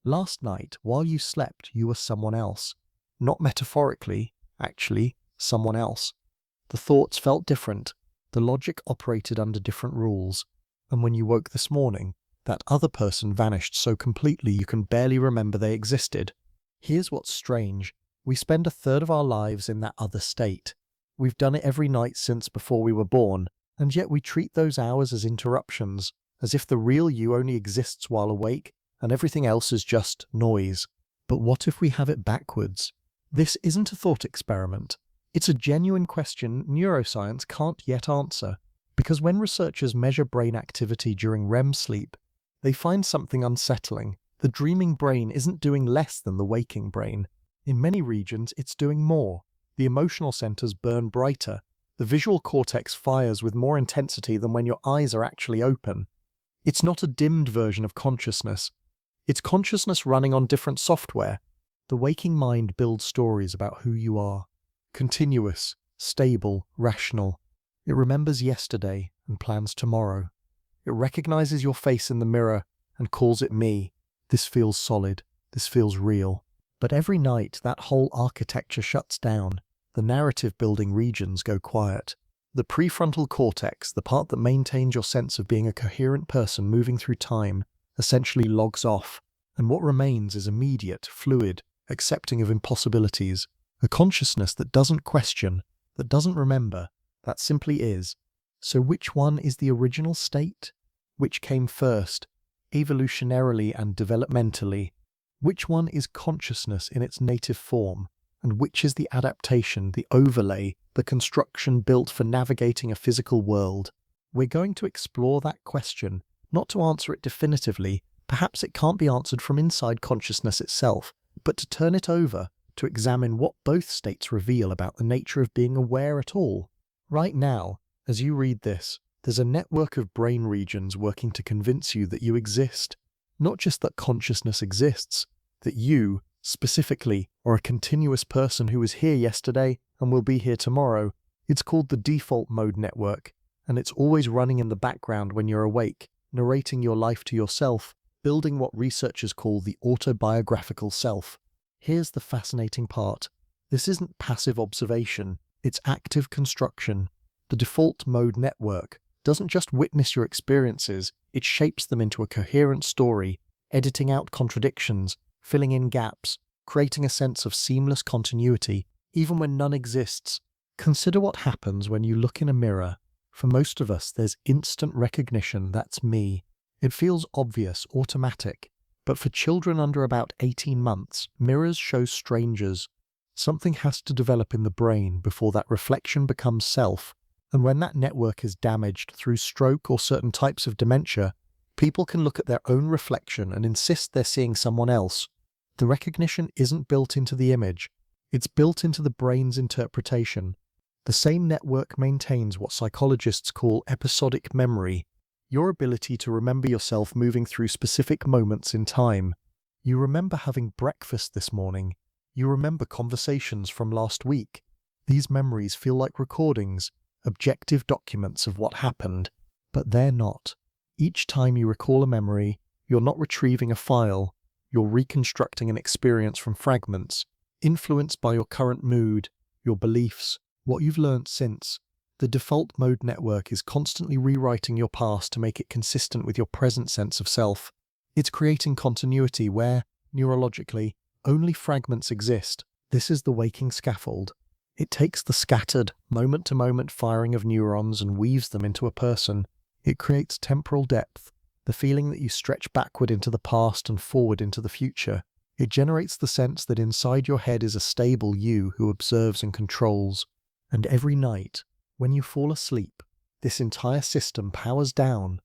Last night, while you slept, you were someone else. Not metaphorically, actually, someone else. The thoughts felt different. The logic operated under different rules. And when you woke this morning, that other person vanished so completely you can barely remember they existed. Here's what's strange. We spend a third of our lives in that other state. We've done it every night since before we were born, and yet we treat those hours as interruptions, as if the real you only exists while awake, and everything else is just noise. But what if we have it backwards? This isn't a thought experiment. It's a genuine question neuroscience can't yet answer, because when researchers measure brain activity during REM sleep, they find something unsettling. The dreaming brain isn't doing less than the waking brain. In many regions, it's doing more. The emotional centers burn brighter. The visual cortex fires with more intensity than when your eyes are actually open. It's not a dimmed version of consciousness. It's consciousness running on different software. The waking mind builds stories about who you are. Continuous, stable, rational. It remembers yesterday and plans tomorrow. It recognizes your face in the mirror and calls it me. This feels solid. This feels real. But every night that whole architecture shuts down. The narrative-building regions go quiet. The prefrontal cortex, the part that maintains your sense of being a coherent person moving through time, essentially logs off, and what remains is immediate, fluid, accepting of impossibilities, a consciousness that doesn't question, that doesn't remember, that simply is. So which one is the original state? Which came first, evolutionarily and developmentally? Which one is consciousness in its native form? And which is the adaptation, the overlay, the construction built for navigating a physical world? We're going to explore that question, not to answer it definitively, perhaps it can't be answered from inside consciousness itself, but to turn it over, to examine what both states reveal about the nature of being aware at all. Right now, as you read this, there's a network of brain regions working to convince you that you exist. Not just that consciousness exists, that you, specifically, are a continuous person who was here yesterday and will be here tomorrow. It's called the default mode network, and it's always running in the background when you're awake, narrating your life to yourself, building what researchers call the autobiographical self. Here's the fascinating part. This isn't passive observation, it's active construction. The default mode network doesn't just witness your experiences, it shapes them into a coherent story, editing out contradictions, filling in gaps, creating a sense of seamless continuity, even when none exists. Consider what happens when you look in a mirror. For most of us, there's instant recognition, that's me. It feels obvious, automatic. But for children under about 18 months, mirrors show strangers. Something has to develop in the brain before that reflection becomes self. And when that network is damaged through stroke or certain types of dementia, people can look at their own reflection and insist they're seeing someone else. The recognition isn't built into the image. It's built into the brain's interpretation. The same network maintains what psychologists call episodic memory, your ability to remember yourself moving through specific moments in time. You remember having breakfast this morning. You remember conversations from last week. These memories feel like recordings, objective documents of what happened, but they're not. Each time you recall a memory, you're not retrieving a file, you're reconstructing an experience from fragments, influenced by your current mood, your beliefs, what you've learned since. The default mode network is constantly rewriting your past to make it consistent with your present sense of self. It's creating continuity where, neurologically, only fragments exist. This is the waking scaffold. It takes the scattered, moment-to-moment firing of neurons and weaves them into a person. It creates temporal depth, the feeling that you stretch backward into the past and forward into the future. It generates the sense that inside your head is a stable you who observes and controls. And every night, when you fall asleep, this entire system powers down.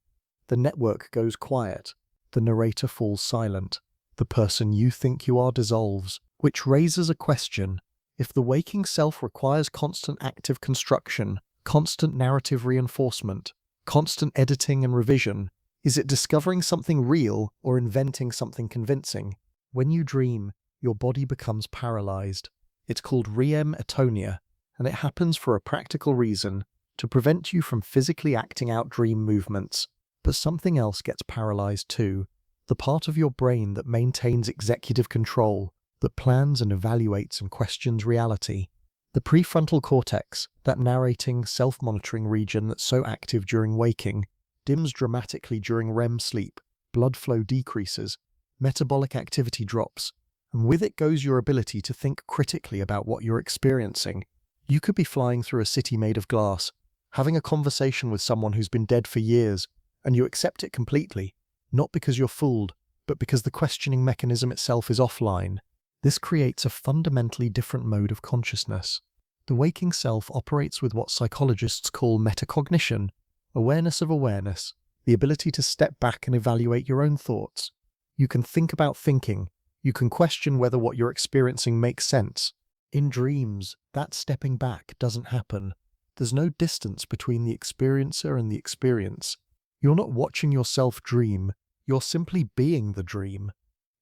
The network goes quiet. The narrator falls silent. The person you think you are dissolves, which raises a question. If the waking self requires constant active construction, constant narrative reinforcement, constant editing and revision, is it discovering something real or inventing something convincing? When you dream, your body becomes paralyzed. It's called REM atonia, and it happens for a practical reason, to prevent you from physically acting out dream movements. But something else gets paralyzed too. the part of your brain that maintains executive control, that plans and evaluates and questions reality. The prefrontal cortex, that narrating, self-monitoring region that's so active during waking, dims dramatically during REM sleep, blood flow decreases, metabolic activity drops, and with it goes your ability to think critically about what you're experiencing. You could be flying through a city made of glass, having a conversation with someone who's been dead for years, and you accept it completely, not because you're fooled, but because the questioning mechanism itself is offline. This creates a fundamentally different mode of consciousness. The waking self operates with what psychologists call metacognition, awareness of awareness, the ability to step back and evaluate your own thoughts. You can think about thinking. You can question whether what you're experiencing makes sense. In dreams, that stepping back doesn't happen. There's no distance between the experiencer and the experience. You're not watching yourself dream, you're simply being the dream.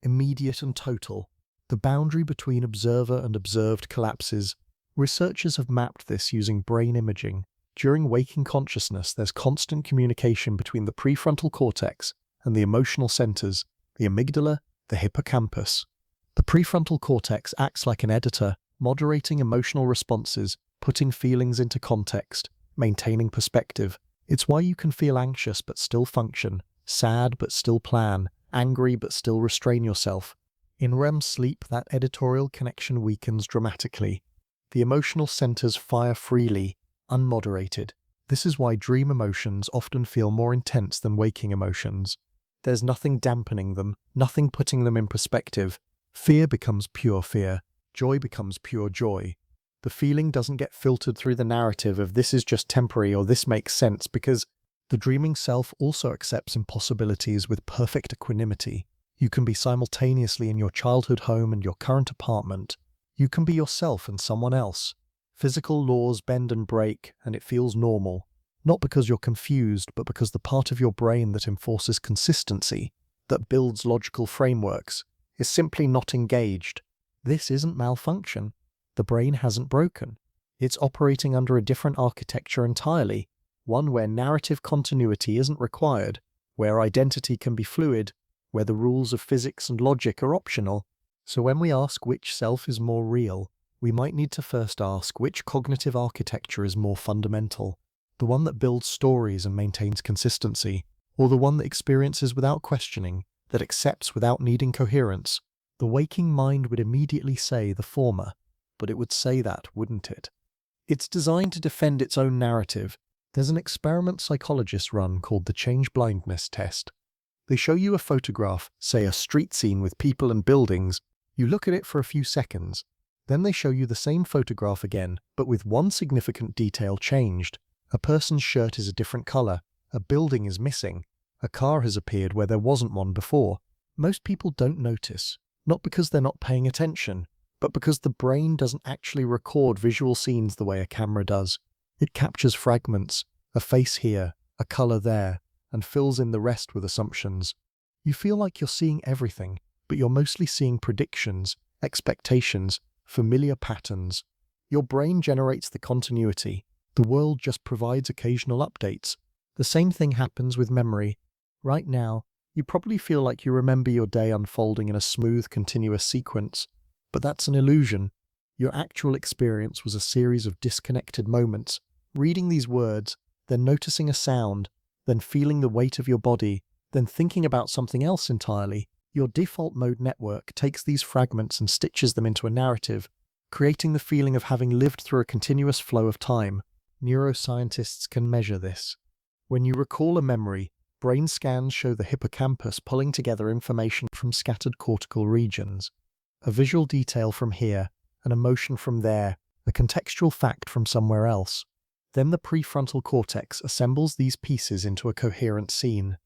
Immediate and total. The boundary between observer and observed collapses. Researchers have mapped this using brain imaging. During waking consciousness, there's constant communication between the prefrontal cortex and the emotional centers, the amygdala, the hippocampus. The prefrontal cortex acts like an editor, moderating emotional responses, putting feelings into context, maintaining perspective. It's why you can feel anxious but still function, sad but still plan, angry but still restrain yourself. In REM sleep, that editorial connection weakens dramatically. The emotional centers fire freely, unmoderated. This is why dream emotions often feel more intense than waking emotions. There's nothing dampening them, nothing putting them in perspective. Fear becomes pure fear. Joy becomes pure joy. The feeling doesn't get filtered through the narrative of this is just temporary or this makes sense, because the dreaming self also accepts impossibilities with perfect equanimity. You can be simultaneously in your childhood home and your current apartment. You can be yourself and someone else. Physical laws bend and break, and it feels normal. Not because you're confused, but because the part of your brain that enforces consistency, that builds logical frameworks, is simply not engaged. This isn't malfunction. The brain hasn't broken. It's operating under a different architecture entirely, one where narrative continuity isn't required, where identity can be fluid, where the rules of physics and logic are optional. So when we ask which self is more real, we might need to first ask which cognitive architecture is more fundamental, the one that builds stories and maintains consistency, or the one that experiences without questioning, that accepts without needing coherence. The waking mind would immediately say the former, but it would say that, wouldn't it? It's designed to defend its own narrative. There's an experiment psychologists run called the change blindness test. They show you a photograph, say a street scene with people and buildings. You look at it for a few seconds. Then they show you the same photograph again, but with one significant detail changed. A person's shirt is a different color. A building is missing. A car has appeared where there wasn't one before. Most people don't notice, not because they're not paying attention, but because the brain doesn't actually record visual scenes the way a camera does. It captures fragments, a face here, a color there, and fills in the rest with assumptions. You feel like you're seeing everything, but you're mostly seeing predictions, expectations, familiar patterns. Your brain generates the continuity. The world just provides occasional updates. The same thing happens with memory. Right now, you probably feel like you remember your day unfolding in a smooth, continuous sequence. But that's an illusion. Your actual experience was a series of disconnected moments, reading these words, then noticing a sound, then feeling the weight of your body, then thinking about something else entirely. Your default mode network takes these fragments and stitches them into a narrative, creating the feeling of having lived through a continuous flow of time. Neuroscientists can measure this. When you recall a memory, brain scans show the hippocampus pulling together information from scattered cortical regions. A visual detail from here, an emotion from there, a contextual fact from somewhere else. Then the prefrontal cortex assembles these pieces into a coherent scene.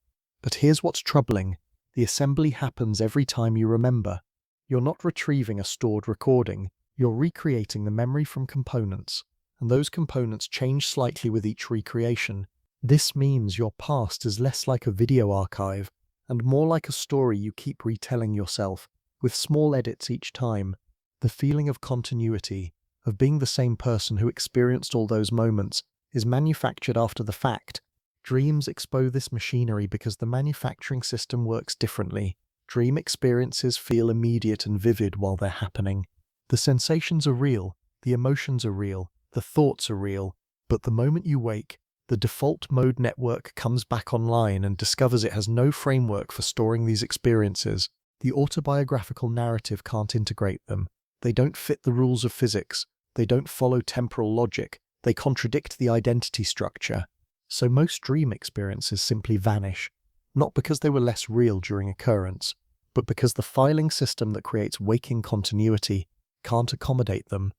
But here's what's troubling. The assembly happens every time you remember. You're not retrieving a stored recording, you're recreating the memory from components, and those components change slightly with each recreation. This means your past is less like a video archive, and more like a story you keep retelling yourself, with small edits each time. The feeling of continuity, of being the same person who experienced all those moments, is manufactured after the fact. Dreams expose this machinery because the manufacturing system works differently. Dream experiences feel immediate and vivid while they're happening. The sensations are real, the emotions are real, the thoughts are real, but the moment you wake, the default mode network comes back online and discovers it has no framework for storing these experiences. The autobiographical narrative can't integrate them. They don't fit the rules of physics. They don't follow temporal logic. They contradict the identity structure. So most dream experiences simply vanish, not because they were less real during occurrence, but because the filing system that creates waking continuity can't accommodate them.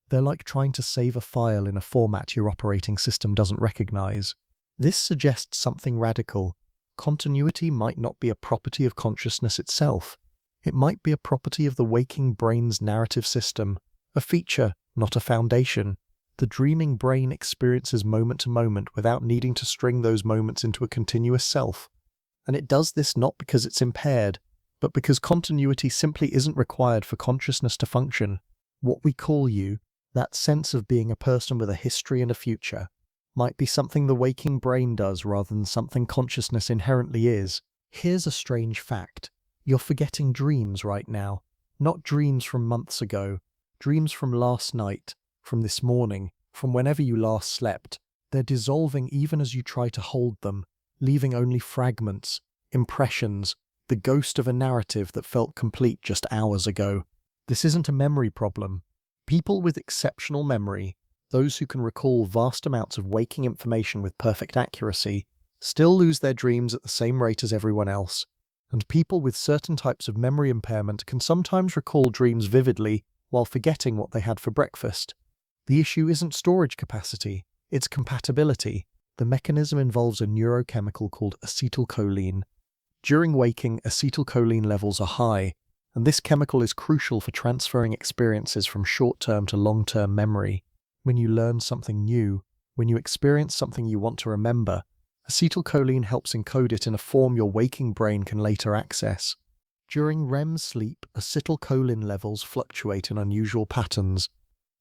They're like trying to save a file in a format your operating system doesn't recognize. This suggests something radical. Continuity might not be a property of consciousness itself. It might be a property of the waking brain's narrative system, a feature, not a foundation. The dreaming brain experiences moment to moment without needing to string those moments into a continuous self. And it does this not because it's impaired, but because continuity simply isn't required for consciousness to function. What we call you, that sense of being a person with a history and a future, might be something the waking brain does rather than something consciousness inherently is. Here's a strange fact. You're forgetting dreams right now. Not dreams from months ago. Dreams from last night, from this morning, from whenever you last slept. They're dissolving even as you try to hold them, leaving only fragments, impressions, the ghost of a narrative that felt complete just hours ago. This isn't a memory problem. People with exceptional memory, those who can recall vast amounts of waking information with perfect accuracy, still lose their dreams at the same rate as everyone else. And people with certain types of memory impairment can sometimes recall dreams vividly while forgetting what they had for breakfast. The issue isn't storage capacity, it's compatibility. The mechanism involves a neurochemical called acetylcholine. During waking, acetylcholine levels are high, and this chemical is crucial for transferring experiences from short-term to long-term memory. When you learn something new, when you experience something you want to remember, acetylcholine helps encode it in a form your waking brain can later access. During REM sleep, acetylcholine levels fluctuate in unusual patterns.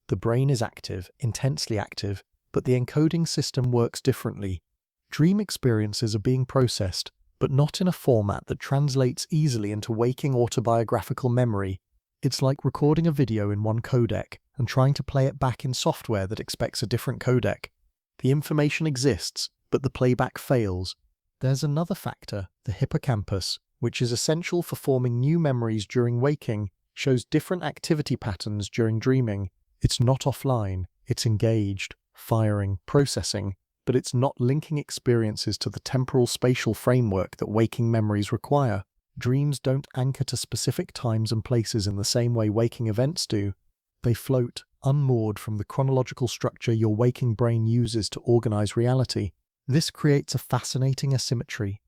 The brain is active, intensely active, but the encoding system works differently. Dream experiences are being processed, but not in a format that translates easily into waking autobiographical memory. It's like recording a video in one codec and trying to play it back in software that expects a different codec. The information exists, but the playback fails. There's another factor, the hippocampus, which is essential for forming new memories during waking, shows different activity patterns during dreaming. It's not offline, it's engaged, firing, processing, but it's not linking experiences to the temporal spatial framework that waking memories require. Dreams don't anchor to specific times and places in the same way waking events do. They float, unmoored from the chronological structure your waking brain uses to organize reality. This creates a fascinating asymmetry.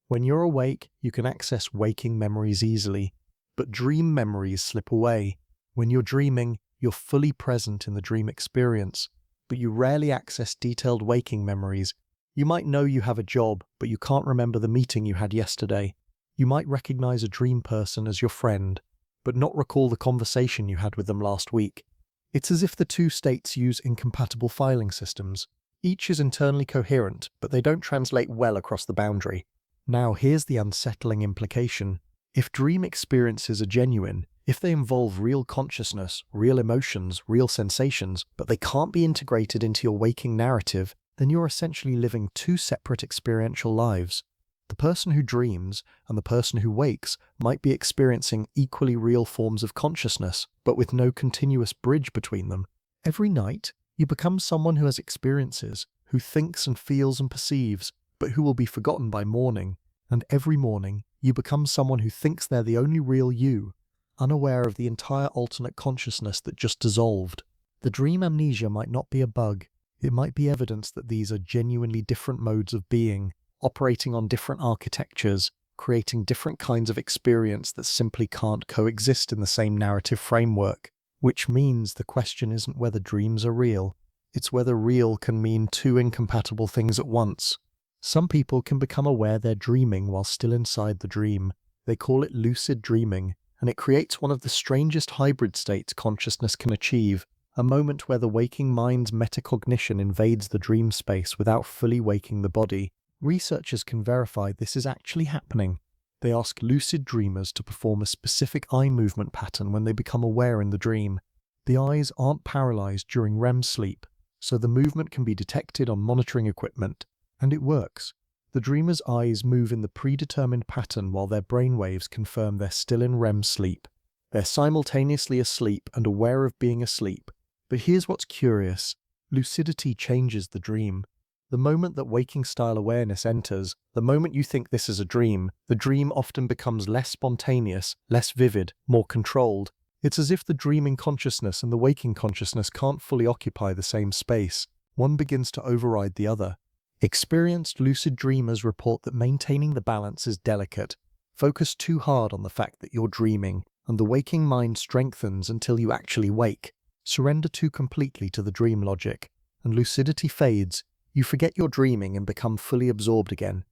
When you're awake, you can access waking memories easily, but dream memories slip away. When you're dreaming, you're fully present in the dream experience, but you rarely access detailed waking memories. You might know you have a job, but you can't remember the meeting you had yesterday. You might recognize a dream person as your friend, but not recall the conversation you had with them last week. It's as if the two states use incompatible filing systems. Each is internally coherent, but they don't translate well across the boundary. Now here's the unsettling implication. If dream experiences are genuine, if they involve real consciousness, real emotions, real sensations, but they can't be integrated into your waking narrative, then you're essentially living two separate experiential lives. The person who dreams and the person who wakes might be experiencing equally real forms of consciousness, but with no continuous bridge between them. Every night, you become someone who has experiences, who thinks and feels and perceives, but who will be forgotten by morning. And every morning, you become someone who thinks they're the only real you, unaware of the entire alternate consciousness that just dissolved. The dream amnesia might not be a bug. It might be evidence that these are genuinely different modes of being, operating on different architectures, creating different kinds of experience that simply can't coexist in the same narrative framework. Which means the question isn't whether dreams are real, it's whether real can mean two incompatible things at once. Some people can become aware they're dreaming while still inside the dream. They call it lucid dreaming, and it creates one of the strangest hybrid states consciousness can achieve, a moment where the waking mind's metacognition invades the dream space without fully waking the body. Researchers can verify this is actually happening. They ask lucid dreamers to perform a specific eye movement pattern when they become aware in the dream. The eyes aren't paralyzed during REM sleep, so the movement can be detected on monitoring equipment, and it works. The dreamer's eyes move in the predetermined pattern while their brainwaves confirm they're still in REM sleep. They're simultaneously asleep and aware of being asleep. But here's what's curious. Lucidity changes the dream. The moment that waking-style awareness enters, the moment you think this is a dream, the dream often becomes less spontaneous, less vivid, more controlled. It's as if the dreaming consciousness and the waking consciousness can't fully occupy the same space. One begins to override the other. Experienced lucid dreamers report that maintaining the balance is delicate. Focus too hard on the fact that you're dreaming, and the waking mind strengthens until you actually wake. Surrender too completely to the dream logic, and lucidity fades. You forget you're dreaming and become fully absorbed again.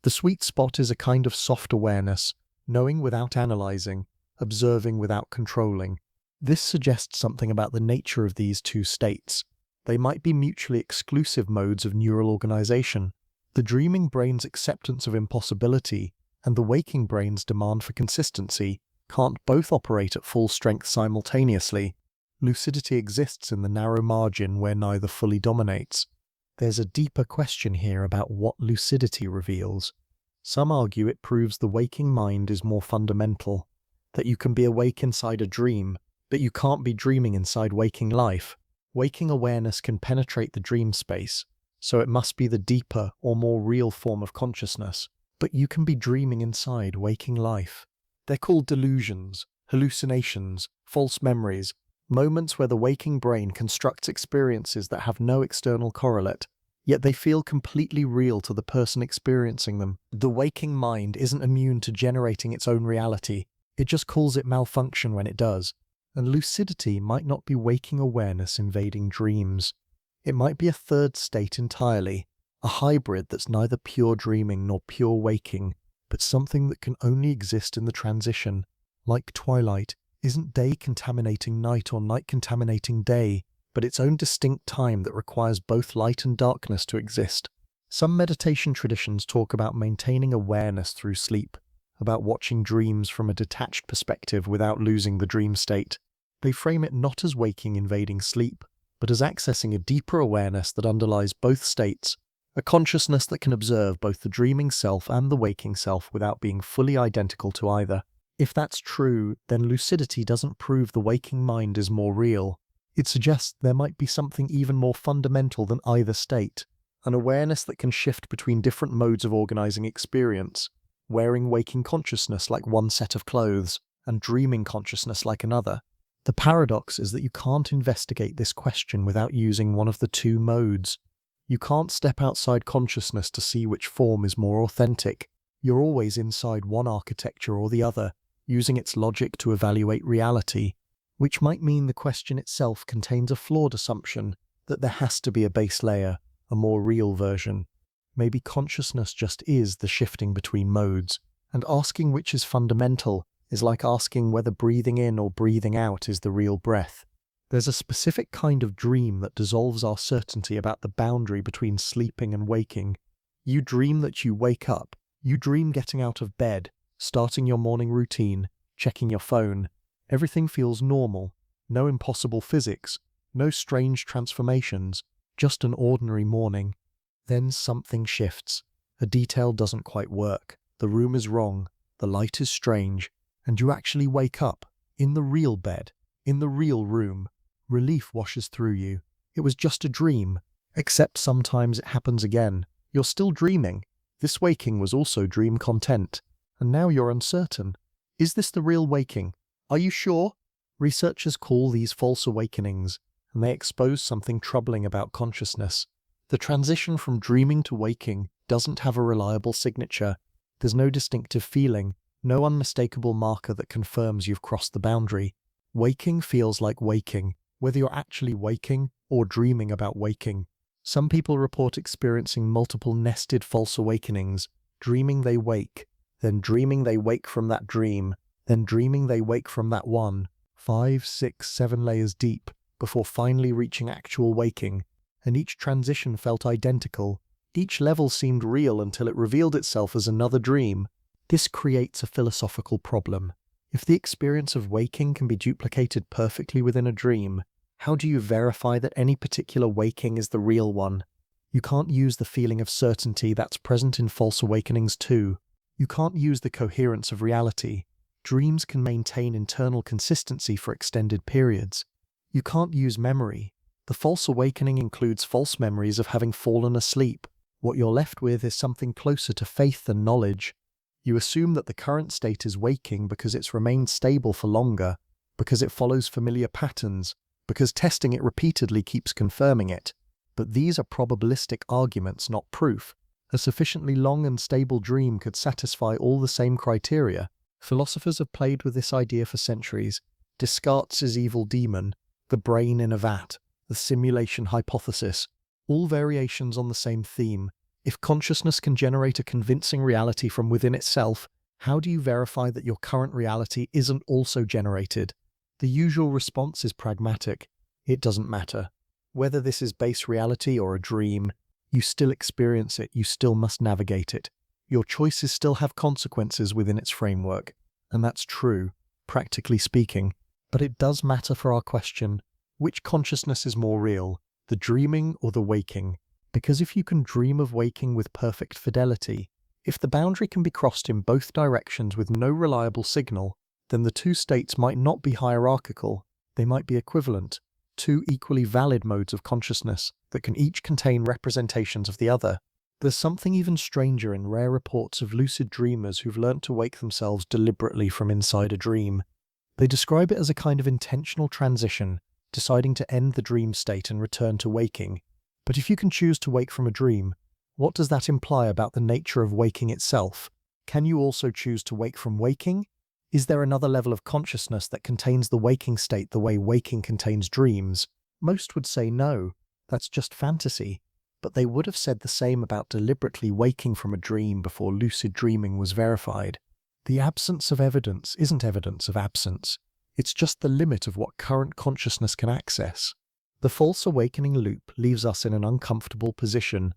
The sweet spot is a kind of soft awareness, knowing without analyzing, observing without controlling. This suggests something about the nature of these two states. They might be mutually exclusive modes of neural organization. The dreaming brain's acceptance of impossibility and the waking brain's demand for consistency can't both operate at full strength simultaneously. Lucidity exists in the narrow margin where neither fully dominates. There's a deeper question here about what lucidity reveals. Some argue it proves the waking mind is more fundamental, that you can be awake inside a dream, but you can't be dreaming inside waking life. Waking awareness can penetrate the dream space, so it must be the deeper or more real form of consciousness. But you can be dreaming inside waking life. They're called delusions, hallucinations, false memories, moments where the waking brain constructs experiences that have no external correlate, yet they feel completely real to the person experiencing them. The waking mind isn't immune to generating its own reality, it just calls it malfunction when it does. And lucidity might not be waking awareness invading dreams. It might be a third state entirely, a hybrid that's neither pure dreaming nor pure waking, but something that can only exist in the transition. Like twilight isn't day contaminating night or night contaminating day, but its own distinct time that requires both light and darkness to exist. Some meditation traditions talk about maintaining awareness through sleep, about watching dreams from a detached perspective without losing the dream state. They frame it not as waking invading sleep, but as accessing a deeper awareness that underlies both states, a consciousness that can observe both the dreaming self and the waking self without being fully identical to either. If that's true, then lucidity doesn't prove the waking mind is more real. It suggests there might be something even more fundamental than either state, an awareness that can shift between different modes of organizing experience, wearing waking consciousness like one set of clothes, and dreaming consciousness like another. The paradox is that you can't investigate this question without using one of the two modes. You can't step outside consciousness to see which form is more authentic. You're always inside one architecture or the other, using its logic to evaluate reality, which might mean the question itself contains a flawed assumption that there has to be a base layer, a more real version. Maybe consciousness just is the shifting between modes, and asking which is fundamental is like asking whether breathing in or breathing out is the real breath. There's a specific kind of dream that dissolves our certainty about the boundary between sleeping and waking. You dream that you wake up. You dream getting out of bed, starting your morning routine, checking your phone. Everything feels normal. No impossible physics. No strange transformations. Just an ordinary morning. Then something shifts. A detail doesn't quite work. The room is wrong. The light is strange. And you actually wake up, in the real bed, in the real room. Relief washes through you. It was just a dream, except sometimes it happens again. You're still dreaming. This waking was also dream content, and now you're uncertain. Is this the real waking? Are you sure? Researchers call these false awakenings, and they expose something troubling about consciousness. The transition from dreaming to waking doesn't have a reliable signature. There's no distinctive feeling, no unmistakable marker that confirms you've crossed the boundary. Waking feels like waking, whether you're actually waking or dreaming about waking. Some people report experiencing multiple nested false awakenings, dreaming they wake, then dreaming they wake from that dream, then dreaming they wake from that one, 5, 6, 7 layers deep, before finally reaching actual waking, and each transition felt identical, Each level seemed real until it revealed itself as another dream. This creates a philosophical problem. If the experience of waking can be duplicated perfectly within a dream, how do you verify that any particular waking is the real one? You can't use the feeling of certainty that's present in false awakenings too. You can't use the coherence of reality. Dreams can maintain internal consistency for extended periods. You can't use memory. The false awakening includes false memories of having fallen asleep. What you're left with is something closer to faith than knowledge. You assume that the current state is waking because it's remained stable for longer, because it follows familiar patterns, because testing it repeatedly keeps confirming it. But these are probabilistic arguments, not proof. A sufficiently long and stable dream could satisfy all the same criteria. Philosophers have played with this idea for centuries. Descartes' evil demon, the brain in a vat, the simulation hypothesis, all variations on the same theme. If consciousness can generate a convincing reality from within itself, how do you verify that your current reality isn't also generated? The usual response is pragmatic. It doesn't matter. Whether this is base reality or a dream, you still experience it, you still must navigate it. Your choices still have consequences within its framework. And that's true, practically speaking. But it does matter for our question, which consciousness is more real, the dreaming or the waking? Because if you can dream of waking with perfect fidelity, if the boundary can be crossed in both directions with no reliable signal, then the two states might not be hierarchical, they might be equivalent, two equally valid modes of consciousness that can each contain representations of the other. There's something even stranger in rare reports of lucid dreamers who've learnt to wake themselves deliberately from inside a dream. They describe it as a kind of intentional transition, deciding to end the dream state and return to waking. But if you can choose to wake from a dream, what does that imply about the nature of waking itself? Can you also choose to wake from waking? Is there another level of consciousness that contains the waking state the way waking contains dreams? Most would say no, that's just fantasy. But they would have said the same about deliberately waking from a dream before lucid dreaming was verified. The absence of evidence isn't evidence of absence. It's just the limit of what current consciousness can access. The false awakening loop leaves us in an uncomfortable position,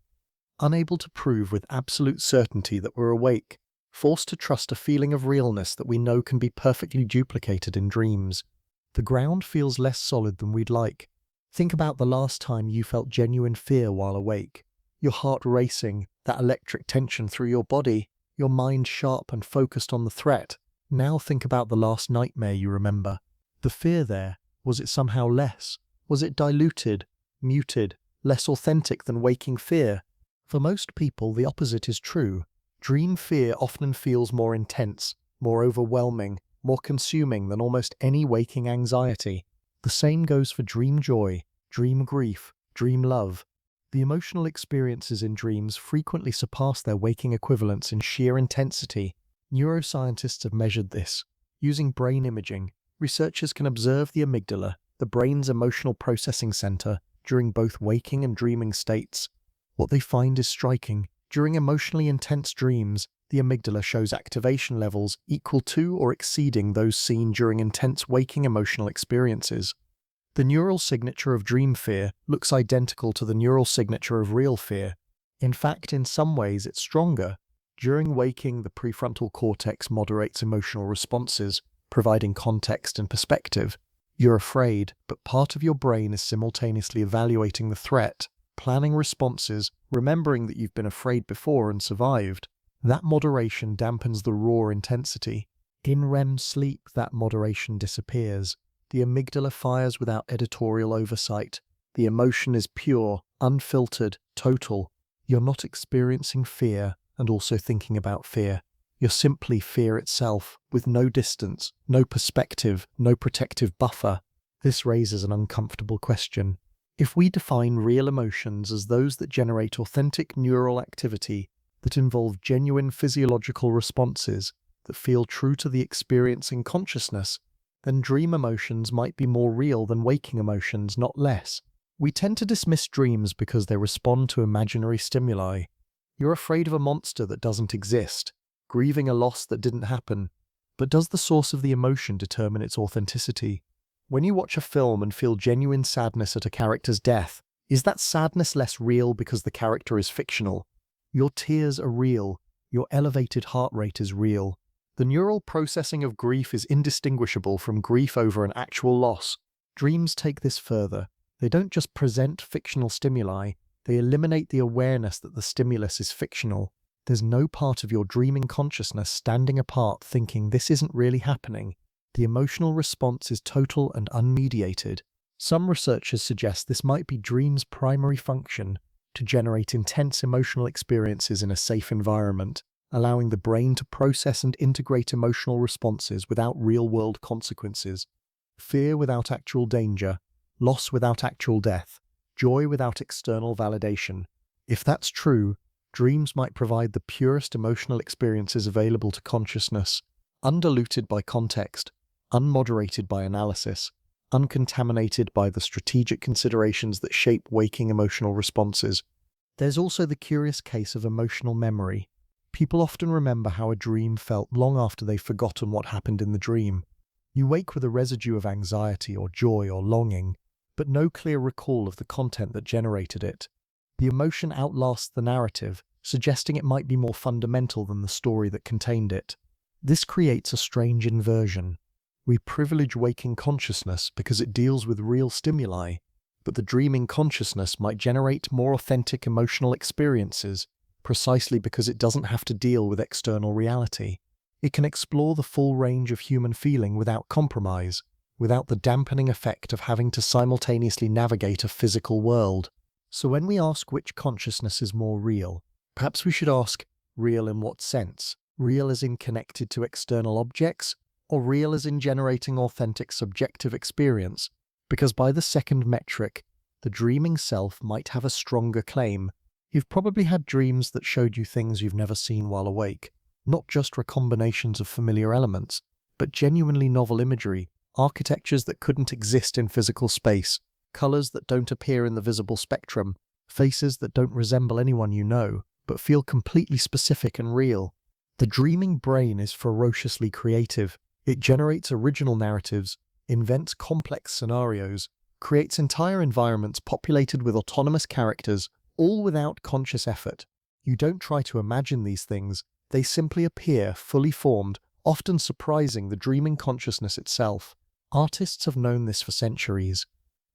unable to prove with absolute certainty that we're awake, forced to trust a feeling of realness that we know can be perfectly duplicated in dreams. The ground feels less solid than we'd like. Think about the last time you felt genuine fear while awake. Your heart racing, that electric tension through your body, your mind sharp and focused on the threat. Now think about the last nightmare you remember. The fear there, was it somehow less? Was it diluted, muted, less authentic than waking fear? For most people, the opposite is true. Dream fear often feels more intense, more overwhelming, more consuming than almost any waking anxiety. The same goes for dream joy, dream grief, dream love. The emotional experiences in dreams frequently surpass their waking equivalents in sheer intensity. Neuroscientists have measured this. Using brain imaging, researchers can observe the amygdala, the brain's emotional processing center, during both waking and dreaming states. What they find is striking. During emotionally intense dreams, the amygdala shows activation levels equal to or exceeding those seen during intense waking emotional experiences. The neural signature of dream fear looks identical to the neural signature of real fear. In fact, in some ways it's stronger. During waking, the prefrontal cortex moderates emotional responses, providing context and perspective. You're afraid, but part of your brain is simultaneously evaluating the threat, planning responses, remembering that you've been afraid before and survived. That moderation dampens the raw intensity. In REM sleep, that moderation disappears. The amygdala fires without editorial oversight. The emotion is pure, unfiltered, total. You're not experiencing fear and also thinking about fear. You're simply fear itself, with no distance, no perspective, no protective buffer. This raises an uncomfortable question. If we define real emotions as those that generate authentic neural activity, that involve genuine physiological responses, that feel true to the experiencing consciousness, then dream emotions might be more real than waking emotions, not less. We tend to dismiss dreams because they respond to imaginary stimuli. You're afraid of a monster that doesn't exist, grieving a loss that didn't happen. But does the source of the emotion determine its authenticity? When you watch a film and feel genuine sadness at a character's death, Is that sadness less real because the character is fictional? Your tears are real. Your elevated heart rate is real. The neural processing of grief is indistinguishable from grief over an actual loss. Dreams take this further. They don't just present fictional stimuli, they eliminate the awareness that the stimulus is fictional. There's no part of your dreaming consciousness standing apart thinking this isn't really happening. The emotional response is total and unmediated. Some researchers suggest this might be dreams' primary function, to generate intense emotional experiences in a safe environment, allowing the brain to process and integrate emotional responses without real-world consequences. Fear without actual danger, loss without actual death, joy without external validation. If that's true, dreams might provide the purest emotional experiences available to consciousness, undiluted by context, unmoderated by analysis, uncontaminated by the strategic considerations that shape waking emotional responses. There's also the curious case of emotional memory. People often remember how a dream felt long after they've forgotten what happened in the dream. You wake with a residue of anxiety or joy or longing, but no clear recall of the content that generated it. The emotion outlasts the narrative, suggesting it might be more fundamental than the story that contained it. This creates a strange inversion. We privilege waking consciousness because it deals with real stimuli, but the dreaming consciousness might generate more authentic emotional experiences precisely because it doesn't have to deal with external reality. It can explore the full range of human feeling without compromise, without the dampening effect of having to simultaneously navigate a physical world. So when we ask which consciousness is more real, perhaps we should ask, real in what sense? Real as in connected to external objects, or real as in generating authentic subjective experience? Because by the second metric, the dreaming self might have a stronger claim. You've probably had dreams that showed you things you've never seen while awake, not just recombinations of familiar elements, but genuinely novel imagery, architectures that couldn't exist in physical space, colors that don't appear in the visible spectrum, faces that don't resemble anyone you know, but feel completely specific and real. The dreaming brain is ferociously creative. It generates original narratives, invents complex scenarios, creates entire environments populated with autonomous characters, all without conscious effort. You don't try to imagine these things, they simply appear fully formed, often surprising the dreaming consciousness itself. Artists have known this for centuries.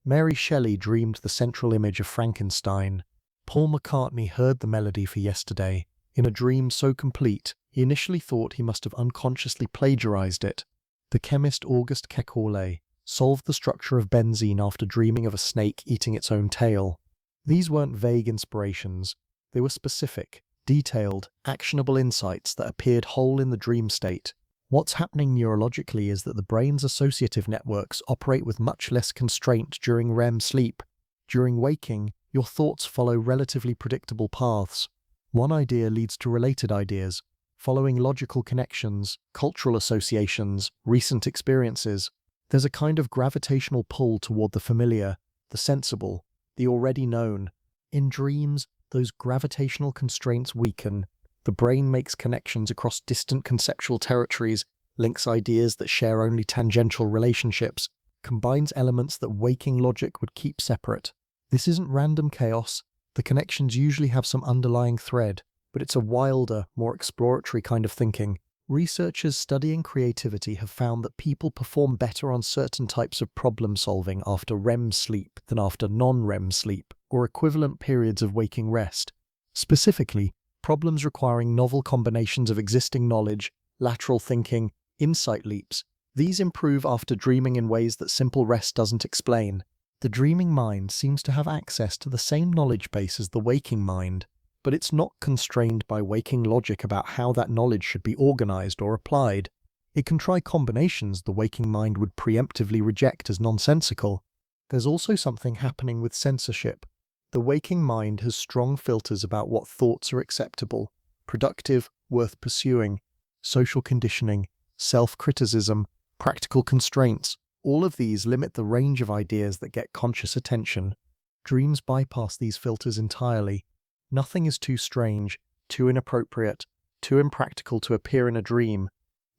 Mary Shelley dreamed the central image of Frankenstein. Paul McCartney heard the melody for Yesterday. In a dream so complete, he initially thought he must have unconsciously plagiarized it. The chemist Auguste Kekule solved the structure of benzene after dreaming of a snake eating its own tail. These weren't vague inspirations. They were specific, detailed, actionable insights that appeared whole in the dream state. What's happening neurologically is that the brain's associative networks operate with much less constraint during REM sleep. During waking, your thoughts follow relatively predictable paths. One idea leads to related ideas, following logical connections, cultural associations, recent experiences. There's a kind of gravitational pull toward the familiar, the sensible, the already known. In dreams, those gravitational constraints weaken. The brain makes connections across distant conceptual territories, links ideas that share only tangential relationships, combines elements that waking logic would keep separate. This isn't random chaos. The connections usually have some underlying thread, but it's a wilder, more exploratory kind of thinking. Researchers studying creativity have found that people perform better on certain types of problem solving after REM sleep than after non-REM sleep, or equivalent periods of waking rest. Specifically, problems requiring novel combinations of existing knowledge, lateral thinking, insight leaps. These improve after dreaming in ways that simple rest doesn't explain. The dreaming mind seems to have access to the same knowledge base as the waking mind, but it's not constrained by waking logic about how that knowledge should be organized or applied. It can try combinations the waking mind would preemptively reject as nonsensical. There's also something happening with censorship. The waking mind has strong filters about what thoughts are acceptable, productive, worth pursuing, social conditioning, self-criticism, practical constraints. All of these limit the range of ideas that get conscious attention. Dreams bypass these filters entirely. Nothing is too strange, too inappropriate, too impractical to appear in a dream.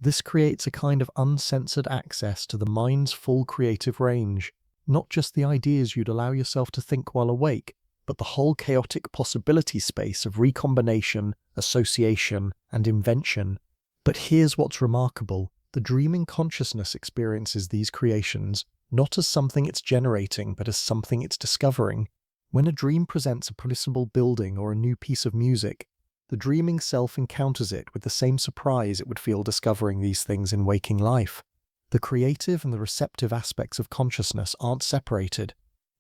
This creates a kind of uncensored access to the mind's full creative range. Not just the ideas you'd allow yourself to think while awake, but the whole chaotic possibility space of recombination, association, and invention. But here's what's remarkable. The dreaming consciousness experiences these creations not as something it's generating, but as something it's discovering. When a dream presents a permissible building or a new piece of music, the dreaming self encounters it with the same surprise it would feel discovering these things in waking life. The creative and the receptive aspects of consciousness aren't separated.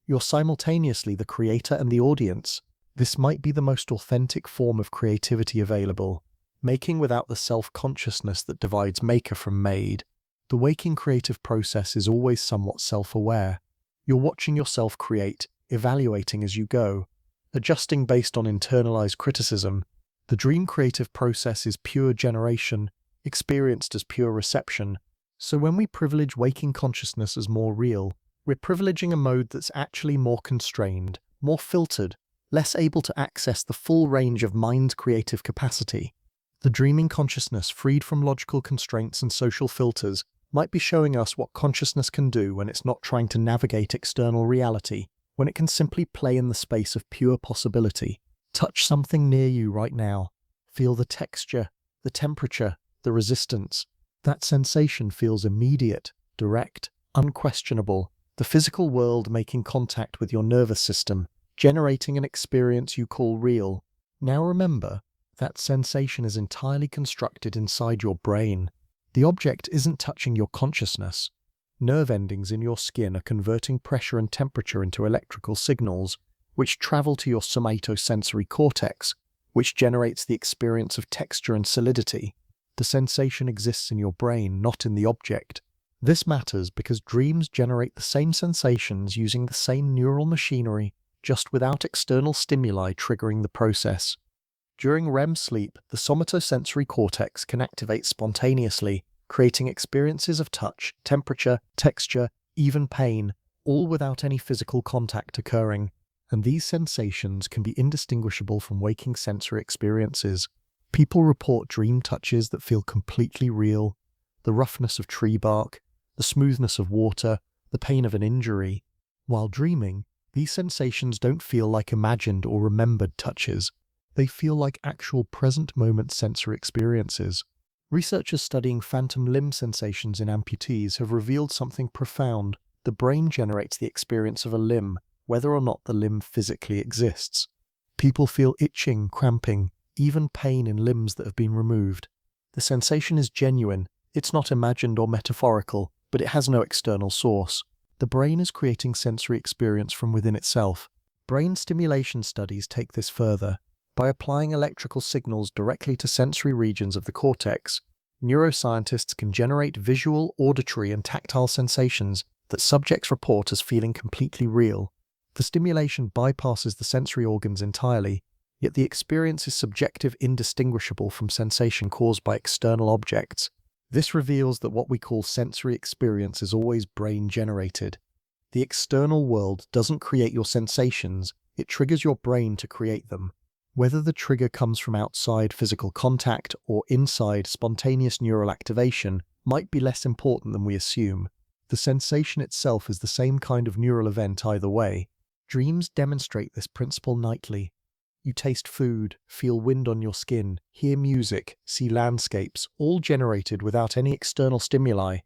You're simultaneously the creator and the audience. This might be the most authentic form of creativity available, making without the self-consciousness that divides maker from made. The waking creative process is always somewhat self-aware. You're watching yourself create, evaluating as you go, adjusting based on internalized criticism. The dream creative process is pure generation, experienced as pure reception. So when we privilege waking consciousness as more real, we're privileging a mode that's actually more constrained, more filtered, less able to access the full range of mind's creative capacity. The dreaming consciousness, freed from logical constraints and social filters, might be showing us what consciousness can do when it's not trying to navigate external reality, when it can simply play in the space of pure possibility. Touch something near you right now. Feel the texture, the temperature, the resistance. That sensation feels immediate, direct, unquestionable. The physical world making contact with your nervous system, generating an experience you call real. Now remember, that sensation is entirely constructed inside your brain. The object isn't touching your consciousness. Nerve endings in your skin are converting pressure and temperature into electrical signals, which travel to your somatosensory cortex, which generates the experience of texture and solidity. The sensation exists in your brain, not in the object. This matters because dreams generate the same sensations using the same neural machinery, just without external stimuli triggering the process. During REM sleep, the somatosensory cortex can activate spontaneously, creating experiences of touch, temperature, texture, even pain, all without any physical contact occurring. And these sensations can be indistinguishable from waking sensory experiences. People report dream touches that feel completely real: the roughness of tree bark, the smoothness of water, the pain of an injury. While dreaming, these sensations don't feel like imagined or remembered touches. They feel like actual present-moment sensory experiences. Researchers studying phantom limb sensations in amputees have revealed something profound. The brain generates the experience of a limb, whether or not the limb physically exists. People feel itching, cramping, even pain in limbs that have been removed. The sensation is genuine. It's not imagined or metaphorical, but it has no external source. The brain is creating sensory experience from within itself. Brain stimulation studies take this further. By applying electrical signals directly to sensory regions of the cortex, neuroscientists can generate visual, auditory, and tactile sensations that subjects report as feeling completely real. The stimulation bypasses the sensory organs entirely, yet the experience is subjective, indistinguishable from sensation caused by external objects. This reveals that what we call sensory experience is always brain-generated. The external world doesn't create your sensations, it triggers your brain to create them. Whether the trigger comes from outside physical contact or inside spontaneous neural activation might be less important than we assume. The sensation itself is the same kind of neural event either way. Dreams demonstrate this principle nightly. You taste food, feel wind on your skin, hear music, see landscapes, all generated without any external stimuli.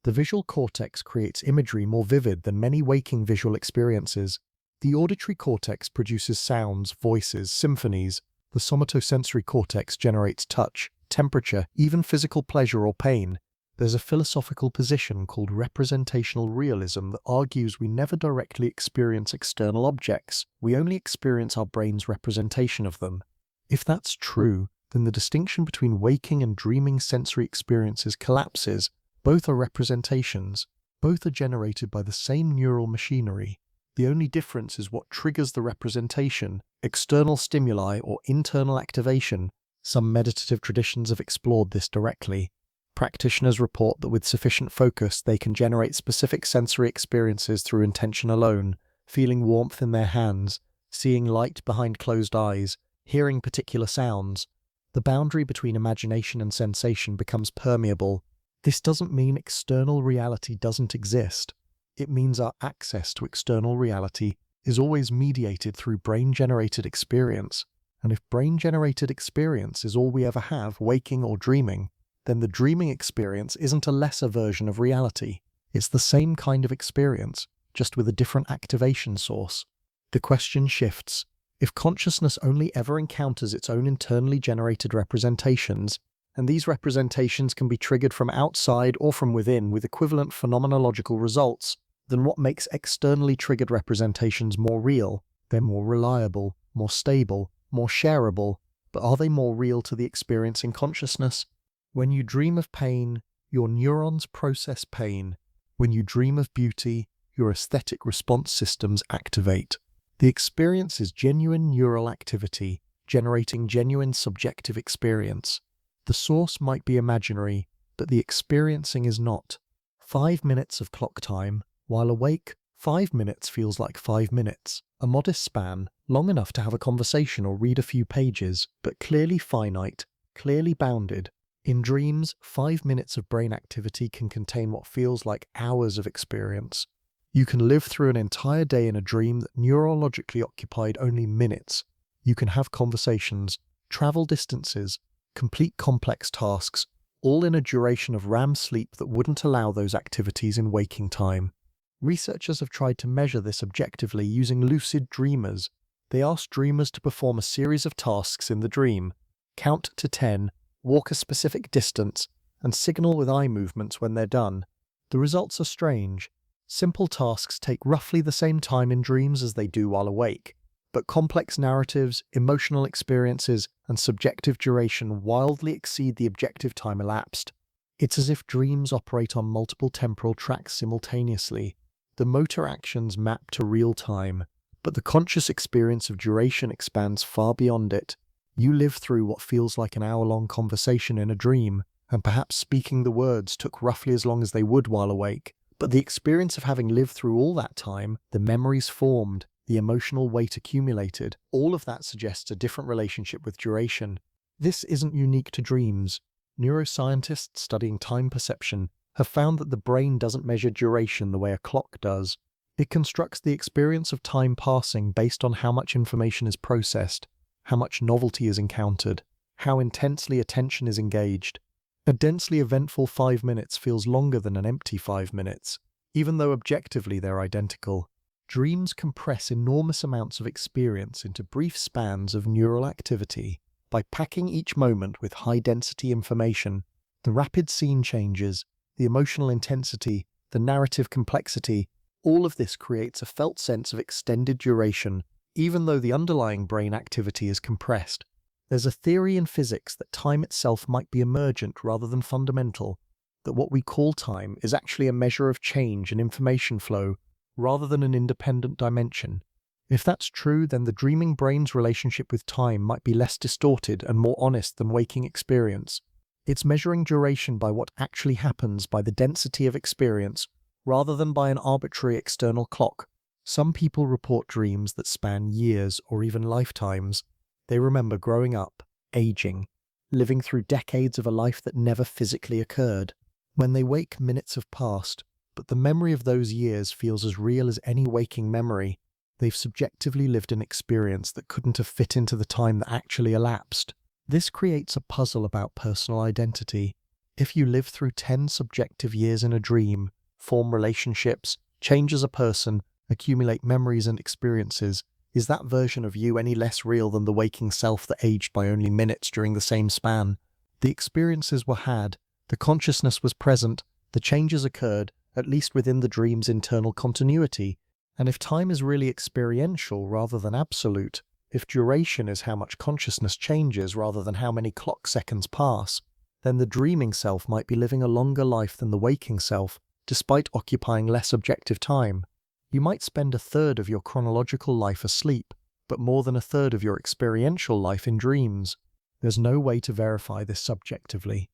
The visual cortex creates imagery more vivid than many waking visual experiences. The auditory cortex produces sounds, voices, symphonies. The somatosensory cortex generates touch, temperature, even physical pleasure or pain. There's a philosophical position called representational realism that argues we never directly experience external objects, we only experience our brain's representation of them. If that's true, then the distinction between waking and dreaming sensory experiences collapses. Both are representations. Both are generated by the same neural machinery. The only difference is what triggers the representation, external stimuli or internal activation. Some meditative traditions have explored this directly. Practitioners report that with sufficient focus, they can generate specific sensory experiences through intention alone, feeling warmth in their hands, seeing light behind closed eyes, hearing particular sounds. The boundary between imagination and sensation becomes permeable. This doesn't mean external reality doesn't exist. It means our access to external reality is always mediated through brain-generated experience. And if brain-generated experience is all we ever have, waking or dreaming, then the dreaming experience isn't a lesser version of reality. It's the same kind of experience, just with a different activation source. The question shifts. If consciousness only ever encounters its own internally generated representations, and these representations can be triggered from outside or from within with equivalent phenomenological results, then what makes externally triggered representations more real? They're more reliable, more stable, more shareable, but are they more real to the experience in consciousness? When you dream of pain, your neurons process pain. When you dream of beauty, your aesthetic response systems activate. The experience is genuine neural activity, generating genuine subjective experience. The source might be imaginary, but the experiencing is not. 5 minutes of clock time. While awake, 5 minutes feels like 5 minutes. A modest span, long enough to have a conversation or read a few pages, but clearly finite, clearly bounded. In dreams, 5 minutes of brain activity can contain what feels like hours of experience. You can live through an entire day in a dream that neurologically occupied only minutes. You can have conversations, travel distances, complete complex tasks, all in a duration of REM sleep that wouldn't allow those activities in waking time. Researchers have tried to measure this objectively using lucid dreamers. They asked dreamers to perform a series of tasks in the dream, count to 10, walk a specific distance, and signal with eye movements when they're done. The results are strange. Simple tasks take roughly the same time in dreams as they do while awake, but complex narratives, emotional experiences, and subjective duration wildly exceed the objective time elapsed. It's as if dreams operate on multiple temporal tracks simultaneously. The motor actions map to real time, but the conscious experience of duration expands far beyond it. You live through what feels like an hour-long conversation in a dream, and perhaps speaking the words took roughly as long as they would while awake. But the experience of having lived through all that time, the memories formed, the emotional weight accumulated, all of that suggests a different relationship with duration. This isn't unique to dreams. Neuroscientists studying time perception have found that the brain doesn't measure duration the way a clock does. It constructs the experience of time passing based on how much information is processed, how much novelty is encountered, how intensely attention is engaged. A densely eventful 5 minutes feels longer than an empty 5 minutes, even though objectively they're identical. Dreams compress enormous amounts of experience into brief spans of neural activity. By packing each moment with high-density information, the rapid scene changes, the emotional intensity, the narrative complexity, all of this creates a felt sense of extended duration, even though the underlying brain activity is compressed. There's a theory in physics that time itself might be emergent rather than fundamental, that what we call time is actually a measure of change and information flow, rather than an independent dimension. If that's true, then the dreaming brain's relationship with time might be less distorted and more honest than waking experience. It's measuring duration by what actually happens, by the density of experience, rather than by an arbitrary external clock. Some people report dreams that span years or even lifetimes. They remember growing up, aging, living through decades of a life that never physically occurred. When they wake, minutes have passed, but the memory of those years feels as real as any waking memory. They've subjectively lived an experience that couldn't have fit into the time that actually elapsed. This creates a puzzle about personal identity. If you live through 10 subjective years in a dream, form relationships, change as a person, accumulate memories and experiences, is that version of you any less real than the waking self that aged by only minutes during the same span? The experiences were had, the consciousness was present, the changes occurred, at least within the dream's internal continuity. And if time is really experiential rather than absolute, if duration is how much consciousness changes rather than how many clock seconds pass, then the dreaming self might be living a longer life than the waking self, despite occupying less objective time. You might spend a third of your chronological life asleep, but more than a third of your experiential life in dreams. There's no way to verify this subjectively.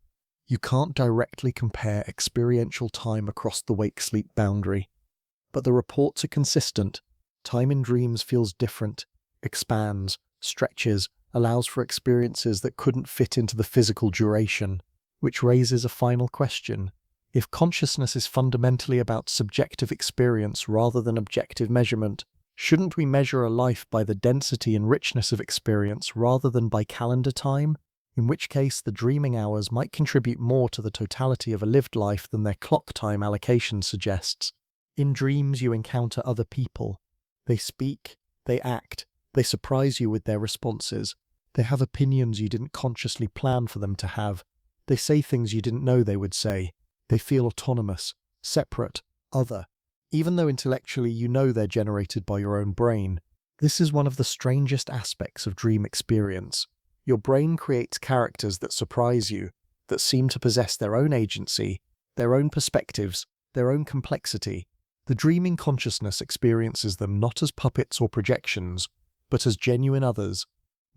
You can't directly compare experiential time across the wake-sleep boundary. But the reports are consistent. Time in dreams feels different, expands, stretches, allows for experiences that couldn't fit into the physical duration, which raises a final question. If consciousness is fundamentally about subjective experience rather than objective measurement, shouldn't we measure a life by the density and richness of experience rather than by calendar time? In which case, the dreaming hours might contribute more to the totality of a lived life than their clock time allocation suggests. In dreams, you encounter other people. They speak, they act, they surprise you with their responses. They have opinions you didn't consciously plan for them to have. They say things you didn't know they would say. They feel autonomous, separate, other, even though intellectually you know they're generated by your own brain. This is one of the strangest aspects of dream experience. Your brain creates characters that surprise you, that seem to possess their own agency, their own perspectives, their own complexity. The dreaming consciousness experiences them not as puppets or projections, but as genuine others.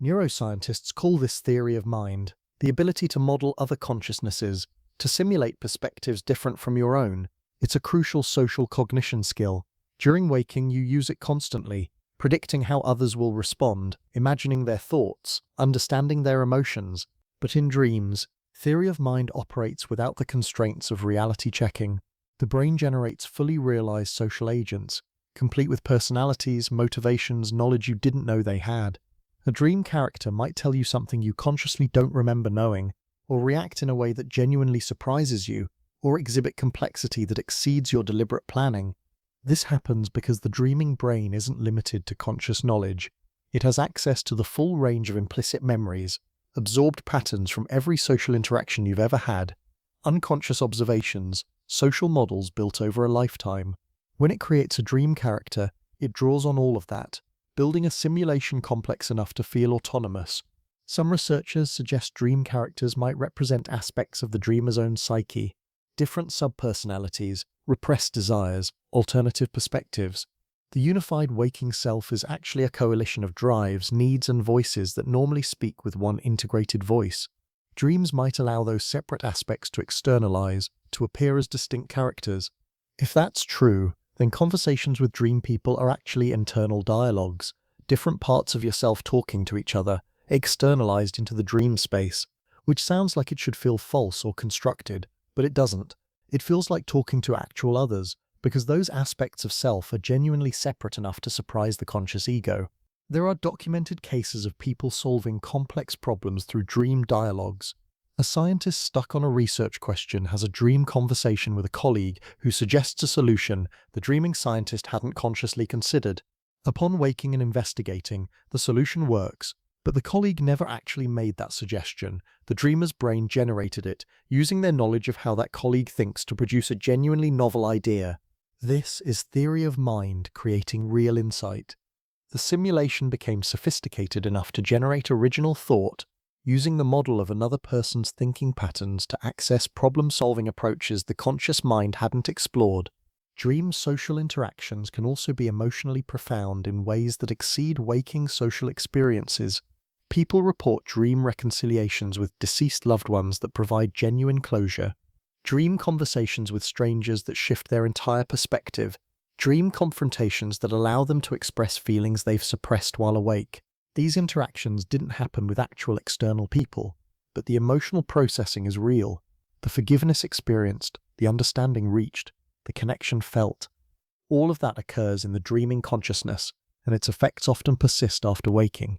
Neuroscientists call this theory of mind, the ability to model other consciousnesses, to simulate perspectives different from your own. It's a crucial social cognition skill. During waking, you use it constantly, predicting how others will respond, imagining their thoughts, understanding their emotions. But in dreams, theory of mind operates without the constraints of reality checking. The brain generates fully realized social agents, complete with personalities, motivations, knowledge you didn't know they had. A dream character might tell you something you consciously don't remember knowing, or react in a way that genuinely surprises you, or exhibit complexity that exceeds your deliberate planning. This happens because the dreaming brain isn't limited to conscious knowledge. It has access to the full range of implicit memories, absorbed patterns from every social interaction you've ever had, unconscious observations, social models built over a lifetime. When it creates a dream character, it draws on all of that, building a simulation complex enough to feel autonomous. Some researchers suggest dream characters might represent aspects of the dreamer's own psyche, different subpersonalities, repressed desires, alternative perspectives. The unified waking self is actually a coalition of drives, needs, and voices that normally speak with one integrated voice. Dreams might allow those separate aspects to externalize, to appear as distinct characters. If that's true, then conversations with dream people are actually internal dialogues, different parts of yourself talking to each other, externalized into the dream space, which sounds like it should feel false or constructed, but it doesn't. It feels like talking to actual others, because those aspects of self are genuinely separate enough to surprise the conscious ego. There are documented cases of people solving complex problems through dream dialogues. A scientist stuck on a research question has a dream conversation with a colleague who suggests a solution the dreaming scientist hadn't consciously considered. Upon waking and investigating, the solution works, but the colleague never actually made that suggestion. The dreamer's brain generated it, using their knowledge of how that colleague thinks to produce a genuinely novel idea. This is theory of mind creating real insight. The simulation became sophisticated enough to generate original thought, using the model of another person's thinking patterns to access problem-solving approaches the conscious mind hadn't explored. Dream social interactions can also be emotionally profound in ways that exceed waking social experiences. People report dream reconciliations with deceased loved ones that provide genuine closure, dream conversations with strangers that shift their entire perspective, dream confrontations that allow them to express feelings they've suppressed while awake. These interactions didn't happen with actual external people, but the emotional processing is real, the forgiveness experienced, the understanding reached, the connection felt. All of that occurs in the dreaming consciousness, and its effects often persist after waking.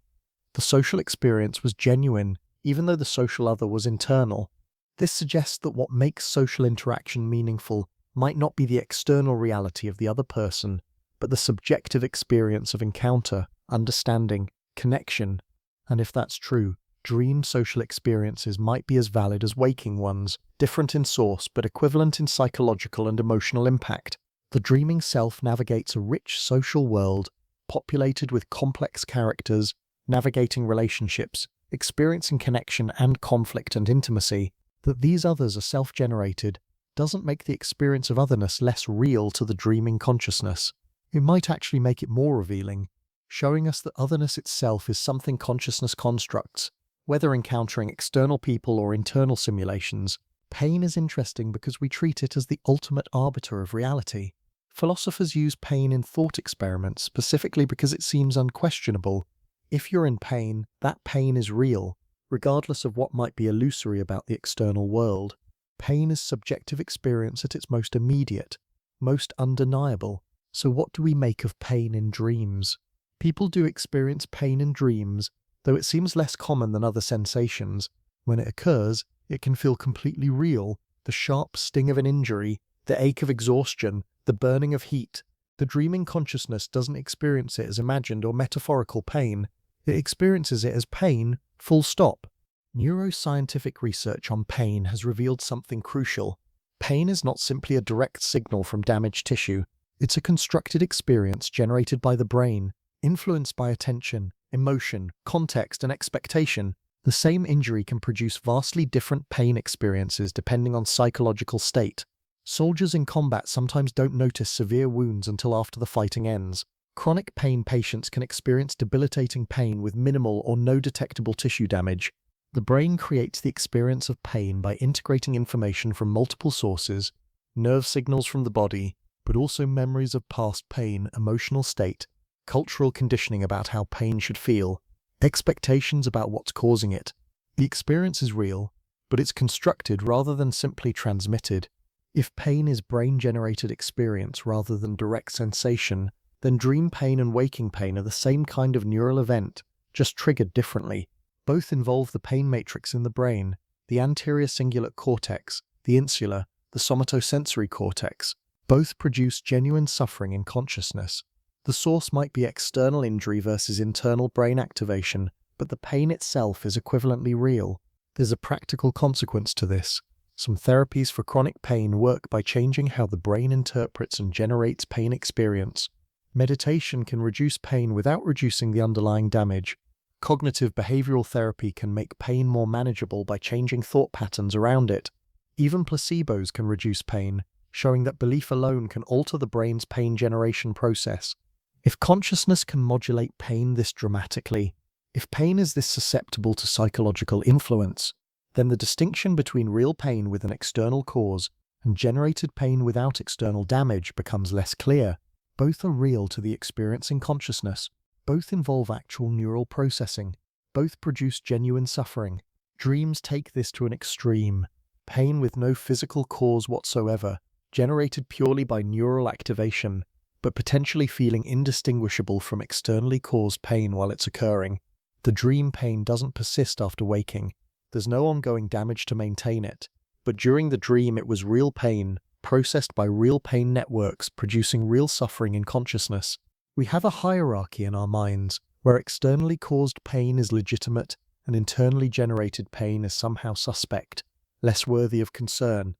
The social experience was genuine, even though the social other was internal. This suggests that what makes social interaction meaningful might not be the external reality of the other person, but the subjective experience of encounter, understanding, connection. And if that's true, dream social experiences might be as valid as waking ones, different in source but equivalent in psychological and emotional impact. The dreaming self navigates a rich social world, populated with complex characters, navigating relationships, experiencing connection and conflict and intimacy. That these others are self-generated doesn't make the experience of otherness less real to the dreaming consciousness. It might actually make it more revealing, showing us that otherness itself is something consciousness constructs. Whether encountering external people or internal simulations, pain is interesting because we treat it as the ultimate arbiter of reality. Philosophers use pain in thought experiments specifically because it seems unquestionable. If you're in pain, that pain is real, regardless of what might be illusory about the external world. Pain is subjective experience at its most immediate, most undeniable. So what do we make of pain in dreams? People do experience pain in dreams, though it seems less common than other sensations. When it occurs, it can feel completely real. The sharp sting of an injury, the ache of exhaustion, the burning of heat. The dreaming consciousness doesn't experience it as imagined or metaphorical pain. It experiences it as pain, full stop. Neuroscientific research on pain has revealed something crucial. Pain is not simply a direct signal from damaged tissue. It's a constructed experience generated by the brain, influenced by attention, emotion, context, and expectation. The same injury can produce vastly different pain experiences depending on psychological state. Soldiers in combat sometimes don't notice severe wounds until after the fighting ends. Chronic pain patients can experience debilitating pain with minimal or no detectable tissue damage. The brain creates the experience of pain by integrating information from multiple sources, nerve signals from the body, but also memories of past pain, emotional state, cultural conditioning about how pain should feel, expectations about what's causing it. The experience is real, but it's constructed rather than simply transmitted. If pain is brain-generated experience rather than direct sensation, then dream pain and waking pain are the same kind of neural event, just triggered differently. Both involve the pain matrix in the brain, the anterior cingulate cortex, the insula, the somatosensory cortex. Both produce genuine suffering in consciousness. The source might be external injury versus internal brain activation, but the pain itself is equivalently real. There's a practical consequence to this. Some therapies for chronic pain work by changing how the brain interprets and generates pain experience. Meditation can reduce pain without reducing the underlying damage. Cognitive behavioral therapy can make pain more manageable by changing thought patterns around it. Even placebos can reduce pain, showing that belief alone can alter the brain's pain generation process. If consciousness can modulate pain this dramatically, if pain is this susceptible to psychological influence, then the distinction between real pain with an external cause and generated pain without external damage becomes less clear. Both are real to the experiencing consciousness. Both involve actual neural processing. Both produce genuine suffering. Dreams take this to an extreme. Pain with no physical cause whatsoever, generated purely by neural activation, but potentially feeling indistinguishable from externally caused pain while it's occurring. The dream pain doesn't persist after waking. There's no ongoing damage to maintain it. But during the dream it was real pain, processed by real pain networks, producing real suffering in consciousness. We have a hierarchy in our minds, where externally caused pain is legitimate and internally generated pain is somehow suspect, less worthy of concern.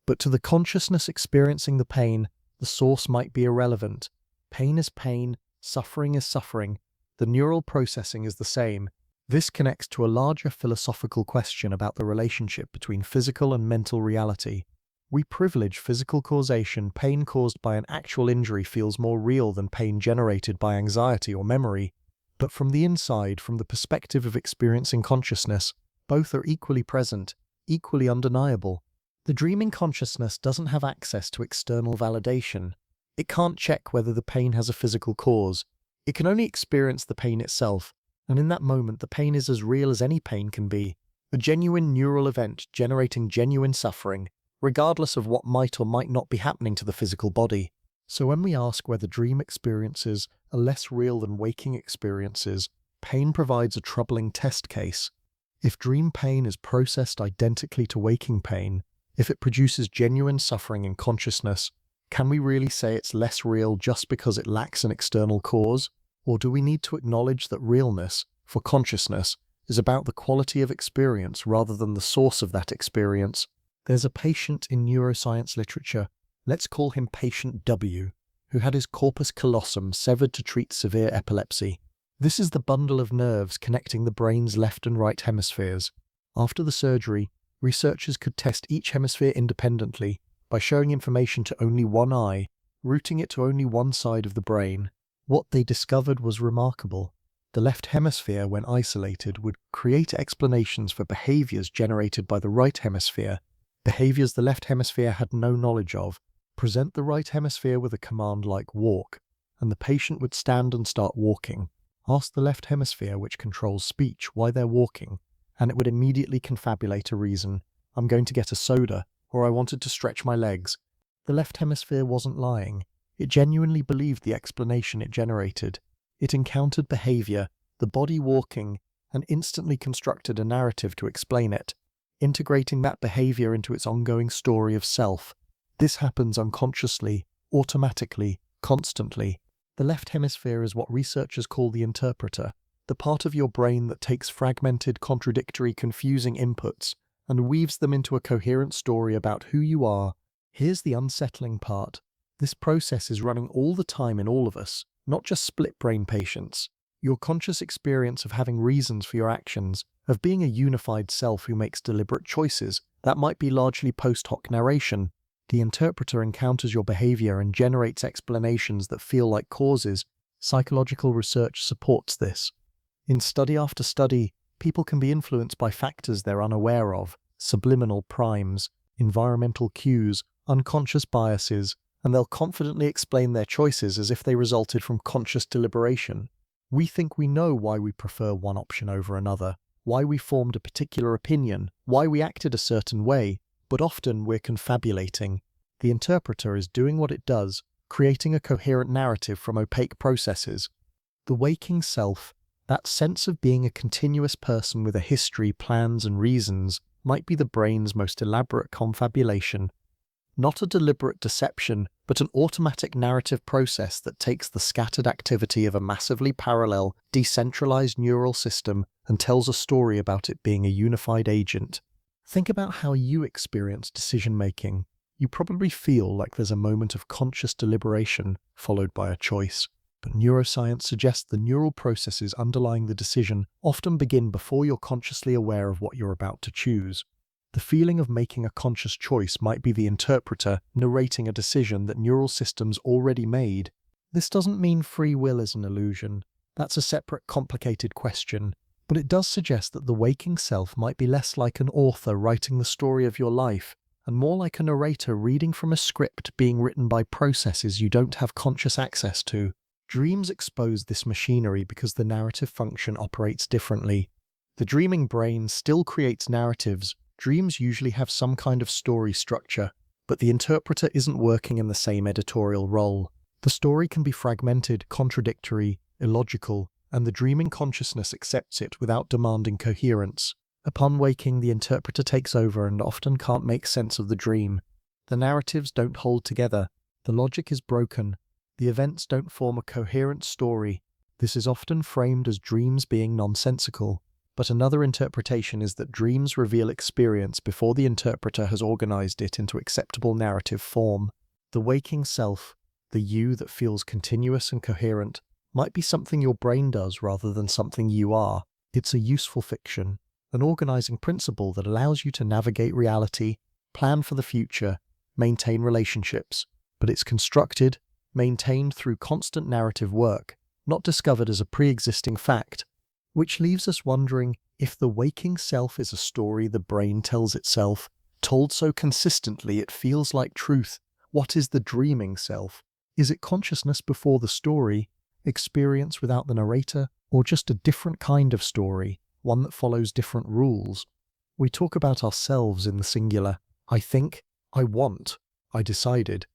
But to the consciousness experiencing the pain, the source might be irrelevant. Pain is pain, suffering is suffering. The neural processing is the same. This connects to a larger philosophical question about the relationship between physical and mental reality. We privilege physical causation. Pain caused by an actual injury feels more real than pain generated by anxiety or memory. But from the inside, from the perspective of experiencing consciousness, both are equally present, equally undeniable. The dreaming consciousness doesn't have access to external validation. It can't check whether the pain has a physical cause. It can only experience the pain itself, and in that moment the pain is as real as any pain can be. A genuine neural event generating genuine suffering, regardless of what might or might not be happening to the physical body. So when we ask whether dream experiences are less real than waking experiences, pain provides a troubling test case. If dream pain is processed identically to waking pain, if it produces genuine suffering in consciousness, can we really say it's less real just because it lacks an external cause? Or do we need to acknowledge that realness, for consciousness, is about the quality of experience rather than the source of that experience? There's a patient in neuroscience literature, let's call him patient W, who had his corpus callosum severed to treat severe epilepsy. This is the bundle of nerves connecting the brain's left and right hemispheres. After the surgery, researchers could test each hemisphere independently by showing information to only one eye, routing it to only one side of the brain. What they discovered was remarkable. The left hemisphere, when isolated, would create explanations for behaviors generated by the right hemisphere, behaviors the left hemisphere had no knowledge of. Present the right hemisphere with a command like walk, and the patient would stand and start walking. Ask the left hemisphere, which controls speech, why they're walking, and it would immediately confabulate a reason. I'm going to get a soda. or I wanted to stretch my legs. The left hemisphere wasn't lying. It genuinely believed the explanation it generated. It encountered behavior, the body walking, and instantly constructed a narrative to explain it, integrating that behavior into its ongoing story of self. This happens unconsciously, automatically, constantly. The left hemisphere is what researchers call the interpreter, the part of your brain that takes fragmented, contradictory, confusing inputs and weaves them into a coherent story about who you are. Here's the unsettling part. This process is running all the time in all of us, not just split-brain patients. Your conscious experience of having reasons for your actions, of being a unified self who makes deliberate choices, that might be largely post hoc narration. The interpreter encounters your behavior and generates explanations that feel like causes. Psychological research supports this. In study after study, people can be influenced by factors they're unaware of, subliminal primes, environmental cues, unconscious biases, and they'll confidently explain their choices as if they resulted from conscious deliberation. We think we know why we prefer one option over another, why we formed a particular opinion, why we acted a certain way, but often we're confabulating. The interpreter is doing what it does, creating a coherent narrative from opaque processes. The waking self, that sense of being a continuous person with a history, plans, and reasons, might be the brain's most elaborate confabulation. Not a deliberate deception, but an automatic narrative process that takes the scattered activity of a massively parallel, decentralized neural system and tells a story about it being a unified agent. Think about how you experience decision-making. You probably feel like there's a moment of conscious deliberation, followed by a choice. But neuroscience suggests the neural processes underlying the decision often begin before you're consciously aware of what you're about to choose. The feeling of making a conscious choice might be the interpreter narrating a decision that neural systems already made. This doesn't mean free will is an illusion. That's a separate, complicated question. But it does suggest that the waking self might be less like an author writing the story of your life, and more like a narrator reading from a script being written by processes you don't have conscious access to. Dreams expose this machinery because the narrative function operates differently. The dreaming brain still creates narratives. Dreams usually have some kind of story structure, but the interpreter isn't working in the same editorial role. The story can be fragmented, contradictory, illogical, and the dreaming consciousness accepts it without demanding coherence. Upon waking, the interpreter takes over and often can't make sense of the dream. The narratives don't hold together. The logic is broken. The events don't form a coherent story. This is often framed as dreams being nonsensical. But another interpretation is that dreams reveal experience before the interpreter has organized it into acceptable narrative form. The waking self, the you that feels continuous and coherent, might be something your brain does rather than something you are. It's a useful fiction, an organizing principle that allows you to navigate reality, plan for the future, maintain relationships, but it's constructed, maintained through constant narrative work, not discovered as a pre-existing fact. Which leaves us wondering if the waking self is a story the brain tells itself, told so consistently it feels like truth. What is the dreaming self? Is it consciousness before the story, experience without the narrator, or just a different kind of story, one that follows different rules? We talk about ourselves in the singular. I think, I want, I decided.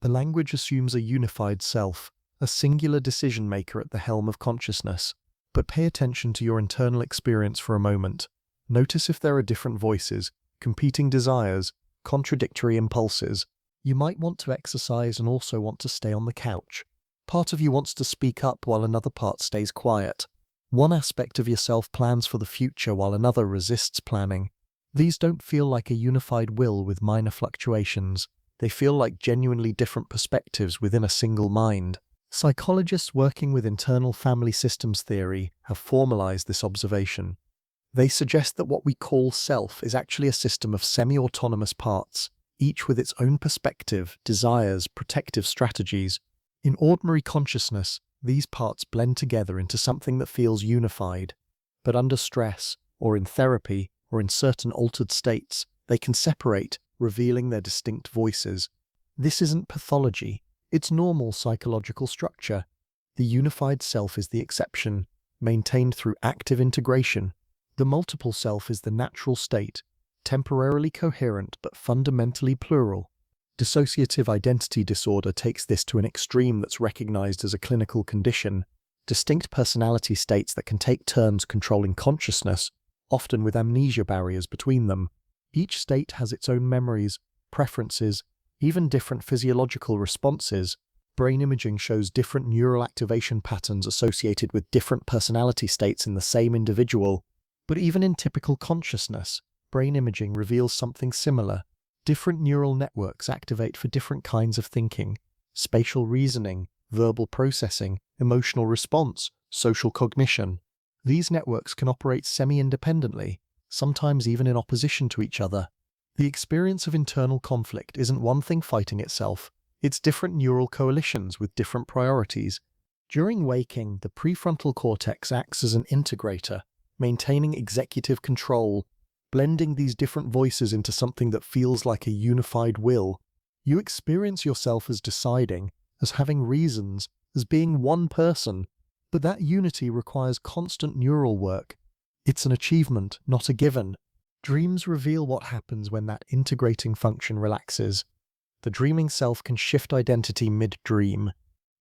The language assumes a unified self, a singular decision maker at the helm of consciousness. But pay attention to your internal experience for a moment. Notice if there are different voices, competing desires, contradictory impulses. You might want to exercise and also want to stay on the couch. Part of you wants to speak up while another part stays quiet. One aspect of yourself plans for the future while another resists planning. These don't feel like a unified will with minor fluctuations. They feel like genuinely different perspectives within a single mind. Psychologists working with internal family systems theory have formalized this observation. They suggest that what we call self is actually a system of semi-autonomous parts, each with its own perspective, desires, protective strategies. In ordinary consciousness, these parts blend together into something that feels unified. But under stress, or in therapy, or in certain altered states, they can separate, revealing their distinct voices. This isn't pathology. It's normal psychological structure. The unified self is the exception, maintained through active integration. The multiple self is the natural state, temporarily coherent but fundamentally plural. Dissociative identity disorder takes this to an extreme that's recognized as a clinical condition. Distinct personality states that can take turns controlling consciousness, often with amnesia barriers between them. Each state has its own memories, preferences, even different physiological responses. Brain imaging shows different neural activation patterns associated with different personality states in the same individual. But even in typical consciousness, brain imaging reveals something similar. Different neural networks activate for different kinds of thinking: spatial reasoning, verbal processing, emotional response, social cognition. These networks can operate semi-independently, sometimes even in opposition to each other. The experience of internal conflict isn't one thing fighting itself, it's different neural coalitions with different priorities. During waking, the prefrontal cortex acts as an integrator, maintaining executive control, blending these different voices into something that feels like a unified will. You experience yourself as deciding, as having reasons, as being one person, but that unity requires constant neural work. It's an achievement, not a given. Dreams reveal what happens when that integrating function relaxes. The dreaming self can shift identity mid-dream.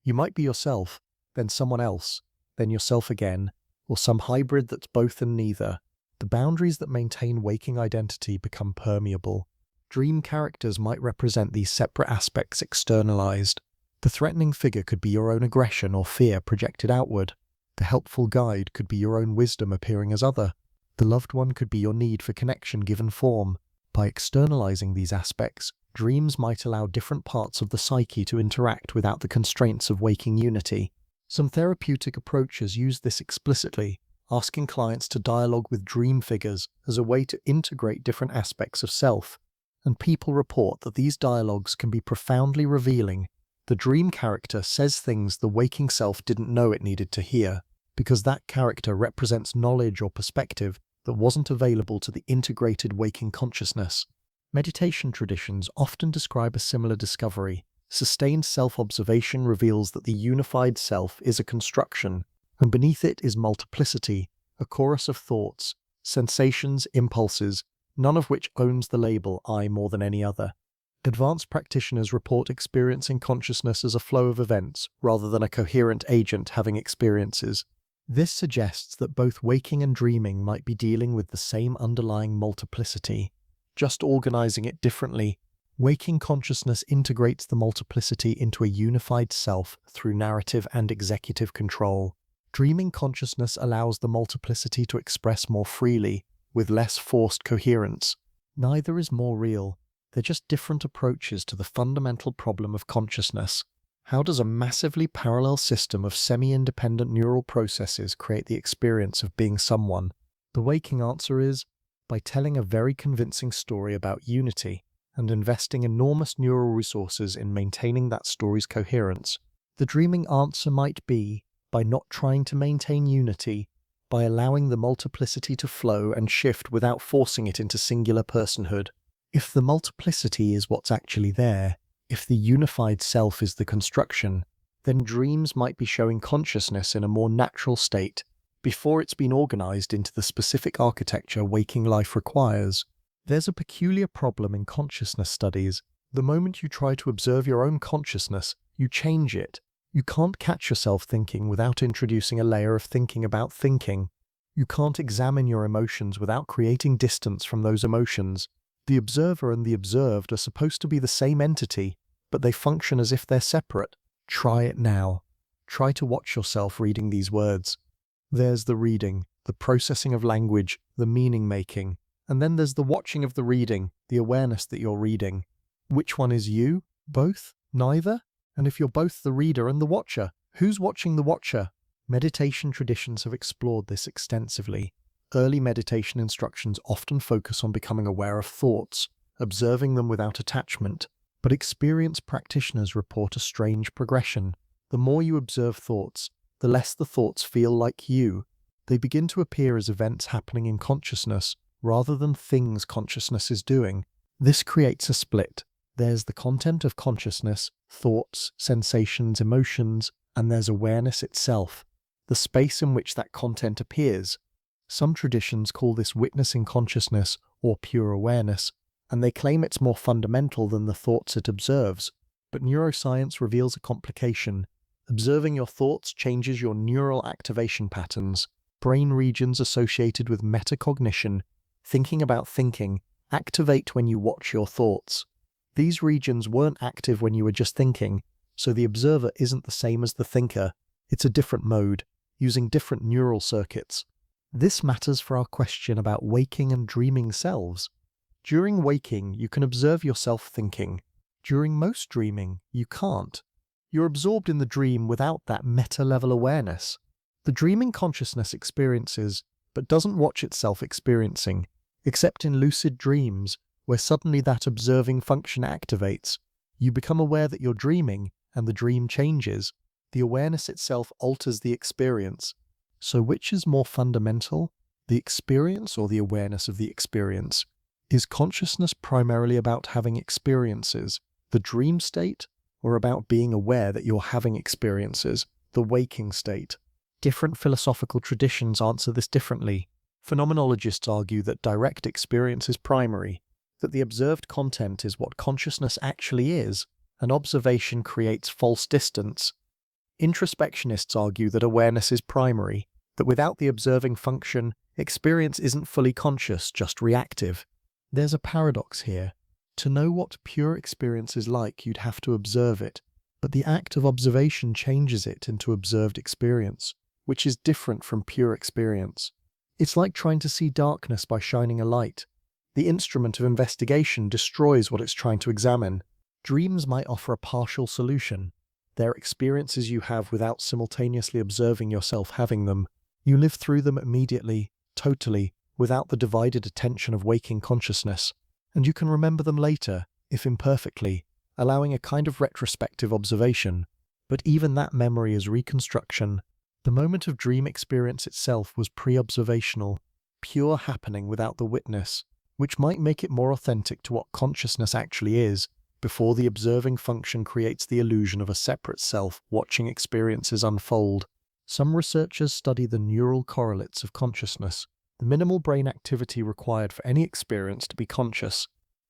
You might be yourself, then someone else, then yourself again, or some hybrid that's both and neither. The boundaries that maintain waking identity become permeable. Dream characters might represent these separate aspects externalized. The threatening figure could be your own aggression or fear projected outward. The helpful guide could be your own wisdom appearing as other. The loved one could be your need for connection given form. By externalizing these aspects, dreams might allow different parts of the psyche to interact without the constraints of waking unity. Some therapeutic approaches use this explicitly, asking clients to dialogue with dream figures as a way to integrate different aspects of self. And people report that these dialogues can be profoundly revealing. The dream character says things the waking self didn't know it needed to hear, because that character represents knowledge or perspective that wasn't available to the integrated waking consciousness. Meditation traditions often describe a similar discovery. Sustained self-observation reveals that the unified self is a construction, and beneath it is multiplicity, a chorus of thoughts, sensations, impulses, none of which owns the label I more than any other. Advanced practitioners report experiencing consciousness as a flow of events, rather than a coherent agent having experiences. This suggests that both waking and dreaming might be dealing with the same underlying multiplicity, just organizing it differently. Waking consciousness integrates the multiplicity into a unified self through narrative and executive control. Dreaming consciousness allows the multiplicity to express more freely, with less forced coherence. Neither is more real. They're just different approaches to the fundamental problem of consciousness. How does a massively parallel system of semi-independent neural processes create the experience of being someone? The waking answer is by telling a very convincing story about unity and investing enormous neural resources in maintaining that story's coherence. The dreaming answer might be by not trying to maintain unity, by allowing the multiplicity to flow and shift without forcing it into singular personhood. If the multiplicity is what's actually there, if the unified self is the construction, then dreams might be showing consciousness in a more natural state, before it's been organized into the specific architecture waking life requires. There's a peculiar problem in consciousness studies. The moment you try to observe your own consciousness, you change it. You can't catch yourself thinking without introducing a layer of thinking about thinking. You can't examine your emotions without creating distance from those emotions. The observer and the observed are supposed to be the same entity, but they function as if they're separate. Try it now. Try to watch yourself reading these words. There's the reading, the processing of language, the meaning-making, and then there's the watching of the reading, the awareness that you're reading. Which one is you? Both? Neither? And if you're both the reader and the watcher, who's watching the watcher? Meditation traditions have explored this extensively. Early meditation instructions often focus on becoming aware of thoughts, observing them without attachment, but experienced practitioners report a strange progression. The more you observe thoughts, the less the thoughts feel like you. They begin to appear as events happening in consciousness, rather than things consciousness is doing. This creates a split. There's the content of consciousness, thoughts, sensations, emotions, and there's awareness itself, the space in which that content appears. Some traditions call this witnessing consciousness or pure awareness, and they claim it's more fundamental than the thoughts it observes. But neuroscience reveals a complication. Observing your thoughts changes your neural activation patterns, brain regions associated with metacognition, thinking about thinking, activate when you watch your thoughts. These regions weren't active when you were just thinking, so the observer isn't the same as the thinker. It's a different mode, using different neural circuits. This matters for our question about waking and dreaming selves. During waking, you can observe yourself thinking. During most dreaming, you can't. You're absorbed in the dream without that meta-level awareness. The dreaming consciousness experiences, but doesn't watch itself experiencing, except in lucid dreams, where suddenly that observing function activates. You become aware that you're dreaming, and the dream changes. The awareness itself alters the experience. So which is more fundamental, the experience or the awareness of the experience? Is consciousness primarily about having experiences, the dream state, or about being aware that you're having experiences, the waking state? Different philosophical traditions answer this differently. Phenomenologists argue that direct experience is primary, that the observed content is what consciousness actually is, and observation creates false distance. Introspectionists argue that awareness is primary, that without the observing function, experience isn't fully conscious, just reactive. There's a paradox here. To know what pure experience is like, you'd have to observe it, but the act of observation changes it into observed experience, which is different from pure experience. It's like trying to see darkness by shining a light. The instrument of investigation destroys what it's trying to examine. Dreams might offer a partial solution. They're experiences you have without simultaneously observing yourself having them. You live through them immediately, totally, without the divided attention of waking consciousness. And you can remember them later, if imperfectly, allowing a kind of retrospective observation. But even that memory is reconstruction. The moment of dream experience itself was pre-observational, pure happening without the witness, which might make it more authentic to what consciousness actually is, before the observing function creates the illusion of a separate self watching experiences unfold. Some researchers study the neural correlates of consciousness, the minimal brain activity required for any experience to be conscious.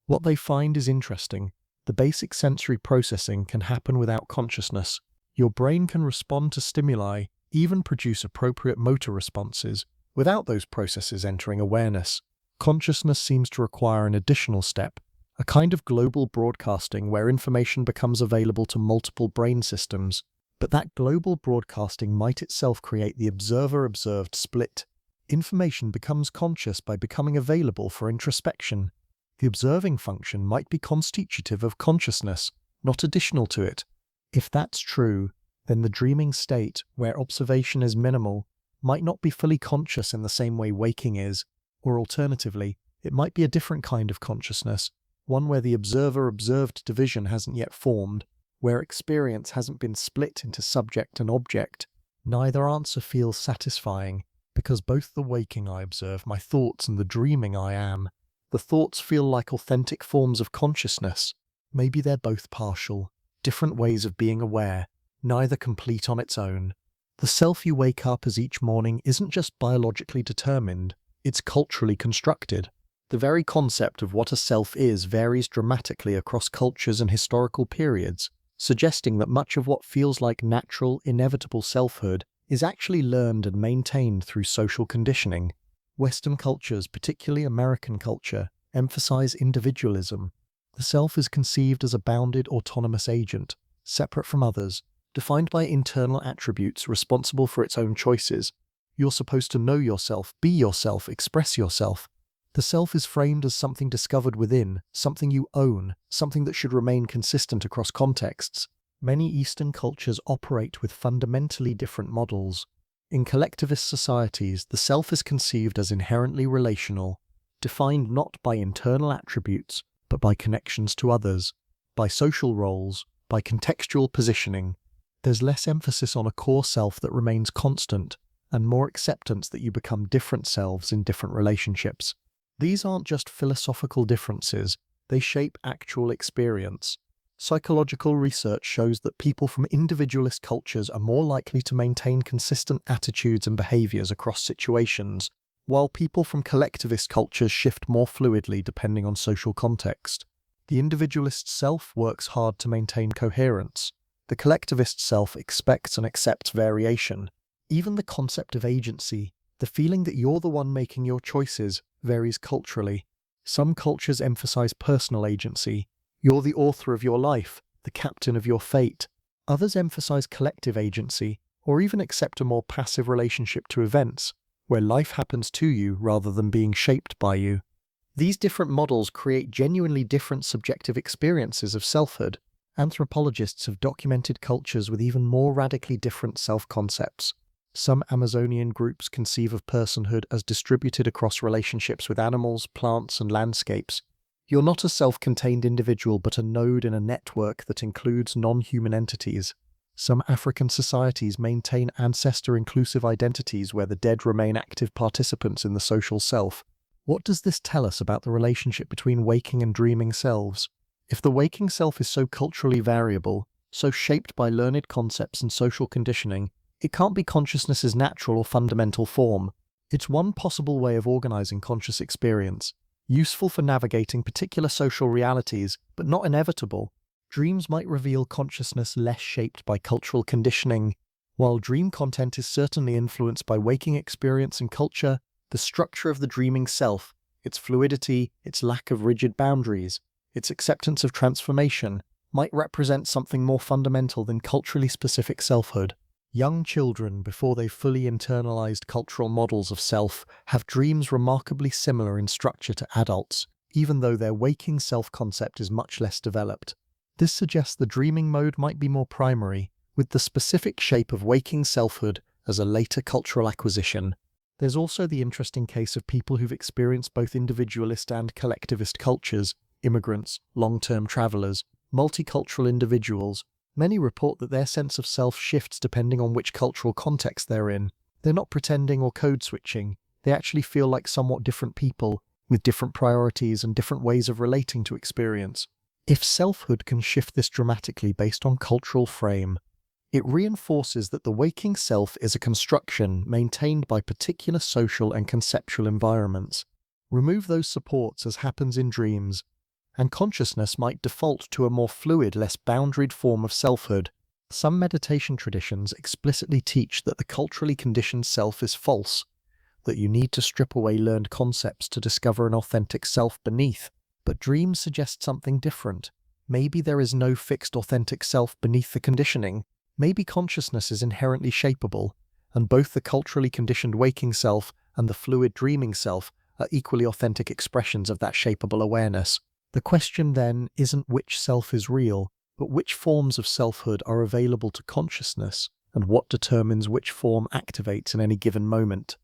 What they find is interesting. The basic sensory processing can happen without consciousness. Your brain can respond to stimuli, even produce appropriate motor responses, without those processes entering awareness. Consciousness seems to require an additional step, a kind of global broadcasting where information becomes available to multiple brain systems. But that global broadcasting might itself create the observer-observed split. Information becomes conscious by becoming available for introspection. The observing function might be constitutive of consciousness, not additional to it. If that's true, then the dreaming state, where observation is minimal, might not be fully conscious in the same way waking is, or alternatively, it might be a different kind of consciousness, one where the observer-observed division hasn't yet formed, where experience hasn't been split into subject and object. Neither answer feels satisfying, because both the waking I observe my thoughts and the dreaming I am. The thoughts feel like authentic forms of consciousness. Maybe they're both partial, different ways of being aware, neither complete on its own. The self you wake up as each morning isn't just biologically determined, it's culturally constructed. The very concept of what a self is varies dramatically across cultures and historical periods, suggesting that much of what feels like natural, inevitable selfhood is actually learned and maintained through social conditioning. Western cultures, particularly American culture, emphasize individualism. The self is conceived as a bounded, autonomous agent, separate from others, defined by internal attributes responsible for its own choices. You're supposed to know yourself, be yourself, express yourself. The self is framed as something discovered within, something you own, something that should remain consistent across contexts. Many Eastern cultures operate with fundamentally different models. In collectivist societies, the self is conceived as inherently relational, defined not by internal attributes, but by connections to others, by social roles, by contextual positioning. There's less emphasis on a core self that remains constant, and more acceptance that you become different selves in different relationships. These aren't just philosophical differences, they shape actual experience. Psychological research shows that people from individualist cultures are more likely to maintain consistent attitudes and behaviors across situations, while people from collectivist cultures shift more fluidly depending on social context. The individualist self works hard to maintain coherence. The collectivist self expects and accepts variation. Even the concept of agency, the feeling that you're the one making your choices, varies culturally. Some cultures emphasize personal agency. You're the author of your life, the captain of your fate. Others emphasize collective agency, or even accept a more passive relationship to events, where life happens to you rather than being shaped by you. These different models create genuinely different subjective experiences of selfhood. Anthropologists have documented cultures with even more radically different self-concepts. Some Amazonian groups conceive of personhood as distributed across relationships with animals, plants, and landscapes. You're not a self-contained individual but a node in a network that includes non-human entities. Some African societies maintain ancestor-inclusive identities where the dead remain active participants in the social self. What does this tell us about the relationship between waking and dreaming selves? If the waking self is so culturally variable, so shaped by learned concepts and social conditioning, it can't be consciousness's natural or fundamental form. It's one possible way of organizing conscious experience, useful for navigating particular social realities, but not inevitable. Dreams might reveal consciousness less shaped by cultural conditioning. While dream content is certainly influenced by waking experience and culture, the structure of the dreaming self, its fluidity, its lack of rigid boundaries, its acceptance of transformation, might represent something more fundamental than culturally specific selfhood. Young children, before they've fully internalized cultural models of self, have dreams remarkably similar in structure to adults, even though their waking self-concept is much less developed. This suggests the dreaming mode might be more primary, with the specific shape of waking selfhood as a later cultural acquisition. There's also the interesting case of people who've experienced both individualist and collectivist cultures, immigrants, long-term travelers, multicultural individuals. Many report that their sense of self shifts depending on which cultural context they're in. They're not pretending or code switching. They actually feel like somewhat different people, with different priorities and different ways of relating to experience. If selfhood can shift this dramatically based on cultural frame, it reinforces that the waking self is a construction maintained by particular social and conceptual environments. Remove those supports, as happens in dreams, and consciousness might default to a more fluid, less boundaried form of selfhood. Some meditation traditions explicitly teach that the culturally conditioned self is false, that you need to strip away learned concepts to discover an authentic self beneath. But dreams suggest something different. Maybe there is no fixed authentic self beneath the conditioning. Maybe consciousness is inherently shapeable, and both the culturally conditioned waking self and the fluid dreaming self are equally authentic expressions of that shapeable awareness. The question then isn't which self is real, but which forms of selfhood are available to consciousness, and what determines which form activates in any given moment.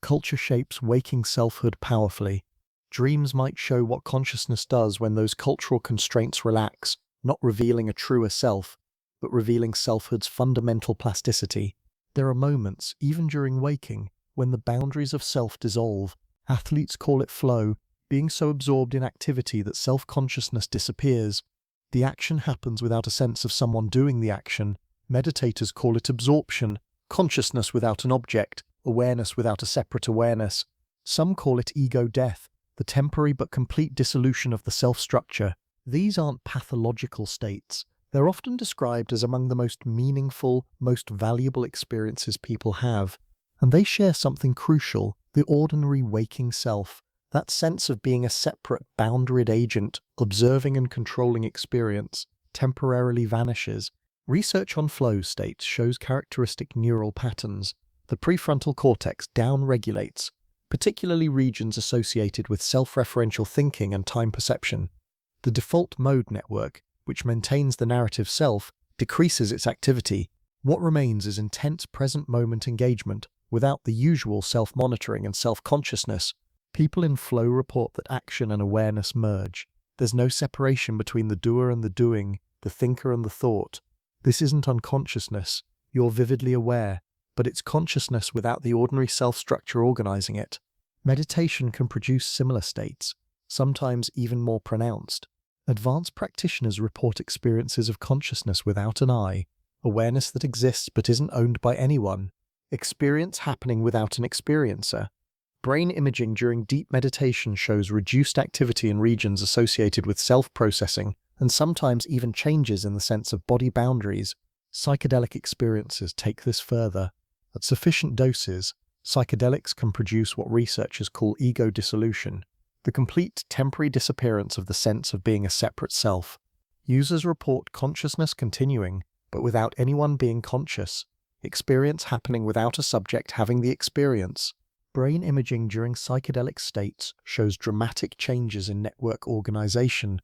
Culture shapes waking selfhood powerfully. Dreams might show what consciousness does when those cultural constraints relax, not revealing a truer self, but revealing selfhood's fundamental plasticity. There are moments, even during waking, when the boundaries of self dissolve. Athletes call it flow, being so absorbed in activity that self-consciousness disappears. The action happens without a sense of someone doing the action. Meditators call it absorption, consciousness without an object, awareness without a separate awareness. Some call it ego death, the temporary but complete dissolution of the self-structure. These aren't pathological states. They're often described as among the most meaningful, most valuable experiences people have. And they share something crucial, the ordinary waking self. That sense of being a separate, boundaried agent, observing and controlling experience, temporarily vanishes. Research on flow states shows characteristic neural patterns. The prefrontal cortex down-regulates, particularly regions associated with self-referential thinking and time perception. The default mode network, which maintains the narrative self, decreases its activity. What remains is intense present-moment engagement, without the usual self-monitoring and self-consciousness. People in flow report that action and awareness merge. There's no separation between the doer and the doing, the thinker and the thought. This isn't unconsciousness. You're vividly aware, but it's consciousness without the ordinary self-structure organizing it. Meditation can produce similar states, sometimes even more pronounced. Advanced practitioners report experiences of consciousness without an I, awareness that exists but isn't owned by anyone, experience happening without an experiencer. Brain imaging during deep meditation shows reduced activity in regions associated with self-processing, and sometimes even changes in the sense of body boundaries. Psychedelic experiences take this further. At sufficient doses, psychedelics can produce what researchers call ego dissolution, the complete temporary disappearance of the sense of being a separate self. Users report consciousness continuing, but without anyone being conscious, experience happening without a subject having the experience. Brain imaging during psychedelic states shows dramatic changes in network organization.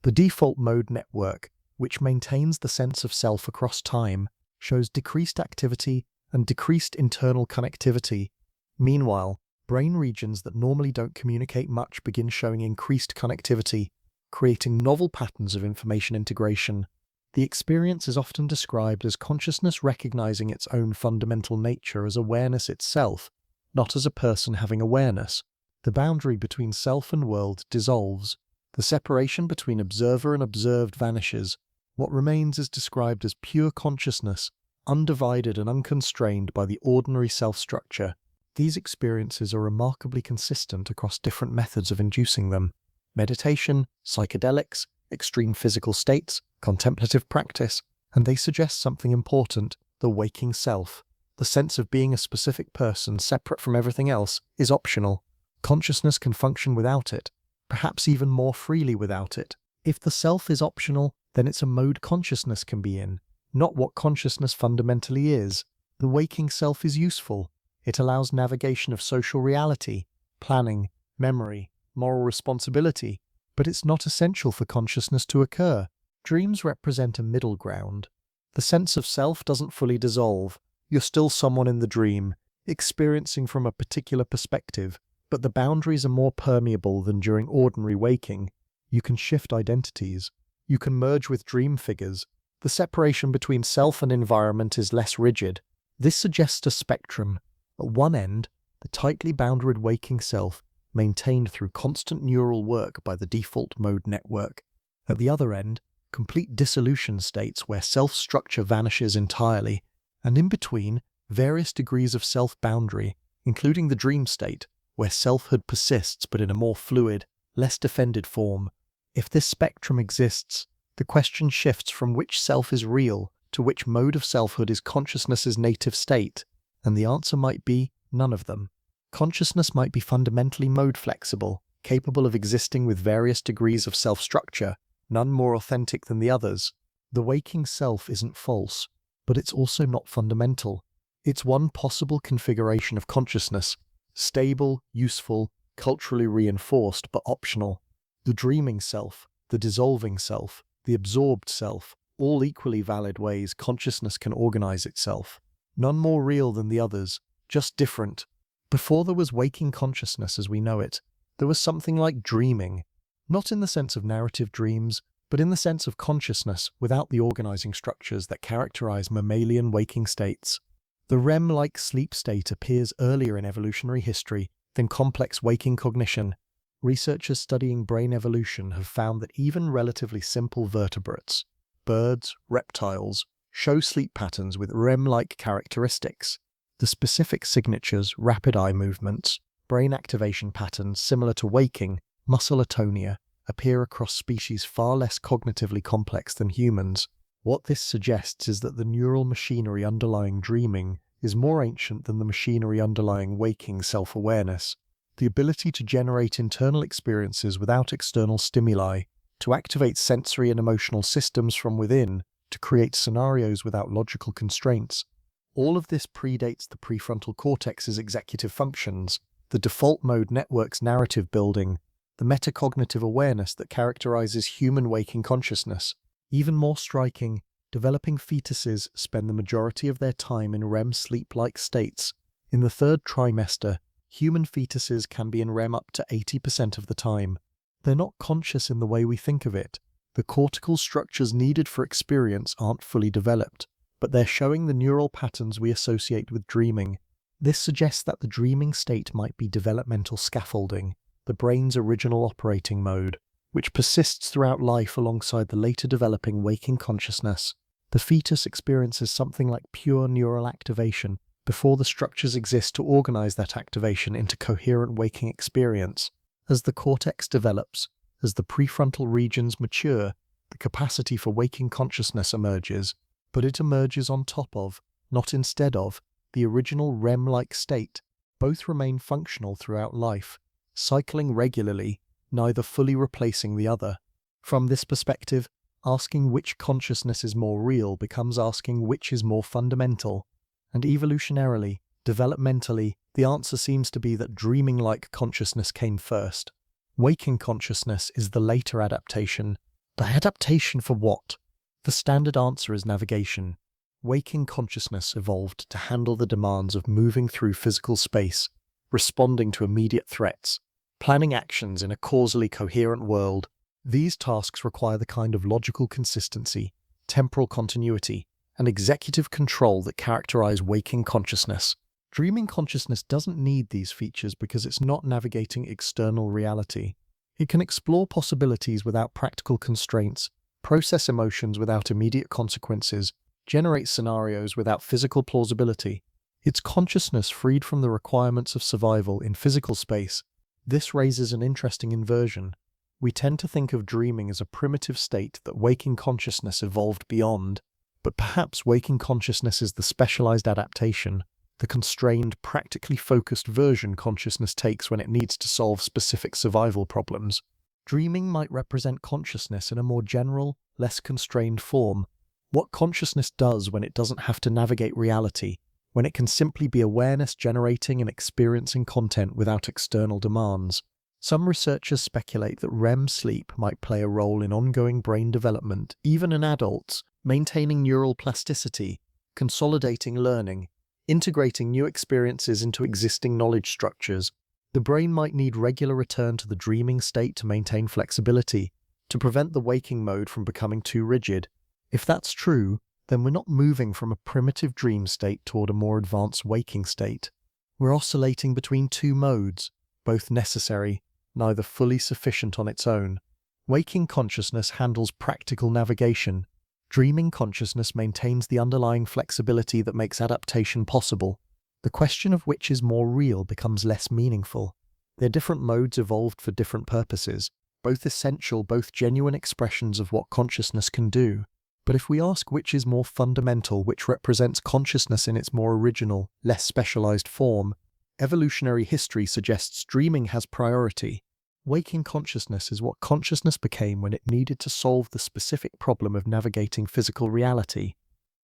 The default mode network, which maintains the sense of self across time, shows decreased activity and decreased internal connectivity. Meanwhile, brain regions that normally don't communicate much begin showing increased connectivity, creating novel patterns of information integration. The experience is often described as consciousness recognizing its own fundamental nature as awareness itself, not as a person having awareness. The boundary between self and world dissolves. The separation between observer and observed vanishes. What remains is described as pure consciousness, undivided and unconstrained by the ordinary self-structure. These experiences are remarkably consistent across different methods of inducing them: meditation, psychedelics, extreme physical states, contemplative practice, and they suggest something important: the waking self. The sense of being a specific person separate from everything else is optional. Consciousness can function without it, perhaps even more freely without it. If the self is optional, then it's a mode consciousness can be in, not what consciousness fundamentally is. The waking self is useful. It allows navigation of social reality, planning, memory, moral responsibility, but it's not essential for consciousness to occur. Dreams represent a middle ground. The sense of self doesn't fully dissolve. You're still someone in the dream, experiencing from a particular perspective, but the boundaries are more permeable than during ordinary waking. You can shift identities. You can merge with dream figures. The separation between self and environment is less rigid. This suggests a spectrum. At one end, the tightly boundaried waking self, maintained through constant neural work by the default mode network. At the other end, complete dissolution states where self-structure vanishes entirely, and in between, various degrees of self-boundary, including the dream state, where selfhood persists but in a more fluid, less defended form. If this spectrum exists, the question shifts from which self is real to which mode of selfhood is consciousness's native state, and the answer might be none of them. Consciousness might be fundamentally mode-flexible, capable of existing with various degrees of self-structure, none more authentic than the others. The waking self isn't false, but it's also not fundamental. It's one possible configuration of consciousness, stable, useful, culturally reinforced, but optional. The dreaming self, the dissolving self, the absorbed self, all equally valid ways consciousness can organize itself. None more real than the others, just different. Before there was waking consciousness as we know it, there was something like dreaming, not in the sense of narrative dreams, but in the sense of consciousness without the organizing structures that characterize mammalian waking states. The REM-like sleep state appears earlier in evolutionary history than complex waking cognition. Researchers studying brain evolution have found that even relatively simple vertebrates, birds, reptiles, show sleep patterns with REM-like characteristics. The specific signatures, rapid eye movements, brain activation patterns similar to waking, muscle atonia, appear across species far less cognitively complex than humans. What this suggests is that the neural machinery underlying dreaming is more ancient than the machinery underlying waking self-awareness. The ability to generate internal experiences without external stimuli, to activate sensory and emotional systems from within, to create scenarios without logical constraints. All of this predates the prefrontal cortex's executive functions, the default mode network's narrative building, the metacognitive awareness that characterizes human waking consciousness. Even more striking, developing fetuses spend the majority of their time in REM sleep-like states. In the third trimester, human fetuses can be in REM up to 80% of the time. They're not conscious in the way we think of it. The cortical structures needed for experience aren't fully developed, but they're showing the neural patterns we associate with dreaming. This suggests that the dreaming state might be developmental scaffolding, the brain's original operating mode, which persists throughout life alongside the later developing waking consciousness. The fetus experiences something like pure neural activation, before the structures exist to organize that activation into coherent waking experience. As the cortex develops, as the prefrontal regions mature, the capacity for waking consciousness emerges, but it emerges on top of, not instead of, the original REM-like state. Both remain functional throughout life, cycling regularly, neither fully replacing the other. From this perspective, asking which consciousness is more real becomes asking which is more fundamental. And evolutionarily, developmentally, the answer seems to be that dreaming-like consciousness came first. Waking consciousness is the later adaptation. The adaptation for what? The standard answer is navigation. Waking consciousness evolved to handle the demands of moving through physical space, responding to immediate threats, planning actions in a causally coherent world. These tasks require the kind of logical consistency, temporal continuity, and executive control that characterize waking consciousness. Dreaming consciousness doesn't need these features because it's not navigating external reality. It can explore possibilities without practical constraints, process emotions without immediate consequences, generate scenarios without physical plausibility. It's consciousness freed from the requirements of survival in physical space. This raises an interesting inversion. We tend to think of dreaming as a primitive state that waking consciousness evolved beyond, but perhaps waking consciousness is the specialized adaptation, the constrained, practically focused version consciousness takes when it needs to solve specific survival problems. Dreaming might represent consciousness in a more general, less constrained form. What consciousness does when it doesn't have to navigate reality, when it can simply be awareness generating and experiencing content without external demands. Some researchers speculate that REM sleep might play a role in ongoing brain development, even in adults, maintaining neural plasticity, consolidating learning, integrating new experiences into existing knowledge structures. The brain might need regular return to the dreaming state to maintain flexibility, to prevent the waking mode from becoming too rigid. If that's true, then we're not moving from a primitive dream state toward a more advanced waking state. We're oscillating between two modes, both necessary, neither fully sufficient on its own. Waking consciousness handles practical navigation. Dreaming consciousness maintains the underlying flexibility that makes adaptation possible. The question of which is more real becomes less meaningful. Their different modes evolved for different purposes, both essential, both genuine expressions of what consciousness can do. But if we ask which is more fundamental, which represents consciousness in its more original, less specialized form, evolutionary history suggests dreaming has priority. Waking consciousness is what consciousness became when it needed to solve the specific problem of navigating physical reality.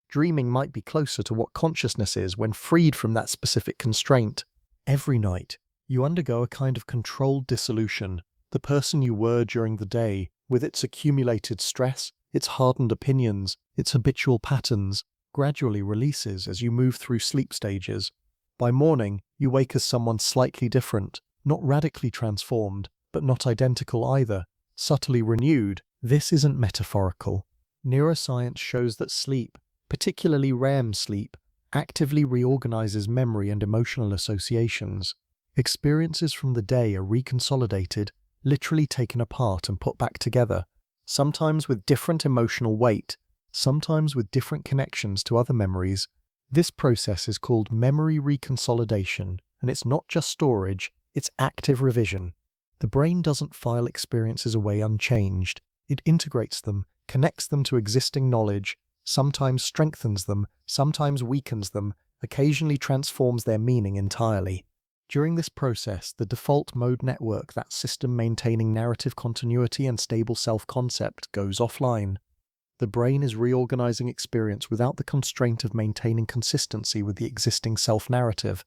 Dreaming might be closer to what consciousness is when freed from that specific constraint. Every night, you undergo a kind of controlled dissolution. The person you were during the day, with its accumulated stress, its hardened opinions, its habitual patterns, gradually releases as you move through sleep stages. By morning, you wake as someone slightly different, not radically transformed, but not identical either, subtly renewed. This isn't metaphorical. Neuroscience shows that sleep, particularly REM sleep, actively reorganizes memory and emotional associations. Experiences from the day are reconsolidated, literally taken apart and put back together, sometimes with different emotional weight, sometimes with different connections to other memories. This process is called memory reconsolidation, and it's not just storage, it's active revision. The brain doesn't file experiences away unchanged. It integrates them, connects them to existing knowledge, sometimes strengthens them, sometimes weakens them, occasionally transforms their meaning entirely. During this process, the default mode network, that system maintaining narrative continuity and stable self-concept, goes offline. The brain is reorganizing experience without the constraint of maintaining consistency with the existing self-narrative.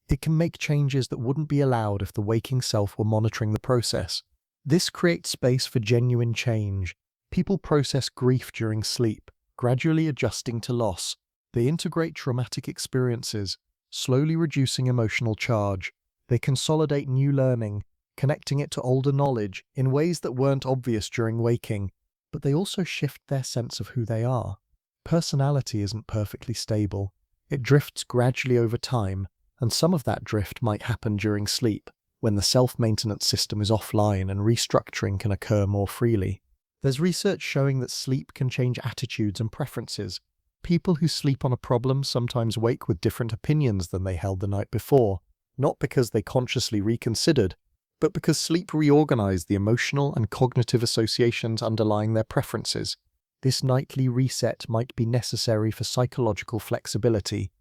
It can make changes that wouldn't be allowed if the waking self were monitoring the process. This creates space for genuine change. People process grief during sleep, gradually adjusting to loss. They integrate traumatic experiences, slowly reducing emotional charge. They consolidate new learning, connecting it to older knowledge in ways that weren't obvious during waking, but they also shift their sense of who they are. Personality isn't perfectly stable. It drifts gradually over time, and some of that drift might happen during sleep, when the self-maintenance system is offline and restructuring can occur more freely. There's research showing that sleep can change attitudes and preferences. People who sleep on a problem sometimes wake with different opinions than they held the night before, not because they consciously reconsidered, but because sleep reorganized the emotional and cognitive associations underlying their preferences. This nightly reset might be necessary for psychological flexibility.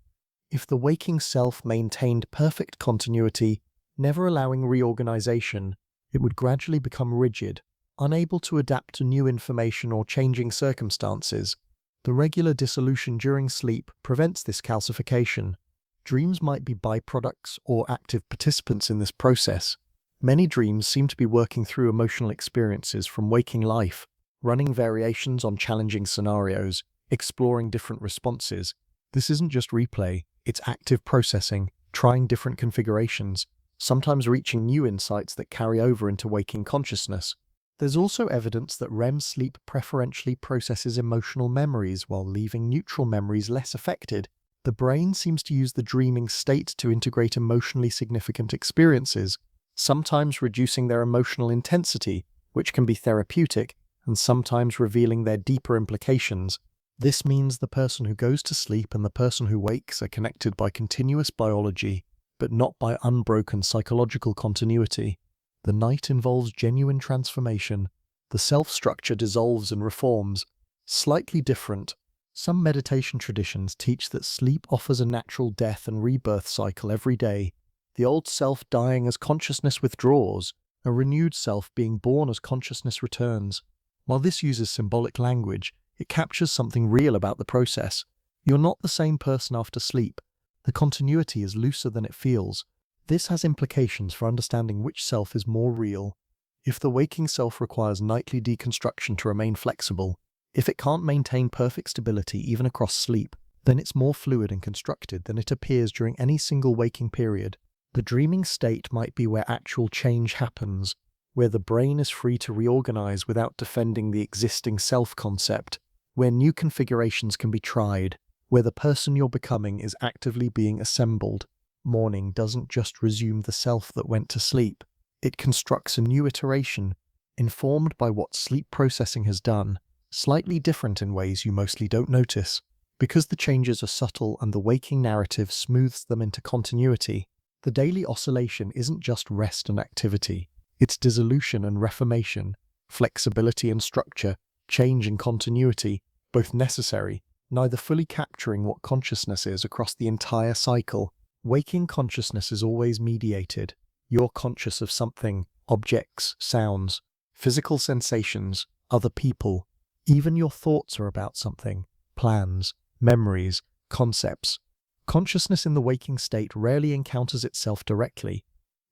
If the waking self maintained perfect continuity, never allowing reorganization, it would gradually become rigid, unable to adapt to new information or changing circumstances. The regular dissolution during sleep prevents this calcification. Dreams might be byproducts or active participants in this process. Many dreams seem to be working through emotional experiences from waking life, running variations on challenging scenarios, exploring different responses. This isn't just replay, it's active processing, trying different configurations, sometimes reaching new insights that carry over into waking consciousness. There's also evidence that REM sleep preferentially processes emotional memories while leaving neutral memories less affected. The brain seems to use the dreaming state to integrate emotionally significant experiences, sometimes reducing their emotional intensity, which can be therapeutic, and sometimes revealing their deeper implications. This means the person who goes to sleep and the person who wakes are connected by continuous biology, but not by unbroken psychological continuity. The night involves genuine transformation. The self-structure dissolves and reforms. Slightly different. Some meditation traditions teach that sleep offers a natural death and rebirth cycle every day, the old self dying as consciousness withdraws, a renewed self being born as consciousness returns. While this uses symbolic language, it captures something real about the process. You're not the same person after sleep. The continuity is looser than it feels. This has implications for understanding which self is more real. If the waking self requires nightly deconstruction to remain flexible, if it can't maintain perfect stability even across sleep, then it's more fluid and constructed than it appears during any single waking period. The dreaming state might be where actual change happens, where the brain is free to reorganize without defending the existing self-concept, where new configurations can be tried, where the person you're becoming is actively being assembled. Morning doesn't just resume the self that went to sleep. It constructs a new iteration, informed by what sleep processing has done, slightly different in ways you mostly don't notice. Because the changes are subtle and the waking narrative smooths them into continuity, the daily oscillation isn't just rest and activity. It's dissolution and reformation, flexibility and structure, change and continuity, both necessary, neither fully capturing what consciousness is across the entire cycle. Waking consciousness is always mediated. You're conscious of something, objects, sounds, physical sensations, other people. Even your thoughts are about something, plans, memories, concepts. Consciousness in the waking state rarely encounters itself directly.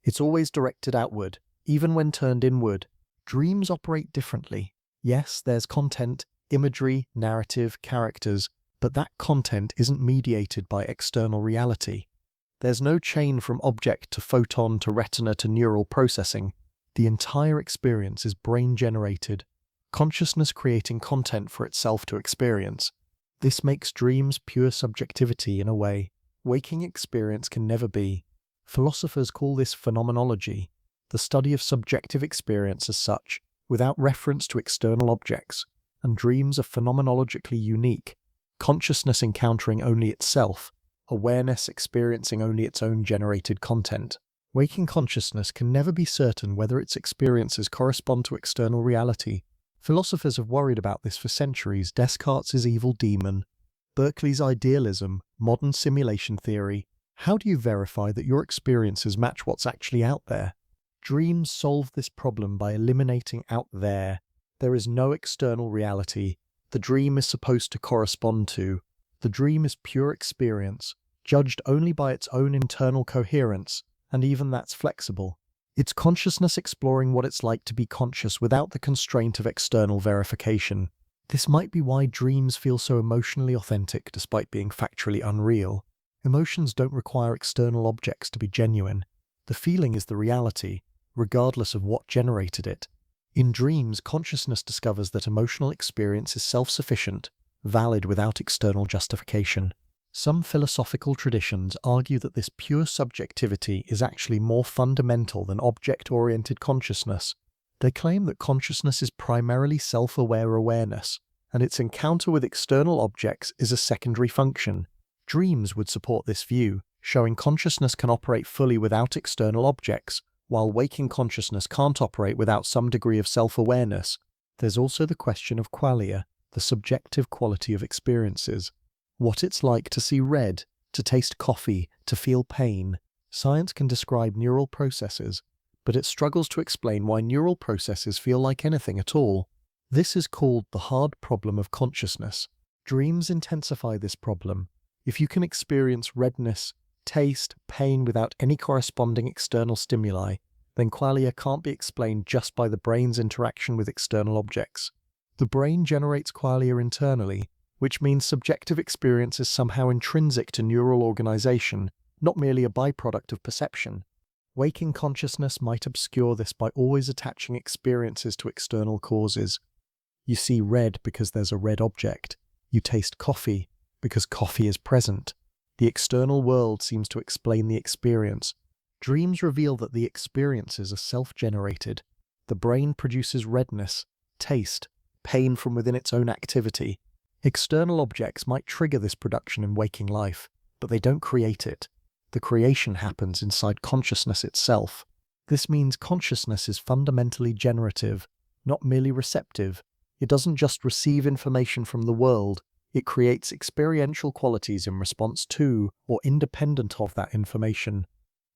It's always directed outward, even when turned inward. Dreams operate differently. Yes, there's content, imagery, narrative, characters, but that content isn't mediated by external reality. There's no chain from object to photon to retina to neural processing. The entire experience is brain-generated, consciousness creating content for itself to experience. This makes dreams pure subjectivity in a way waking experience can never be. Philosophers call this phenomenology, the study of subjective experience as such, without reference to external objects, and dreams are phenomenologically unique, consciousness encountering only itself, awareness experiencing only its own generated content. Waking consciousness can never be certain whether its experiences correspond to external reality. Philosophers have worried about this for centuries. Descartes' evil demon, Berkeley's idealism, modern simulation theory. How do you verify that your experiences match what's actually out there? Dreams solve this problem by eliminating out there. There is no external reality. The dream is supposed to correspond to. The dream is pure experience, judged only by its own internal coherence, and even that's flexible. It's consciousness exploring what it's like to be conscious without the constraint of external verification. This might be why dreams feel so emotionally authentic despite being factually unreal. Emotions don't require external objects to be genuine. The feeling is the reality, regardless of what generated it. In dreams, consciousness discovers that emotional experience is self-sufficient, valid without external justification. Some philosophical traditions argue that this pure subjectivity is actually more fundamental than object-oriented consciousness. They claim that consciousness is primarily self-aware awareness, and its encounter with external objects is a secondary function. Dreams would support this view, showing consciousness can operate fully without external objects, while waking consciousness can't operate without some degree of self-awareness. There's also the question of qualia, the subjective quality of experiences. What it's like to see red, to taste coffee, to feel pain. Science can describe neural processes, but it struggles to explain why neural processes feel like anything at all. This is called the hard problem of consciousness. Dreams intensify this problem. If you can experience redness, taste, pain without any corresponding external stimuli, then qualia can't be explained just by the brain's interaction with external objects. The brain generates qualia internally, which means subjective experience is somehow intrinsic to neural organization, not merely a byproduct of perception. Waking consciousness might obscure this by always attaching experiences to external causes. You see red because there's a red object. You taste coffee because coffee is present. The external world seems to explain the experience. Dreams reveal that the experiences are self-generated. The brain produces redness, taste, pain from within its own activity. External objects might trigger this production in waking life, but they don't create it. The creation happens inside consciousness itself. This means consciousness is fundamentally generative, not merely receptive. It doesn't just receive information from the world, it creates experiential qualities in response to or independent of that information.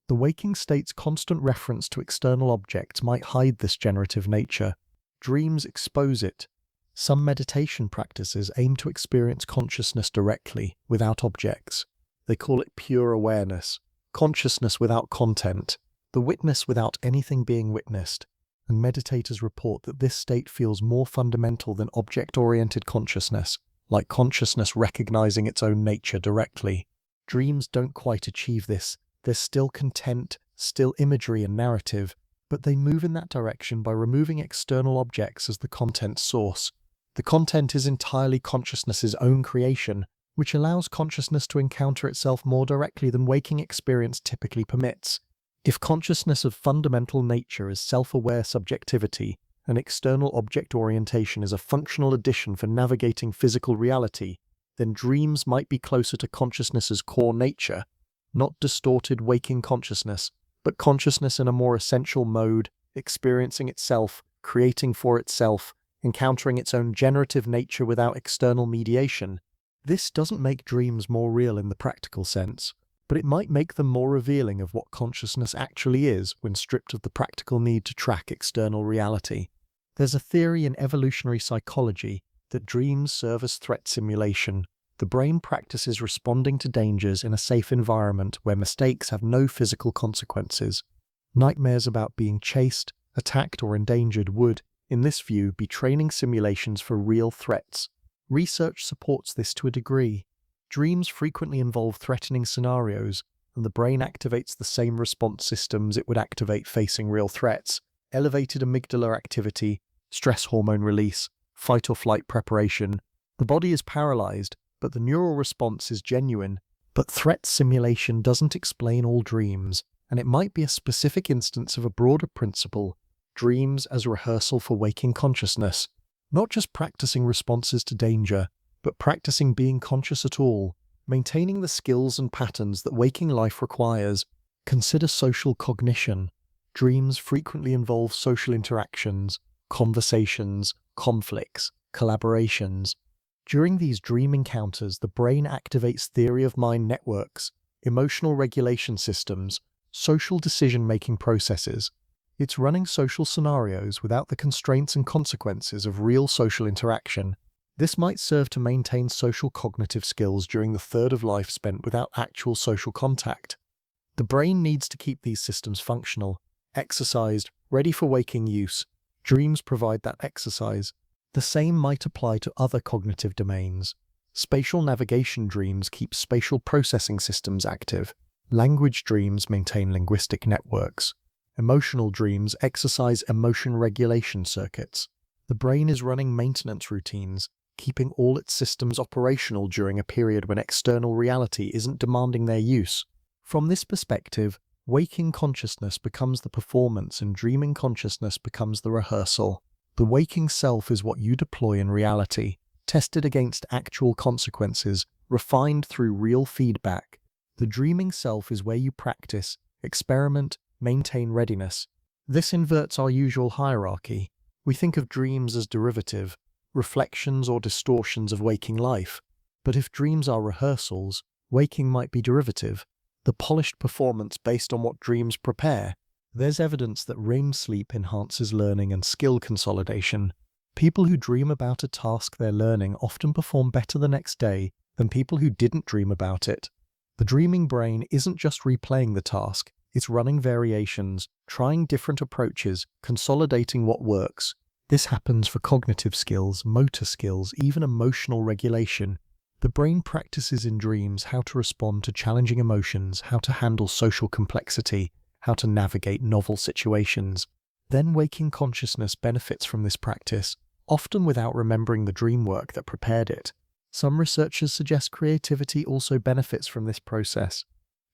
The waking state's constant reference to external objects might hide this generative nature. Dreams expose it. Some meditation practices aim to experience consciousness directly, without objects. They call it pure awareness, consciousness without content, the witness without anything being witnessed. And meditators report that this state feels more fundamental than object-oriented consciousness, like consciousness recognizing its own nature directly. Dreams don't quite achieve this. There's still content, still imagery and narrative, but they move in that direction by removing external objects as the content source. The content is entirely consciousness's own creation, which allows consciousness to encounter itself more directly than waking experience typically permits. If consciousness of fundamental nature is self-aware subjectivity, and external object orientation is a functional addition for navigating physical reality, then dreams might be closer to consciousness's core nature, not distorted waking consciousness, but consciousness in a more essential mode, experiencing itself, creating for itself, encountering its own generative nature without external mediation. This doesn't make dreams more real in the practical sense, but it might make them more revealing of what consciousness actually is when stripped of the practical need to track external reality. There's a theory in evolutionary psychology that dreams serve as threat simulation. The brain practices responding to dangers in a safe environment where mistakes have no physical consequences. Nightmares about being chased, attacked, or endangered would, in this view, be training simulations for real threats. Research supports this to a degree. Dreams frequently involve threatening scenarios, and the brain activates the same response systems it would activate facing real threats: elevated amygdala activity, stress hormone release, fight or flight preparation. The body is paralyzed, but the neural response is genuine. But threat simulation doesn't explain all dreams, and it might be a specific instance of a broader principle: dreams as rehearsal for waking consciousness. Not just practicing responses to danger, but practicing being conscious at all, maintaining the skills and patterns that waking life requires. Consider social cognition. Dreams frequently involve social interactions, conversations, conflicts, collaborations. During these dream encounters, the brain activates theory of mind networks, emotional regulation systems, social decision-making processes. It's running social scenarios without the constraints and consequences of real social interaction. This might serve to maintain social cognitive skills during the third of life spent without actual social contact. The brain needs to keep these systems functional, exercised, ready for waking use. Dreams provide that exercise. The same might apply to other cognitive domains. Spatial navigation dreams keep spatial processing systems active. Language dreams maintain linguistic networks. Emotional dreams exercise emotion regulation circuits. The brain is running maintenance routines, keeping all its systems operational during a period when external reality isn't demanding their use. From this perspective, waking consciousness becomes the performance and dreaming consciousness becomes the rehearsal. The waking self is what you deploy in reality. tested against actual consequences, refined through real feedback. The dreaming self is where you practice, experiment, maintain readiness. This inverts our usual hierarchy. We think of dreams as derivative, reflections or distortions of waking life. But if dreams are rehearsals, waking might be derivative, the polished performance based on what dreams prepare. There's evidence that REM sleep enhances learning and skill consolidation. People who dream about a task they're learning often perform better the next day than people who didn't dream about it. The dreaming brain isn't just replaying the task, it's running variations, trying different approaches, consolidating what works. This happens for cognitive skills, motor skills, even emotional regulation. The brain practices in dreams how to respond to challenging emotions, how to handle social complexity, how to navigate novel situations. Then waking consciousness benefits from this practice, often without remembering the dream work that prepared it. Some researchers suggest creativity also benefits from this process.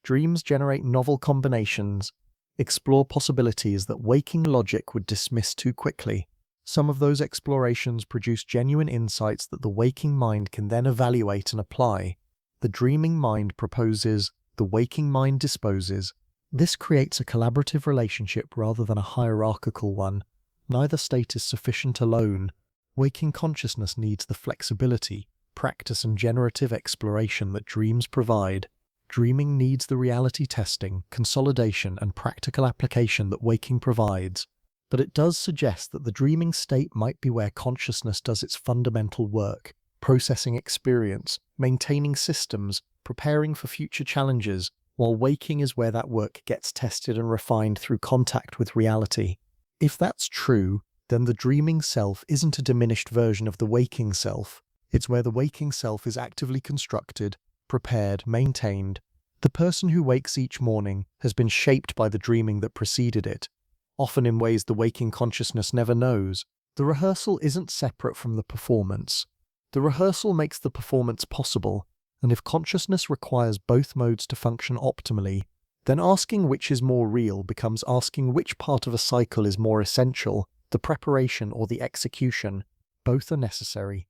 Dreams generate novel combinations, explore possibilities that waking logic would dismiss too quickly. Some of those explorations produce genuine insights that the waking mind can then evaluate and apply. The dreaming mind proposes, the waking mind disposes. This creates a collaborative relationship rather than a hierarchical one. Neither state is sufficient alone. Waking consciousness needs the flexibility, practice and generative exploration that dreams provide. Dreaming needs the reality testing, consolidation and practical application that waking provides. But it does suggest that the dreaming state might be where consciousness does its fundamental work, processing experience, maintaining systems, preparing for future challenges, while waking is where that work gets tested and refined through contact with reality. If that's true, then the dreaming self isn't a diminished version of the waking self. It's where the waking self is actively constructed, prepared, maintained. The person who wakes each morning has been shaped by the dreaming that preceded it, often in ways the waking consciousness never knows. The rehearsal isn't separate from the performance. The rehearsal makes the performance possible, and if consciousness requires both modes to function optimally, then asking which is more real becomes asking which part of a cycle is more essential, the preparation or the execution. Both are necessary.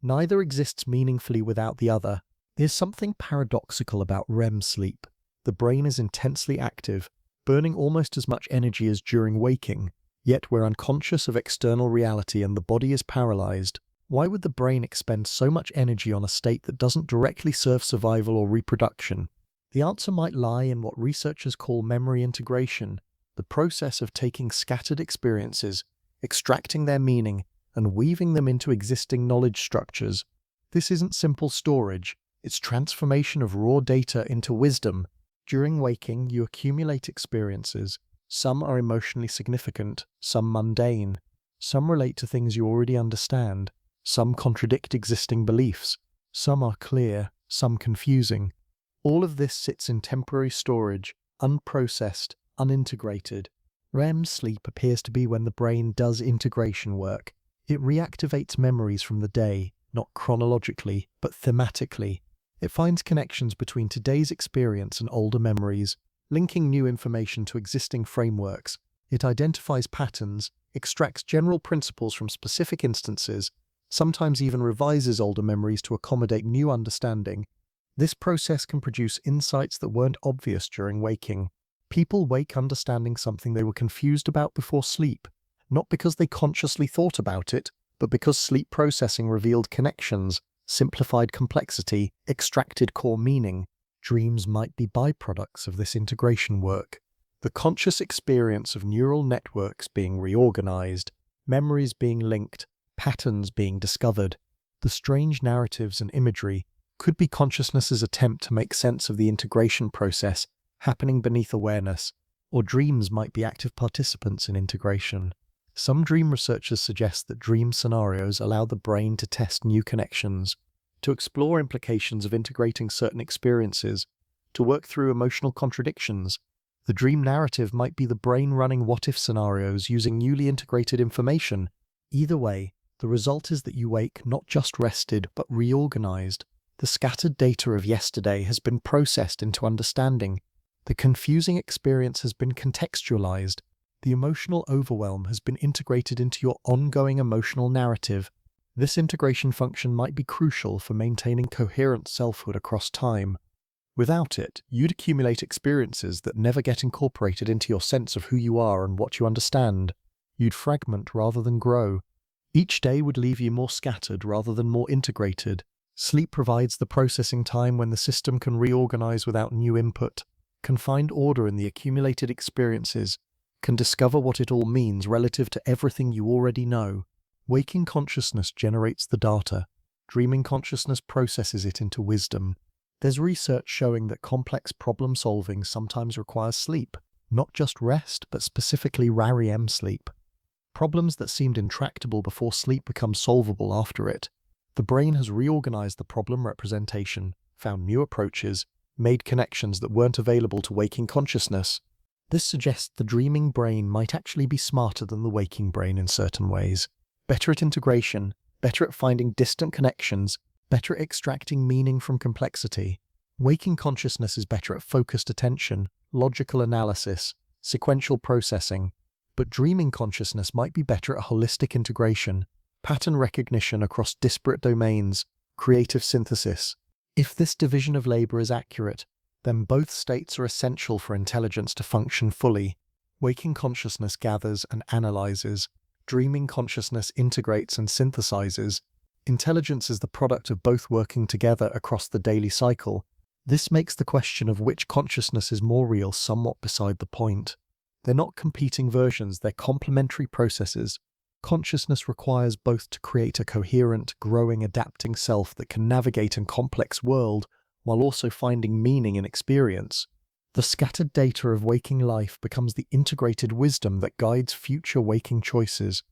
Neither exists meaningfully without the other. There's something paradoxical about REM sleep. The brain is intensely active, burning almost as much energy as during waking, yet we're unconscious of external reality and the body is paralyzed. Why would the brain expend so much energy on a state that doesn't directly serve survival or reproduction? The answer might lie in what researchers call memory integration, the process of taking scattered experiences, extracting their meaning, and weaving them into existing knowledge structures. This isn't simple storage, it's transformation of raw data into wisdom. During waking, you accumulate experiences. Some are emotionally significant, some mundane. Some relate to things you already understand. Some contradict existing beliefs. Some are clear, some confusing. All of this sits in temporary storage, unprocessed, unintegrated. REM sleep appears to be when the brain does integration work. It reactivates memories from the day, not chronologically, but thematically. It finds connections between today's experience and older memories, linking new information to existing frameworks. It identifies patterns, extracts general principles from specific instances, sometimes even revises older memories to accommodate new understanding. This process can produce insights that weren't obvious during waking. People wake understanding something they were confused about before sleep, not because they consciously thought about it, but because sleep processing revealed connections, simplified complexity, extracted core meaning. Dreams might be byproducts of this integration work. The conscious experience of neural networks being reorganized, memories being linked, patterns being discovered. The strange narratives and imagery could be consciousness's attempt to make sense of the integration process happening beneath awareness, or dreams might be active participants in integration. Some dream researchers suggest that dream scenarios allow the brain to test new connections, to explore implications of integrating certain experiences, to work through emotional contradictions. The dream narrative might be the brain running what-if scenarios using newly integrated information. Either way, the result is that you wake not just rested, but reorganized. The scattered data of yesterday has been processed into understanding. The confusing experience has been contextualized. The emotional overwhelm has been integrated into your ongoing emotional narrative. This integration function might be crucial for maintaining coherent selfhood across time. Without it, you'd accumulate experiences that never get incorporated into your sense of who you are and what you understand. You'd fragment rather than grow. Each day would leave you more scattered rather than more integrated. Sleep provides the processing time when the system can reorganize without new input, can find order in the accumulated experiences, can discover what it all means relative to everything you already know. Waking consciousness generates the data. Dreaming consciousness processes it into wisdom. There's research showing that complex problem-solving sometimes requires sleep, not just rest, but specifically REM sleep. Problems that seemed intractable before sleep become solvable after it. The brain has reorganized the problem representation, found new approaches, made connections that weren't available to waking consciousness. This suggests the dreaming brain might actually be smarter than the waking brain in certain ways. Better at integration, better at finding distant connections, better at extracting meaning from complexity. Waking consciousness is better at focused attention, logical analysis, sequential processing, but dreaming consciousness might be better at holistic integration, pattern recognition across disparate domains, creative synthesis. If this division of labor is accurate, then both states are essential for intelligence to function fully. Waking consciousness gathers and analyzes. Dreaming consciousness integrates and synthesizes. Intelligence is the product of both working together across the daily cycle. This makes the question of which consciousness is more real somewhat beside the point. They're not competing versions, they're complementary processes. Consciousness requires both to create a coherent, growing, adapting self that can navigate a complex world while also finding meaning in experience. The scattered data of waking life becomes the integrated wisdom that guides future waking choices.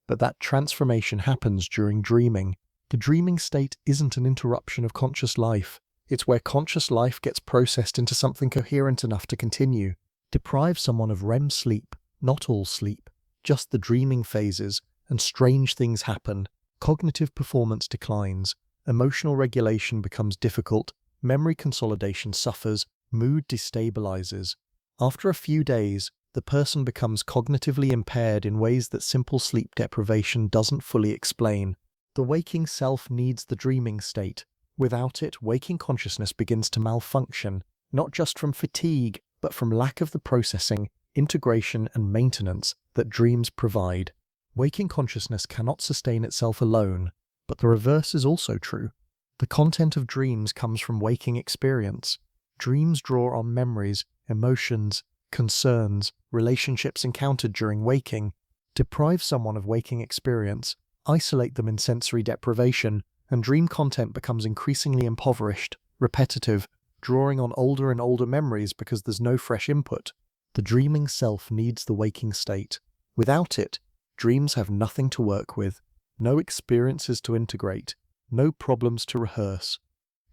But that transformation happens during dreaming. The dreaming state isn't an interruption of conscious life. It's where conscious life gets processed into something coherent enough to continue. Deprive someone of REM sleep, not all sleep, just the dreaming phases, and strange things happen. Cognitive performance declines, emotional regulation becomes difficult, memory consolidation suffers, mood destabilizes. After a few days, the person becomes cognitively impaired in ways that simple sleep deprivation doesn't fully explain. The waking self needs the dreaming state. Without it, waking consciousness begins to malfunction, not just from fatigue, but from lack of the processing, integration, and maintenance that dreams provide. Waking consciousness cannot sustain itself alone, but the reverse is also true. The content of dreams comes from waking experience. Dreams draw on memories, emotions, concerns, relationships encountered during waking. Deprive someone of waking experience, isolate them in sensory deprivation, and dream content becomes increasingly impoverished, repetitive, drawing on older and older memories because there's no fresh input. The dreaming self needs the waking state. Without it, dreams have nothing to work with, no experiences to integrate, no problems to rehearse.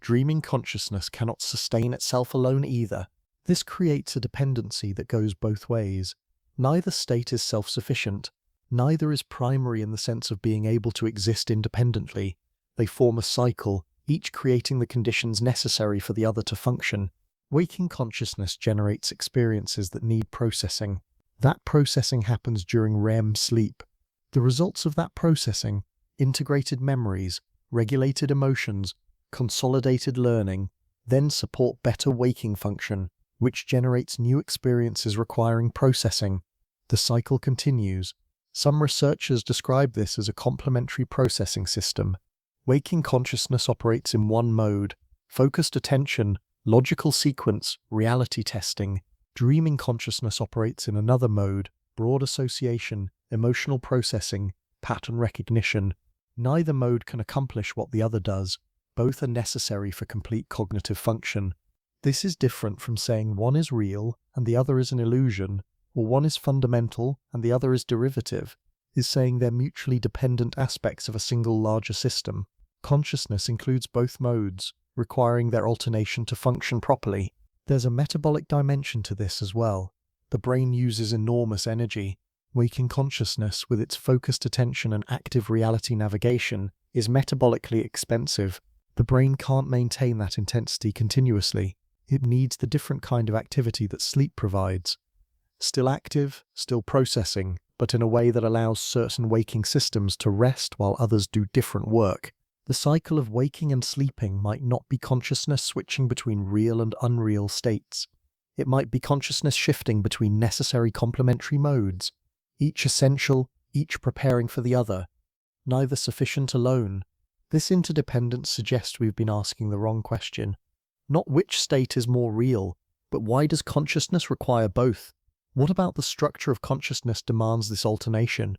Dreaming consciousness cannot sustain itself alone either. This creates a dependency that goes both ways. Neither state is self-sufficient. Neither is primary in the sense of being able to exist independently. They form a cycle, each creating the conditions necessary for the other to function. Waking consciousness generates experiences that need processing. That processing happens during REM sleep. The results of that processing, integrated memories, regulated emotions, consolidated learning, then support better waking function, which generates new experiences requiring processing. The cycle continues. Some researchers describe this as a complementary processing system. Waking consciousness operates in one mode: focused attention, logical sequence, reality testing. Dreaming consciousness operates in another mode: broad association, emotional processing, pattern recognition. Neither mode can accomplish what the other does. Both are necessary for complete cognitive function. This is different from saying one is real and the other is an illusion, or one is fundamental and the other is derivative. Is saying they're mutually dependent aspects of a single larger system. Consciousness includes both modes, requiring their alternation to function properly. There's a metabolic dimension to this as well. The brain uses enormous energy. Waking consciousness, with its focused attention and active reality navigation, is metabolically expensive. The brain can't maintain that intensity continuously. It needs the different kind of activity that sleep provides. Still active, still processing, but in a way that allows certain waking systems to rest while others do different work. The cycle of waking and sleeping might not be consciousness switching between real and unreal states. It might be consciousness shifting between necessary complementary modes, each essential, each preparing for the other, neither sufficient alone. This interdependence suggests we've been asking the wrong question. Not which state is more real, but why does consciousness require both? What about the structure of consciousness demands this alternation?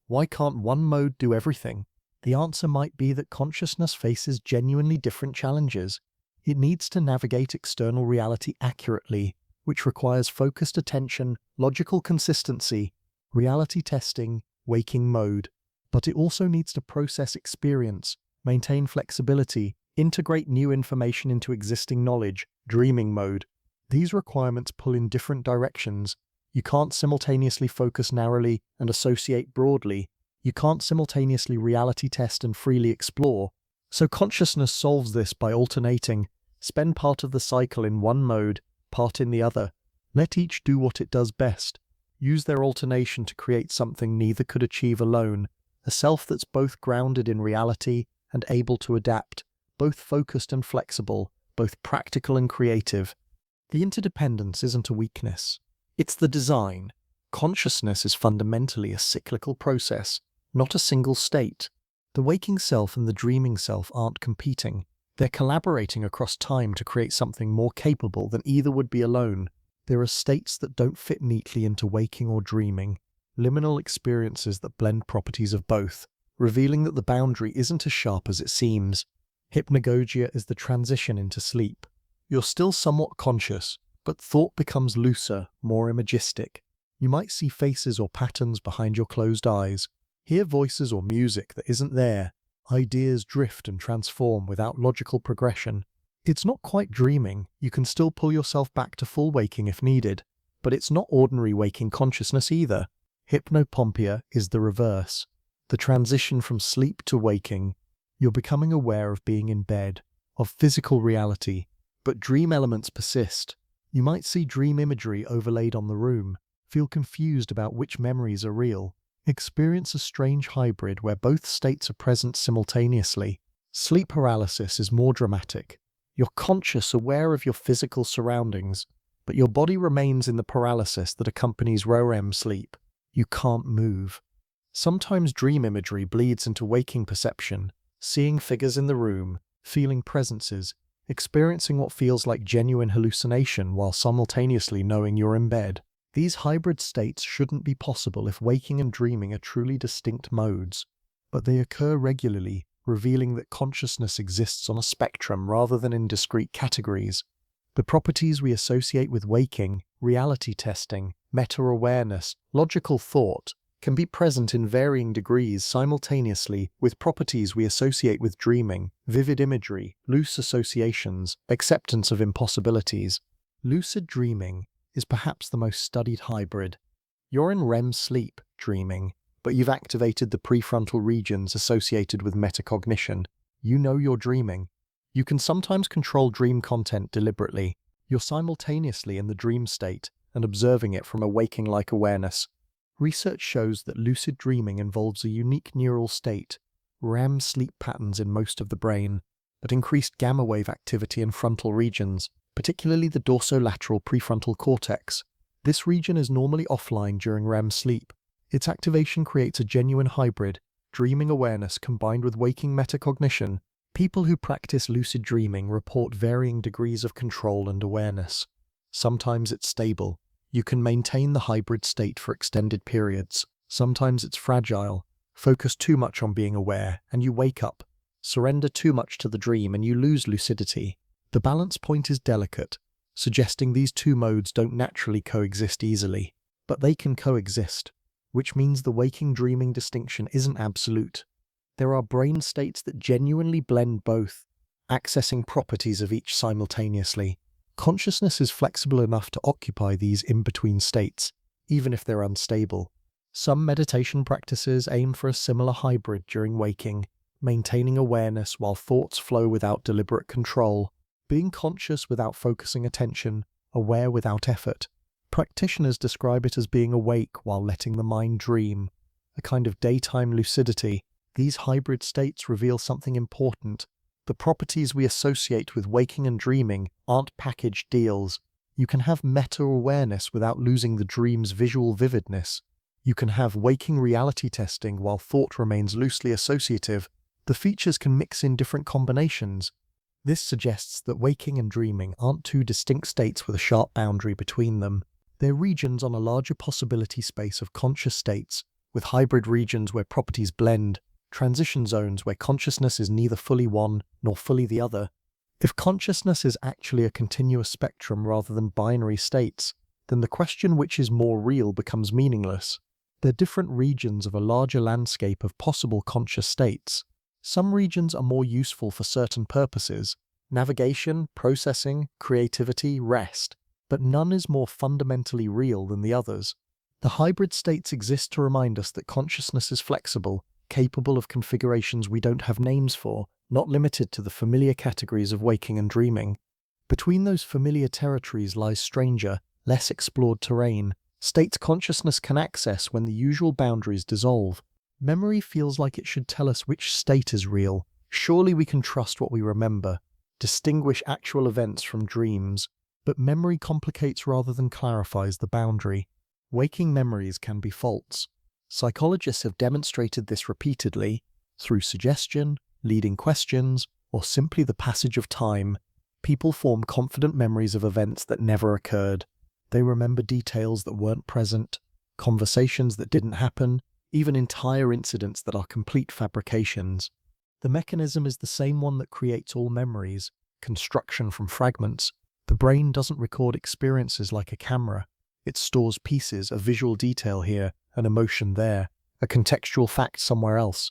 Why can't one mode do everything? The answer might be that consciousness faces genuinely different challenges. It needs to navigate external reality accurately, which requires focused attention, logical consistency, reality testing, waking mode. But it also needs to process experience, maintain flexibility, integrate new information into existing knowledge, dreaming mode. These requirements pull in different directions. You can't simultaneously focus narrowly and associate broadly. You can't simultaneously reality test and freely explore. So consciousness solves this by alternating. Spend part of the cycle in one mode, part in the other. Let each do what it does best. Use their alternation to create something neither could achieve alone, a self that's both grounded in reality and able to adapt, both focused and flexible, both practical and creative. The interdependence isn't a weakness. It's the design. Consciousness is fundamentally a cyclical process, not a single state. The waking self and the dreaming self aren't competing. They're collaborating across time to create something more capable than either would be alone. There are states that don't fit neatly into waking or dreaming, liminal experiences that blend properties of both, revealing that the boundary isn't as sharp as it seems. Hypnagogia is the transition into sleep. You're still somewhat conscious, but thought becomes looser, more imagistic. You might see faces or patterns behind your closed eyes, hear voices or music that isn't there. Ideas drift and transform without logical progression. It's not quite dreaming. You can still pull yourself back to full waking if needed, but it's not ordinary waking consciousness either. Hypnopompia is the reverse. The transition from sleep to waking. You're becoming aware of being in bed, of physical reality, but dream elements persist. You might see dream imagery overlaid on the room, feel confused about which memories are real, experience a strange hybrid where both states are present simultaneously. Sleep paralysis is more dramatic. You're conscious, aware of your physical surroundings, but your body remains in the paralysis that accompanies REM sleep. You can't move. Sometimes dream imagery bleeds into waking perception, seeing figures in the room, feeling presences, experiencing what feels like genuine hallucination while simultaneously knowing you're in bed. These hybrid states shouldn't be possible if waking and dreaming are truly distinct modes, but they occur regularly, revealing that consciousness exists on a spectrum rather than in discrete categories. The properties we associate with waking, reality testing, meta-awareness, logical thought, can be present in varying degrees simultaneously with properties we associate with dreaming, vivid imagery, loose associations, acceptance of impossibilities. Lucid dreaming is perhaps the most studied hybrid. You're in REM sleep, dreaming, but you've activated the prefrontal regions associated with metacognition. You know you're dreaming. You can sometimes control dream content deliberately. You're simultaneously in the dream state and observing it from a waking-like awareness. Research shows that lucid dreaming involves a unique neural state, REM sleep patterns in most of the brain, but increased gamma wave activity in frontal regions, particularly the dorsolateral prefrontal cortex. This region is normally offline during REM sleep. Its activation creates a genuine hybrid, dreaming awareness combined with waking metacognition. People who practice lucid dreaming report varying degrees of control and awareness. Sometimes it's stable. You can maintain the hybrid state for extended periods. Sometimes it's fragile. Focus too much on being aware, and you wake up. Surrender too much to the dream, and you lose lucidity. The balance point is delicate, suggesting these two modes don't naturally coexist easily. But they can coexist, which means the waking-dreaming distinction isn't absolute. There are brain states that genuinely blend both, accessing properties of each simultaneously. Consciousness is flexible enough to occupy these in-between states, even if they're unstable. Some meditation practices aim for a similar hybrid during waking, maintaining awareness while thoughts flow without deliberate control, being conscious without focusing attention, aware without effort. Practitioners describe it as being awake while letting the mind dream, a kind of daytime lucidity. These hybrid states reveal something important. The properties we associate with waking and dreaming aren't packaged deals. You can have meta-awareness without losing the dream's visual vividness. You can have waking reality testing while thought remains loosely associative. The features can mix in different combinations. This suggests that waking and dreaming aren't two distinct states with a sharp boundary between them. They're regions on a larger possibility space of conscious states, with hybrid regions where properties blend, transition zones where consciousness is neither fully one nor fully the other. If consciousness is actually a continuous spectrum rather than binary states, then the question which is more real becomes meaningless. They're different regions of a larger landscape of possible conscious states. Some regions are more useful for certain purposes: navigation, processing, creativity, rest, but none is more fundamentally real than the others. The hybrid states exist to remind us that consciousness is flexible, capable of configurations we don't have names for, not limited to the familiar categories of waking and dreaming. Between those familiar territories lies stranger, less explored terrain, states consciousness can access when the usual boundaries dissolve. Memory feels like it should tell us which state is real. Surely we can trust what we remember, distinguish actual events from dreams. But memory complicates rather than clarifies the boundary. Waking memories can be false. Psychologists have demonstrated this repeatedly, through suggestion, leading questions, or simply the passage of time. People form confident memories of events that never occurred. They remember details that weren't present, conversations that didn't happen, even entire incidents that are complete fabrications. The mechanism is the same one that creates all memories: construction from fragments. The brain doesn't record experiences like a camera. It stores pieces, a visual detail here, an emotion there, a contextual fact somewhere else.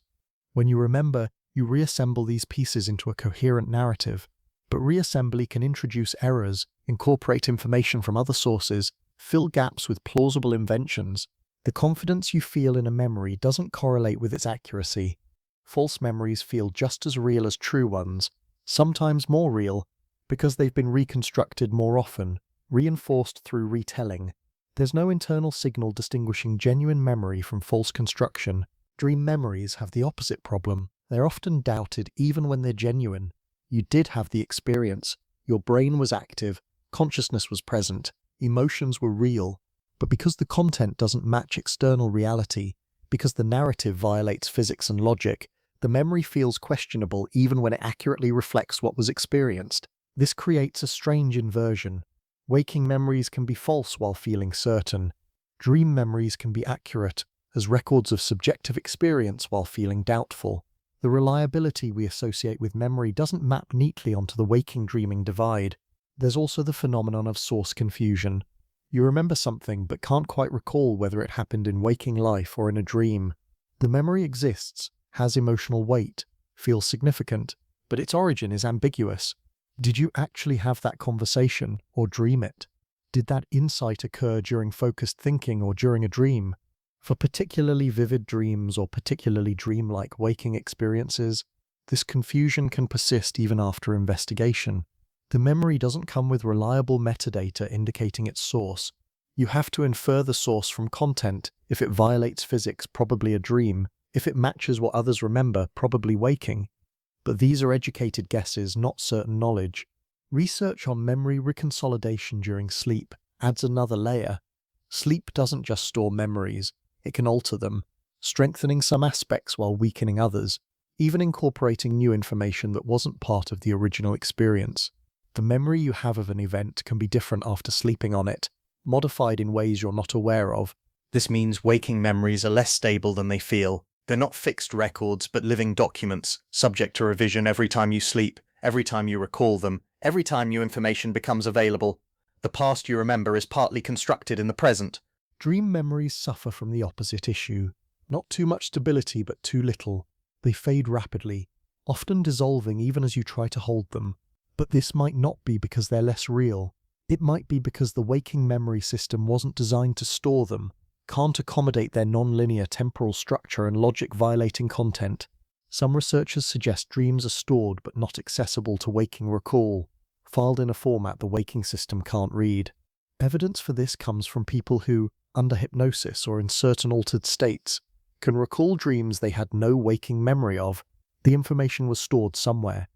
When you remember, you reassemble these pieces into a coherent narrative. But reassembly can introduce errors, incorporate information from other sources, fill gaps with plausible inventions. The confidence you feel in a memory doesn't correlate with its accuracy. False memories feel just as real as true ones, sometimes more real, because they've been reconstructed more often, reinforced through retelling. There's no internal signal distinguishing genuine memory from false construction. Dream memories have the opposite problem. They're often doubted even when they're genuine. You did have the experience. Your brain was active. Consciousness was present. Emotions were real. But because the content doesn't match external reality, because the narrative violates physics and logic, the memory feels questionable even when it accurately reflects what was experienced. This creates a strange inversion. Waking memories can be false while feeling certain. Dream memories can be accurate, as records of subjective experience while feeling doubtful. The reliability we associate with memory doesn't map neatly onto the waking-dreaming divide. There's also the phenomenon of source confusion. You remember something but can't quite recall whether it happened in waking life or in a dream. The memory exists, has emotional weight, feels significant, but its origin is ambiguous. Did you actually have that conversation or dream it? Did that insight occur during focused thinking or during a dream? For particularly vivid dreams or particularly dreamlike waking experiences, this confusion can persist even after investigation. The memory doesn't come with reliable metadata indicating its source. You have to infer the source from content. If it violates physics, probably a dream. If it matches what others remember, probably waking. But these are educated guesses, not certain knowledge. Research on memory reconsolidation during sleep adds another layer. Sleep doesn't just store memories, it can alter them, strengthening some aspects while weakening others, even incorporating new information that wasn't part of the original experience. The memory you have of an event can be different after sleeping on it, modified in ways you're not aware of. This means waking memories are less stable than they feel. They're not fixed records, but living documents, subject to revision every time you sleep, every time you recall them, every time new information becomes available. The past you remember is partly constructed in the present. Dream memories suffer from the opposite issue. Not too much stability, but too little. They fade rapidly, often dissolving even as you try to hold them. But this might not be because they're less real. It might be because the waking memory system wasn't designed to store them, can't accommodate their non-linear temporal structure and logic-violating content. Some researchers suggest dreams are stored but not accessible to waking recall, filed in a format the waking system can't read. Evidence for this comes from people who, under hypnosis or in certain altered states, can recall dreams they had no waking memory of. The information was stored somewhere.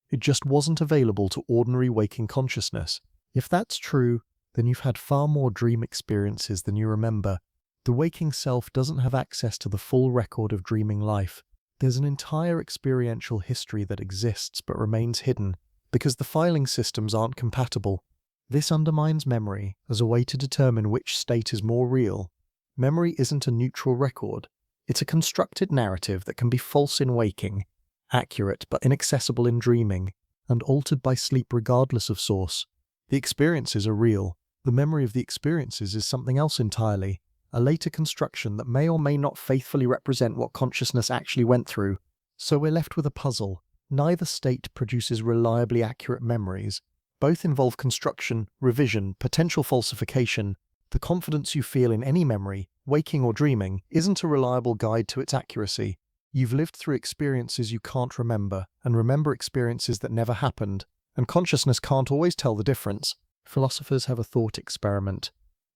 It just wasn't available to ordinary waking consciousness. If that's true, then you've had far more dream experiences than you remember. The waking self doesn't have access to the full record of dreaming life. There's an entire experiential history that exists but remains hidden because the filing systems aren't compatible. This undermines memory as a way to determine which state is more real. Memory isn't a neutral record. It's a constructed narrative that can be false in waking, accurate but inaccessible in dreaming, and altered by sleep regardless of source. The experiences are real. The memory of the experiences is something else entirely, a later construction that may or may not faithfully represent what consciousness actually went through. So we're left with a puzzle. Neither state produces reliably accurate memories. Both involve construction, revision, potential falsification. The confidence you feel in any memory, waking or dreaming, isn't a reliable guide to its accuracy. You've lived through experiences you can't remember, and remember experiences that never happened, and consciousness can't always tell the difference. Philosophers have a thought experiment.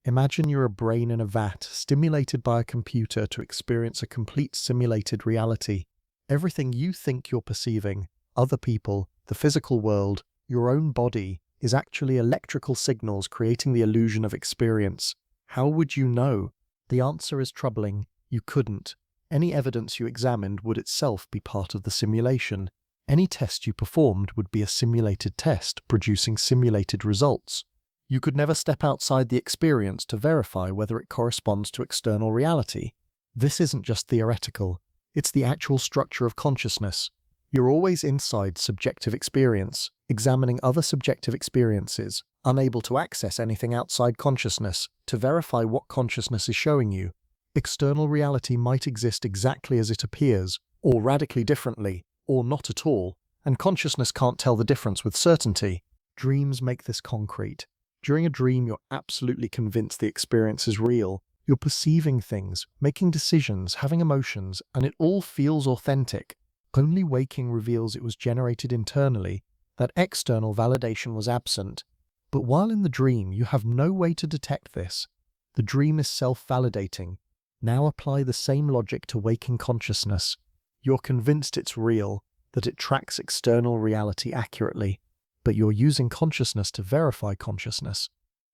Imagine you're a brain in a vat, stimulated by a computer to experience a complete simulated reality. Everything you think you're perceiving, other people, the physical world, your own body, is actually electrical signals creating the illusion of experience. How would you know? The answer is troubling. You couldn't. Any evidence you examined would itself be part of the simulation. Any test you performed would be a simulated test, producing simulated results. You could never step outside the experience to verify whether it corresponds to external reality. This isn't just theoretical. It's the actual structure of consciousness. You're always inside subjective experience, examining other subjective experiences, unable to access anything outside consciousness to verify what consciousness is showing you. External reality might exist exactly as it appears, or radically differently, or not at all, and consciousness can't tell the difference with certainty. Dreams make this concrete. During a dream, you're absolutely convinced the experience is real. You're perceiving things, making decisions, having emotions, and it all feels authentic. Only waking reveals it was generated internally, that external validation was absent. But while in the dream, you have no way to detect this. The dream is self-validating. Now apply the same logic to waking consciousness. You're convinced it's real, that it tracks external reality accurately, but you're using consciousness to verify consciousness.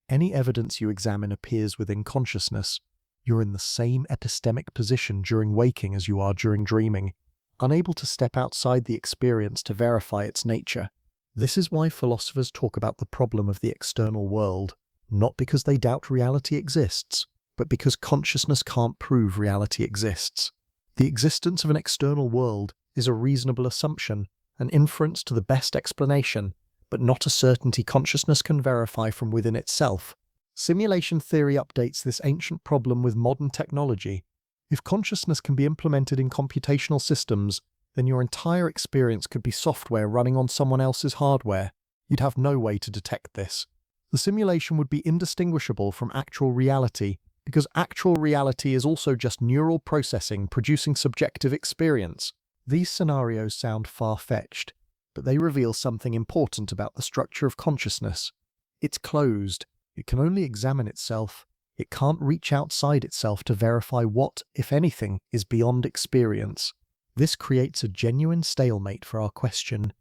Any evidence you examine appears within consciousness. You're in the same epistemic position during waking as you are during dreaming, unable to step outside the experience to verify its nature. This is why philosophers talk about the problem of the external world, not because they doubt reality exists, but because consciousness can't prove reality exists. The existence of an external world is a reasonable assumption, an inference to the best explanation, but not a certainty consciousness can verify from within itself. Simulation theory updates this ancient problem with modern technology. If consciousness can be implemented in computational systems, then your entire experience could be software running on someone else's hardware. You'd have no way to detect this. The simulation would be indistinguishable from actual reality, because actual reality is also just neural processing producing subjective experience. These scenarios sound far-fetched, but they reveal something important about the structure of consciousness. It's closed. It can only examine itself. It can't reach outside itself to verify what, if anything, is beyond experience. This creates a genuine stalemate for our question.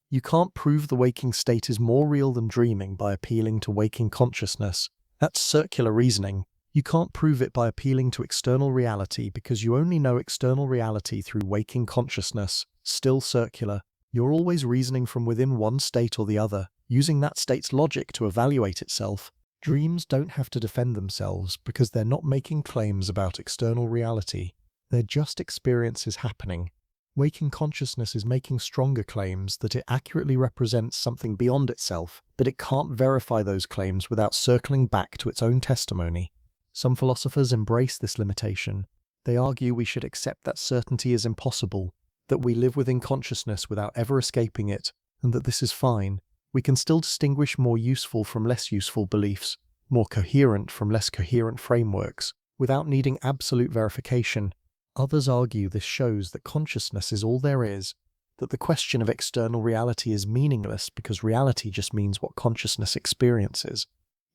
You can't prove the waking state is more real than dreaming by appealing to waking consciousness. That's circular reasoning. You can't prove it by appealing to external reality because you only know external reality through waking consciousness. Still circular. You're always reasoning from within one state or the other, using that state's logic to evaluate itself. Dreams don't have to defend themselves because they're not making claims about external reality. They're just experiences happening. Waking consciousness is making stronger claims that it accurately represents something beyond itself, but it can't verify those claims without circling back to its own testimony. Some philosophers embrace this limitation. They argue we should accept that certainty is impossible, that we live within consciousness without ever escaping it, and that this is fine. We can still distinguish more useful from less useful beliefs, more coherent from less coherent frameworks, without needing absolute verification. Others argue this shows that consciousness is all there is, that the question of external reality is meaningless because reality just means what consciousness experiences.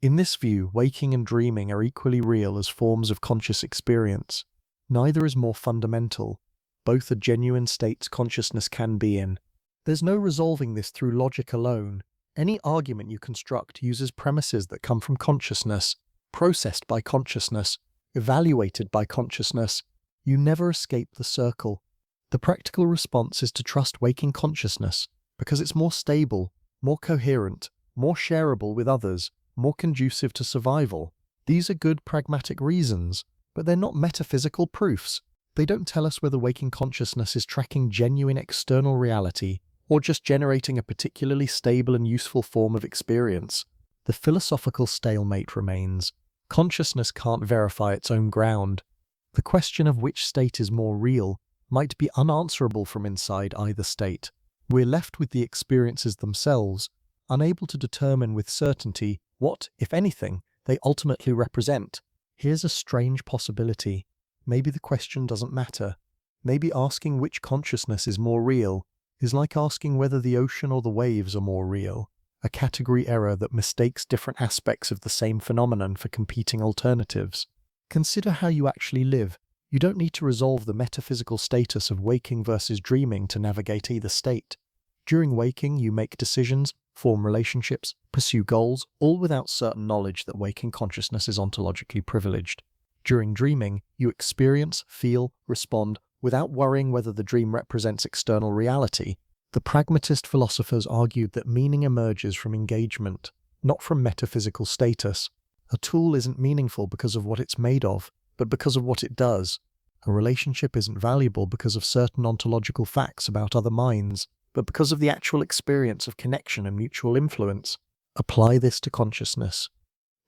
In this view, waking and dreaming are equally real as forms of conscious experience. Neither is more fundamental. Both are genuine states consciousness can be in. There's no resolving this through logic alone. Any argument you construct uses premises that come from consciousness, processed by consciousness, evaluated by consciousness. You never escape the circle. The practical response is to trust waking consciousness, because it's more stable, more coherent, more shareable with others, more conducive to survival. These are good pragmatic reasons, but they're not metaphysical proofs. They don't tell us whether waking consciousness is tracking genuine external reality or just generating a particularly stable and useful form of experience. The philosophical stalemate remains. Consciousness can't verify its own ground. The question of which state is more real might be unanswerable from inside either state. We're left with the experiences themselves, unable to determine with certainty what, if anything, they ultimately represent. Here's a strange possibility. Maybe the question doesn't matter. Maybe asking which consciousness is more real is like asking whether the ocean or the waves are more real, a category error that mistakes different aspects of the same phenomenon for competing alternatives. Consider how you actually live. You don't need to resolve the metaphysical status of waking versus dreaming to navigate either state. During waking, you make decisions, form relationships, pursue goals, all without certain knowledge that waking consciousness is ontologically privileged. During dreaming, you experience, feel, respond, without worrying whether the dream represents external reality. The pragmatist philosophers argued that meaning emerges from engagement, not from metaphysical status. A tool isn't meaningful because of what it's made of, but because of what it does. A relationship isn't valuable because of certain ontological facts about other minds, but because of the actual experience of connection and mutual influence. Apply this to consciousness.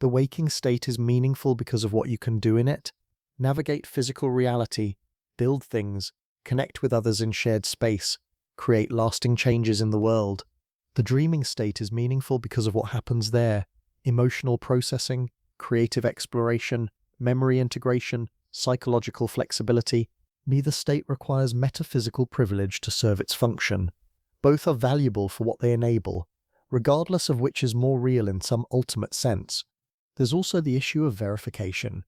The waking state is meaningful because of what you can do in it. Navigate physical reality, build things, connect with others in shared space, create lasting changes in the world. The dreaming state is meaningful because of what happens there. Emotional processing, creative exploration, memory integration, psychological flexibility. Neither state requires metaphysical privilege to serve its function. Both are valuable for what they enable, regardless of which is more real in some ultimate sense. There's also the issue of verification.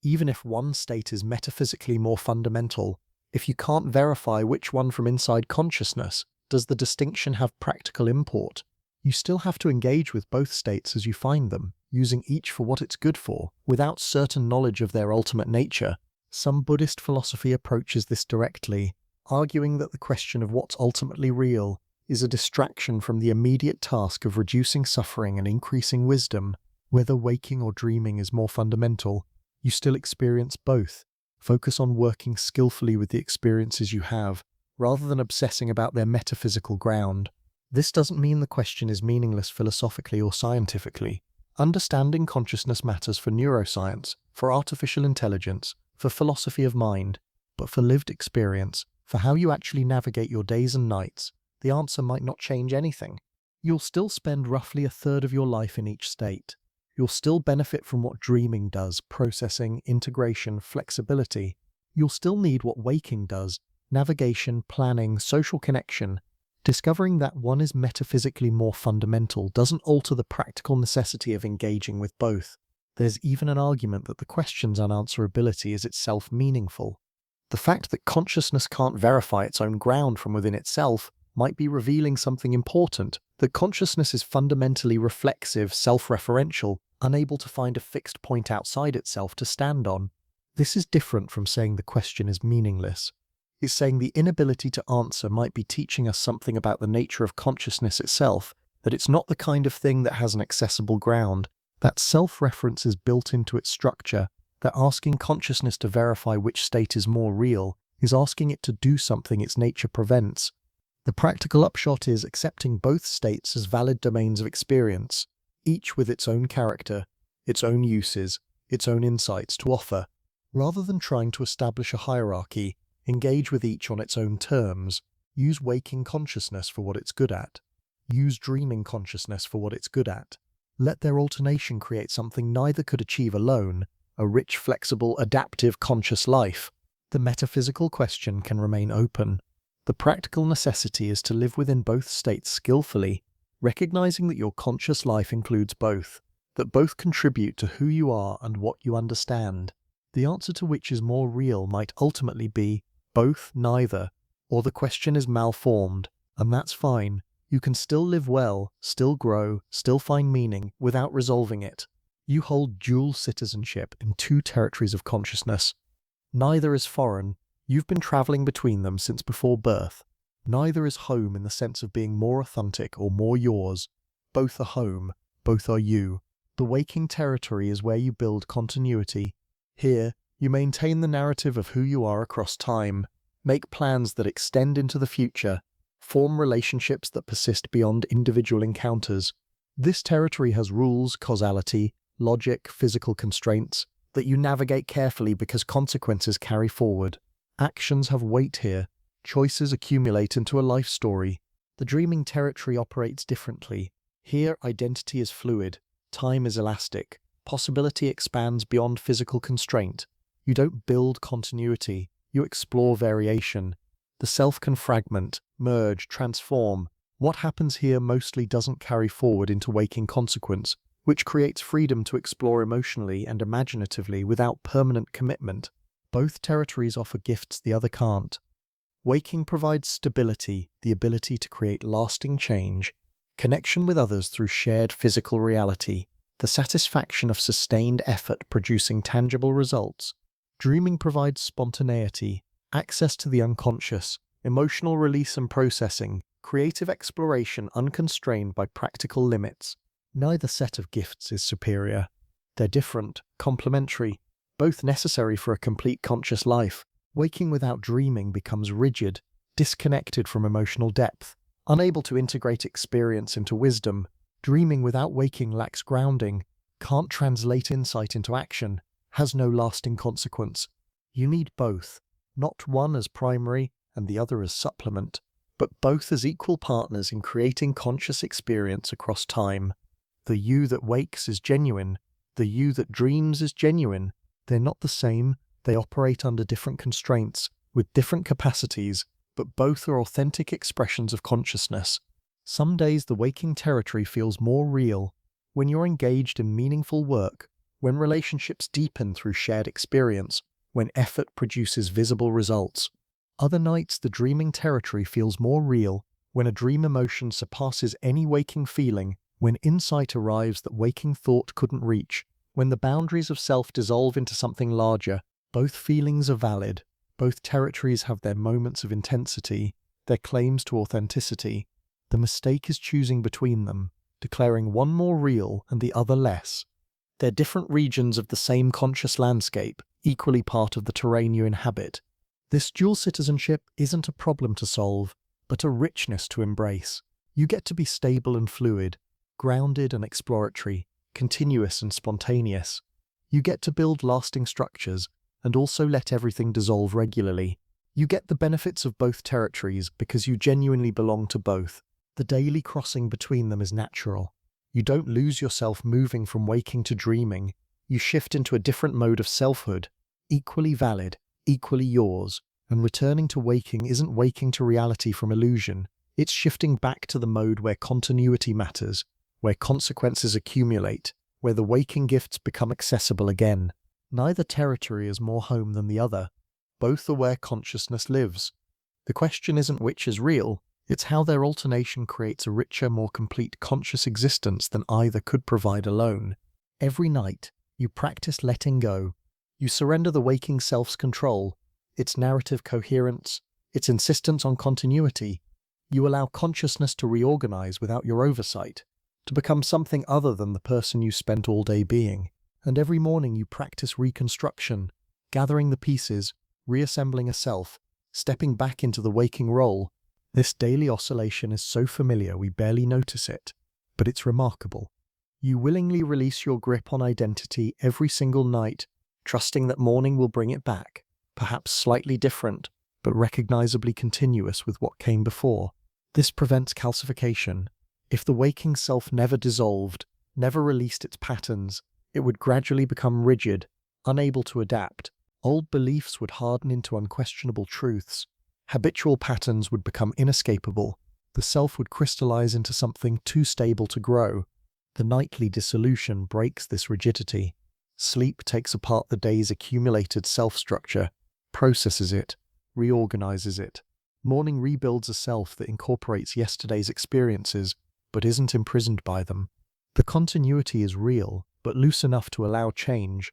Even if one state is metaphysically more fundamental, if you can't verify which one from inside consciousness, does the distinction have practical import? You still have to engage with both states as you find them, using each for what it's good for, without certain knowledge of their ultimate nature. Some Buddhist philosophy approaches this directly, arguing that the question of what's ultimately real is a distraction from the immediate task of reducing suffering and increasing wisdom. Whether waking or dreaming is more fundamental, you still experience both. Focus on working skillfully with the experiences you have, rather than obsessing about their metaphysical ground. This doesn't mean the question is meaningless philosophically or scientifically. Understanding consciousness matters for neuroscience, for artificial intelligence, for philosophy of mind, but for lived experience, for how you actually navigate your days and nights, the answer might not change anything. You'll still spend roughly a third of your life in each state. You'll still benefit from what dreaming does, processing, integration, flexibility. You'll still need what waking does, navigation, planning, social connection. Discovering that one is metaphysically more fundamental doesn't alter the practical necessity of engaging with both. There's even an argument that the question's unanswerability is itself meaningful. The fact that consciousness can't verify its own ground from within itself might be revealing something important, that consciousness is fundamentally reflexive, self-referential, unable to find a fixed point outside itself to stand on. This is different from saying the question is meaningless. It's saying the inability to answer might be teaching us something about the nature of consciousness itself, that it's not the kind of thing that has an accessible ground, that self-reference is built into its structure, that asking consciousness to verify which state is more real is asking it to do something its nature prevents. The practical upshot is accepting both states as valid domains of experience, each with its own character, its own uses, its own insights to offer. Rather than trying to establish a hierarchy, engage with each on its own terms. Use waking consciousness for what it's good at. Use dreaming consciousness for what it's good at. Let their alternation create something neither could achieve alone, a rich, flexible, adaptive, conscious life. The metaphysical question can remain open. The practical necessity is to live within both states skillfully, recognizing that your conscious life includes both. that both contribute to who you are and what you understand. The answer to which is more real might ultimately be both, neither, or the question is malformed, and that's fine. You can still live well, still grow, still find meaning without resolving it. You hold dual citizenship in two territories of consciousness. Neither is foreign. You've been traveling between them since before birth. Neither is home in the sense of being more authentic or more yours. Both are home. Both are you. The waking territory is where you build continuity. Here, you maintain the narrative of who you are across time, make plans that extend into the future, form relationships that persist beyond individual encounters. This territory has rules, causality, logic, physical constraints that you navigate carefully because consequences carry forward. Actions have weight here. Choices accumulate into a life story. The dreaming territory operates differently. Here, identity is fluid. Time is elastic. Possibility expands beyond physical constraint. You don't build continuity. You explore variation. The self can fragment, merge, transform. What happens here mostly doesn't carry forward into waking consequence, which creates freedom to explore emotionally and imaginatively without permanent commitment. Both territories offer gifts the other can't. Waking provides stability, the ability to create lasting change, connection with others through shared physical reality, the satisfaction of sustained effort producing tangible results. Dreaming provides spontaneity, access to the unconscious, emotional release and processing, creative exploration unconstrained by practical limits. Neither set of gifts is superior. They're different, complementary, both necessary for a complete conscious life. Waking without dreaming becomes rigid, disconnected from emotional depth, unable to integrate experience into wisdom. Dreaming without waking lacks grounding, can't translate insight into action, has no lasting consequence. You need both, not one as primary and the other as supplement, but both as equal partners in creating conscious experience across time. The you that wakes is genuine, the you that dreams is genuine. They're not the same, they operate under different constraints, with different capacities, but both are authentic expressions of consciousness. Some days the waking territory feels more real, when you're engaged in meaningful work, when relationships deepen through shared experience, when effort produces visible results. Other nights the dreaming territory feels more real, when a dream emotion surpasses any waking feeling, when insight arrives that waking thought couldn't reach, when the boundaries of self dissolve into something larger. Both feelings are valid. Both territories have their moments of intensity, their claims to authenticity. The mistake is choosing between them, declaring one more real and the other less. They're different regions of the same conscious landscape, equally part of the terrain you inhabit. This dual citizenship isn't a problem to solve, but a richness to embrace. You get to be stable and fluid, grounded and exploratory, continuous and spontaneous. You get to build lasting structures, and also let everything dissolve regularly. You get the benefits of both territories because you genuinely belong to both. The daily crossing between them is natural. You don't lose yourself moving from waking to dreaming. You shift into a different mode of selfhood, equally valid, equally yours. And returning to waking isn't waking to reality from illusion. It's shifting back to the mode where continuity matters, where consequences accumulate, where the waking gifts become accessible again. Neither territory is more home than the other. Both are where consciousness lives. The question isn't which is real, it's how their alternation creates a richer, more complete conscious existence than either could provide alone. Every night, you practice letting go. You surrender the waking self's control, its narrative coherence, its insistence on continuity. You allow consciousness to reorganize without your oversight, to become something other than the person you spent all day being. And every morning you practice reconstruction, gathering the pieces, reassembling a self, stepping back into the waking role. This daily oscillation is so familiar we barely notice it, but it's remarkable. You willingly release your grip on identity every single night, trusting that morning will bring it back, perhaps slightly different, but recognizably continuous with what came before. This prevents calcification. If the waking self never dissolved, never released its patterns, it would gradually become rigid, unable to adapt. Old beliefs would harden into unquestionable truths. Habitual patterns would become inescapable. The self would crystallize into something too stable to grow. The nightly dissolution breaks this rigidity. Sleep takes apart the day's accumulated self-structure, processes it, reorganizes it. Morning rebuilds a self that incorporates yesterday's experiences, but isn't imprisoned by them. The continuity is real, but loose enough to allow change.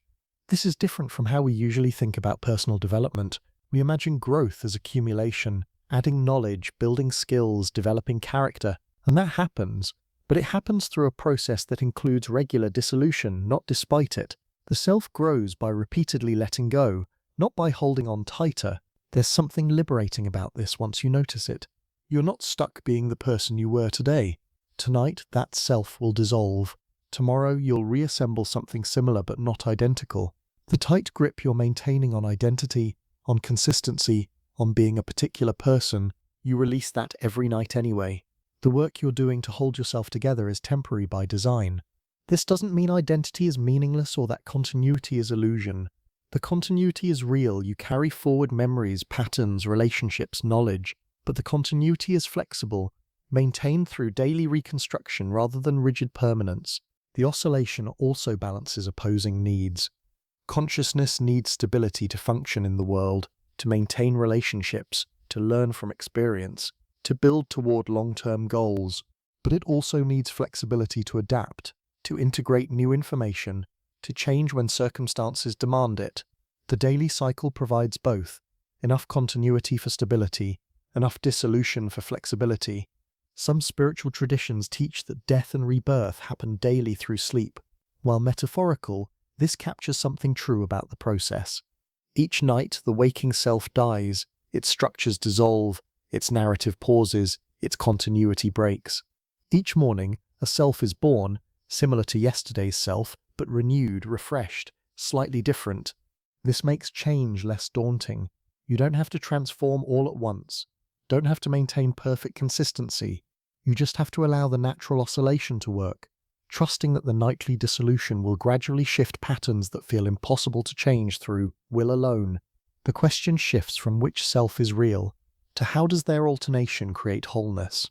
This is different from how we usually think about personal development. We imagine growth as accumulation, adding knowledge, building skills, developing character, and that happens, but it happens through a process that includes regular dissolution, not despite it. The self grows by repeatedly letting go, not by holding on tighter. There's something liberating about this once you notice it. You're not stuck being the person you were today. Tonight, that self will dissolve. Tomorrow, you'll reassemble something similar but not identical. The tight grip you're maintaining on identity, on consistency, on being a particular person, you release that every night anyway. The work you're doing to hold yourself together is temporary by design. This doesn't mean identity is meaningless or that continuity is illusion. The continuity is real. You carry forward memories, patterns, relationships, knowledge, but the continuity is flexible, maintained through daily reconstruction rather than rigid permanence. The oscillation also balances opposing needs. Consciousness needs stability to function in the world, to maintain relationships, to learn from experience, to build toward long-term goals. But it also needs flexibility to adapt, to integrate new information, to change when circumstances demand it. The daily cycle provides both, enough continuity for stability, enough dissolution for flexibility. Some spiritual traditions teach that death and rebirth happen daily through sleep. While metaphorical, this captures something true about the process. Each night, the waking self dies, its structures dissolve, its narrative pauses, its continuity breaks. Each morning, a self is born, similar to yesterday's self, but renewed, refreshed, slightly different. This makes change less daunting. You don't have to transform all at once. Don't have to maintain perfect consistency. You just have to allow the natural oscillation to work, trusting that the nightly dissolution will gradually shift patterns that feel impossible to change through will alone. The question shifts from which self is real to how does their alternation create wholeness.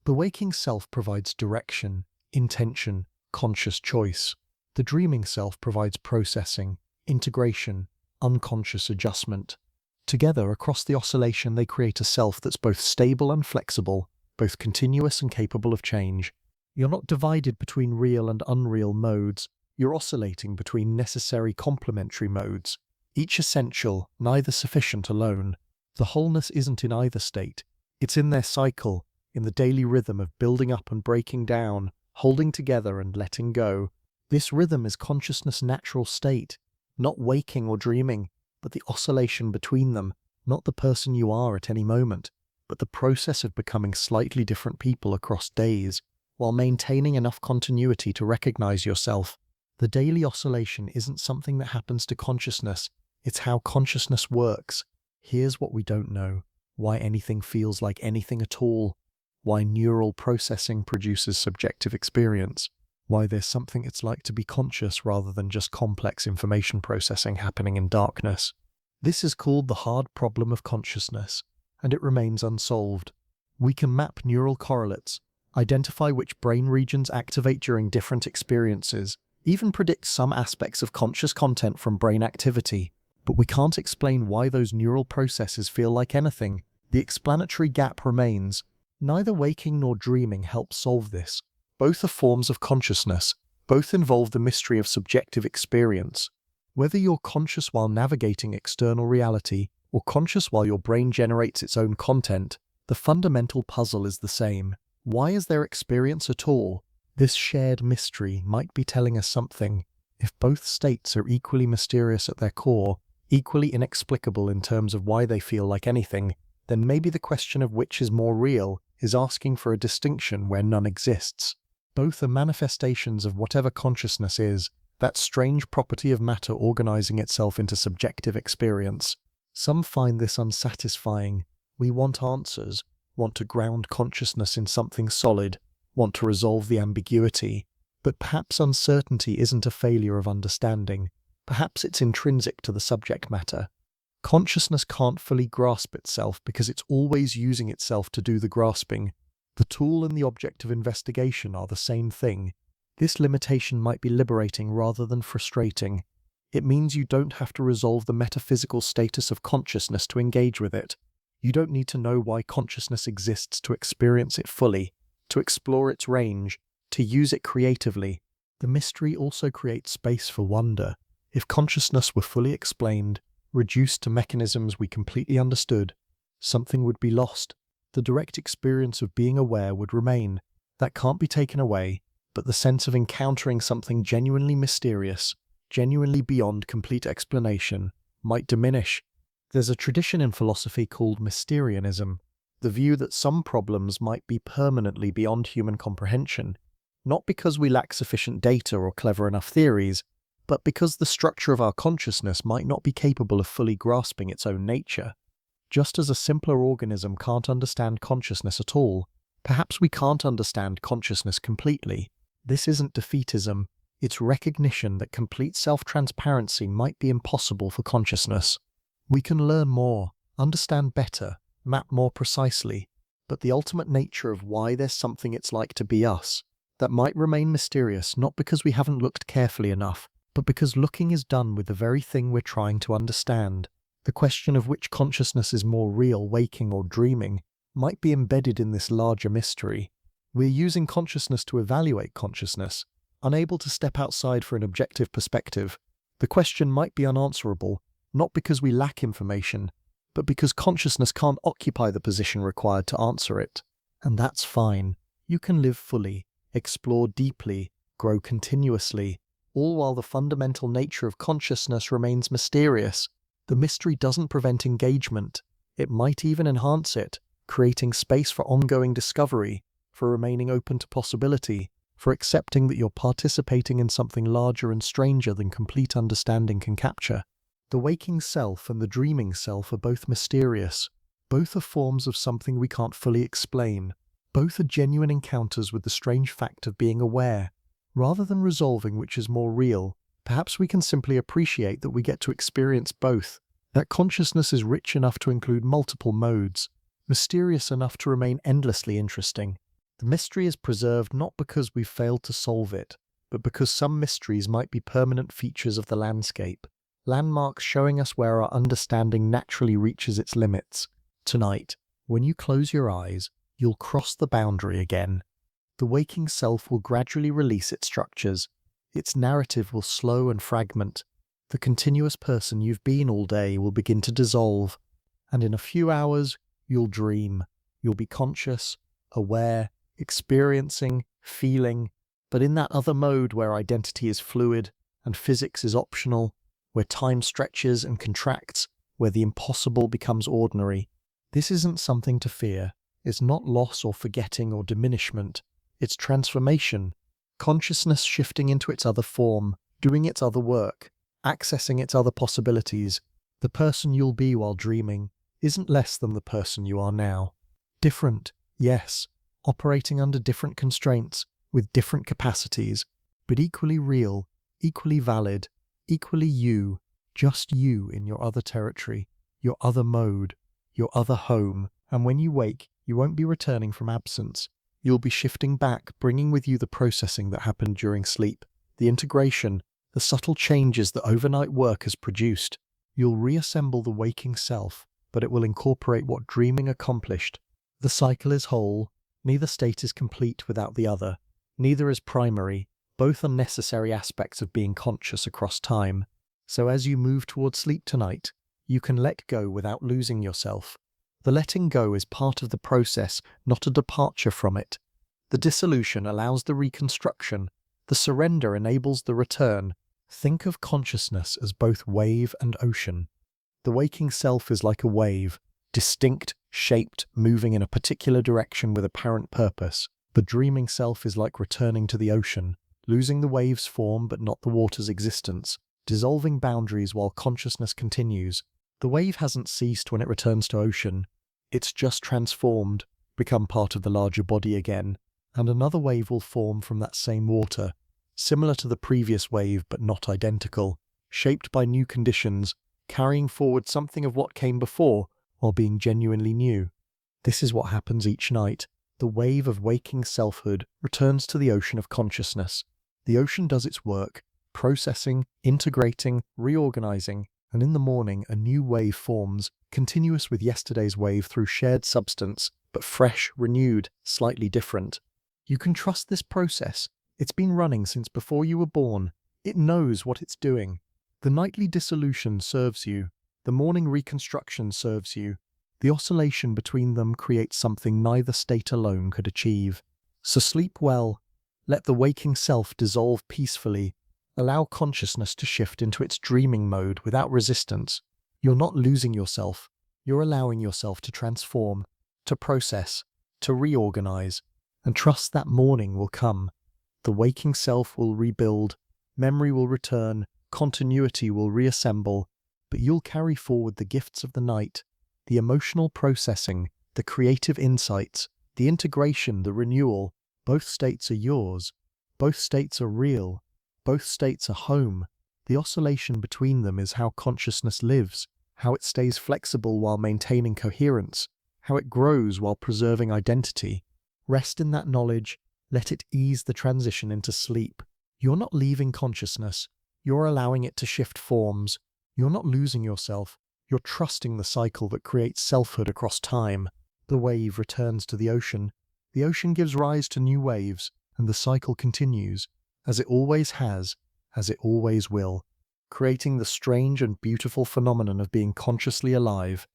The waking self provides direction, intention, conscious choice. The dreaming self provides processing, integration, unconscious adjustment. Together, across the oscillation, they create a self that's both stable and flexible, both continuous and capable of change. You're not divided between real and unreal modes. You're oscillating between necessary complementary modes, each essential, neither sufficient alone. The wholeness isn't in either state. It's in their cycle, in the daily rhythm of building up and breaking down, holding together and letting go. This rhythm is consciousness' natural state, not waking or dreaming, but the oscillation between them, not the person you are at any moment, but the process of becoming slightly different people across days, while maintaining enough continuity to recognize yourself. The daily oscillation isn't something that happens to consciousness, it's how consciousness works. Here's what we don't know: why anything feels like anything at all, why neural processing produces subjective experience, why there's something it's like to be conscious rather than just complex information processing happening in darkness. This is called the hard problem of consciousness, and it remains unsolved. We can map neural correlates, identify which brain regions activate during different experiences, even predict some aspects of conscious content from brain activity, but we can't explain why those neural processes feel like anything. The explanatory gap remains. Neither waking nor dreaming help solve this. Both are forms of consciousness. Both involve the mystery of subjective experience. Whether you're conscious while navigating external reality, or conscious while your brain generates its own content, the fundamental puzzle is the same. Why is there experience at all? This shared mystery might be telling us something. If both states are equally mysterious at their core, equally inexplicable in terms of why they feel like anything, then maybe the question of which is more real is asking for a distinction where none exists. Both are manifestations of whatever consciousness is, that strange property of matter organizing itself into subjective experience. Some find this unsatisfying. We want answers, want to ground consciousness in something solid, want to resolve the ambiguity. But perhaps uncertainty isn't a failure of understanding. Perhaps it's intrinsic to the subject matter. Consciousness can't fully grasp itself because it's always using itself to do the grasping. The tool and the object of investigation are the same thing. This limitation might be liberating rather than frustrating. It means you don't have to resolve the metaphysical status of consciousness to engage with it. You don't need to know why consciousness exists to experience it fully, to explore its range, to use it creatively. The mystery also creates space for wonder. If consciousness were fully explained, reduced to mechanisms we completely understood, something would be lost. The direct experience of being aware would remain. That can't be taken away, but the sense of encountering something genuinely mysterious, genuinely beyond complete explanation, might diminish. There's a tradition in philosophy called Mysterianism, the view that some problems might be permanently beyond human comprehension, not because we lack sufficient data or clever enough theories, but because the structure of our consciousness might not be capable of fully grasping its own nature. Just as a simpler organism can't understand consciousness at all, perhaps we can't understand consciousness completely. This isn't defeatism, it's recognition that complete self-transparency might be impossible for consciousness. We can learn more, understand better, map more precisely, but the ultimate nature of why there's something it's like to be us, that might remain mysterious not because we haven't looked carefully enough, but because looking is done with the very thing we're trying to understand. The question of which consciousness is more real, waking or dreaming, might be embedded in this larger mystery. We're using consciousness to evaluate consciousness, unable to step outside for an objective perspective. The question might be unanswerable, not because we lack information, but because consciousness can't occupy the position required to answer it. And that's fine. You can live fully, explore deeply, grow continuously, all while the fundamental nature of consciousness remains mysterious. The mystery doesn't prevent engagement. It might even enhance it, creating space for ongoing discovery, for remaining open to possibility, for accepting that you're participating in something larger and stranger than complete understanding can capture. The waking self and the dreaming self are both mysterious. Both are forms of something we can't fully explain. Both are genuine encounters with the strange fact of being aware. Rather than resolving which is more real, perhaps we can simply appreciate that we get to experience both, that consciousness is rich enough to include multiple modes, mysterious enough to remain endlessly interesting. The mystery is preserved not because we've failed to solve it, but because some mysteries might be permanent features of the landscape, landmarks showing us where our understanding naturally reaches its limits. Tonight, when you close your eyes, you'll cross the boundary again. The waking self will gradually release its structures. Its narrative will slow and fragment. The continuous person you've been all day will begin to dissolve. And in a few hours, you'll dream. You'll be conscious, aware, experiencing, feeling, but in that other mode where identity is fluid and physics is optional, where time stretches and contracts, where the impossible becomes ordinary. This isn't something to fear. It's not loss or forgetting or diminishment. It's transformation. Consciousness shifting into its other form, doing its other work, accessing its other possibilities. The person you'll be while dreaming isn't less than the person you are now. Different, yes, operating under different constraints, with different capacities, but equally real, equally valid, equally you, just you in your other territory, your other mode, your other home. And when you wake, you won't be returning from absence. You'll be shifting back, bringing with you the processing that happened during sleep, the integration, the subtle changes that overnight work has produced. You'll reassemble the waking self, but it will incorporate what dreaming accomplished. The cycle is whole. Neither state is complete without the other. Neither is primary. Both are necessary aspects of being conscious across time. So as you move towards sleep tonight, you can let go without losing yourself. The letting go is part of the process, not a departure from it. The dissolution allows the reconstruction. The surrender enables the return. Think of consciousness as both wave and ocean. The waking self is like a wave, distinct, shaped, moving in a particular direction with apparent purpose. The dreaming self is like returning to the ocean, losing the wave's form but not the water's existence, dissolving boundaries while consciousness continues. The wave hasn't ceased when it returns to ocean. It's just transformed, become part of the larger body again, and another wave will form from that same water, similar to the previous wave but not identical, shaped by new conditions, carrying forward something of what came before while being genuinely new. This is what happens each night. The wave of waking selfhood returns to the ocean of consciousness. The ocean does its work, processing, integrating, reorganizing, and in the morning a new wave forms, continuous with yesterday's wave through shared substance, but fresh, renewed, slightly different. You can trust this process. It's been running since before you were born. It knows what it's doing. The nightly dissolution serves you. The morning reconstruction serves you. The oscillation between them creates something neither state alone could achieve. So sleep well. Let the waking self dissolve peacefully. Allow consciousness to shift into its dreaming mode without resistance. You're not losing yourself. You're allowing yourself to transform, to process, to reorganize, and trust that morning will come. The waking self will rebuild, memory will return, continuity will reassemble, but you'll carry forward the gifts of the night, the emotional processing, the creative insights, the integration, the renewal. Both states are yours. Both states are real. Both states are home. The oscillation between them is how consciousness lives, how it stays flexible while maintaining coherence, how it grows while preserving identity. Rest in that knowledge. Let it ease the transition into sleep. You're not leaving consciousness. You're allowing it to shift forms. You're not losing yourself. You're trusting the cycle that creates selfhood across time. The wave returns to the ocean. The ocean gives rise to new waves, and the cycle continues, as it always has, as it always will, creating the strange and beautiful phenomenon of being consciously alive,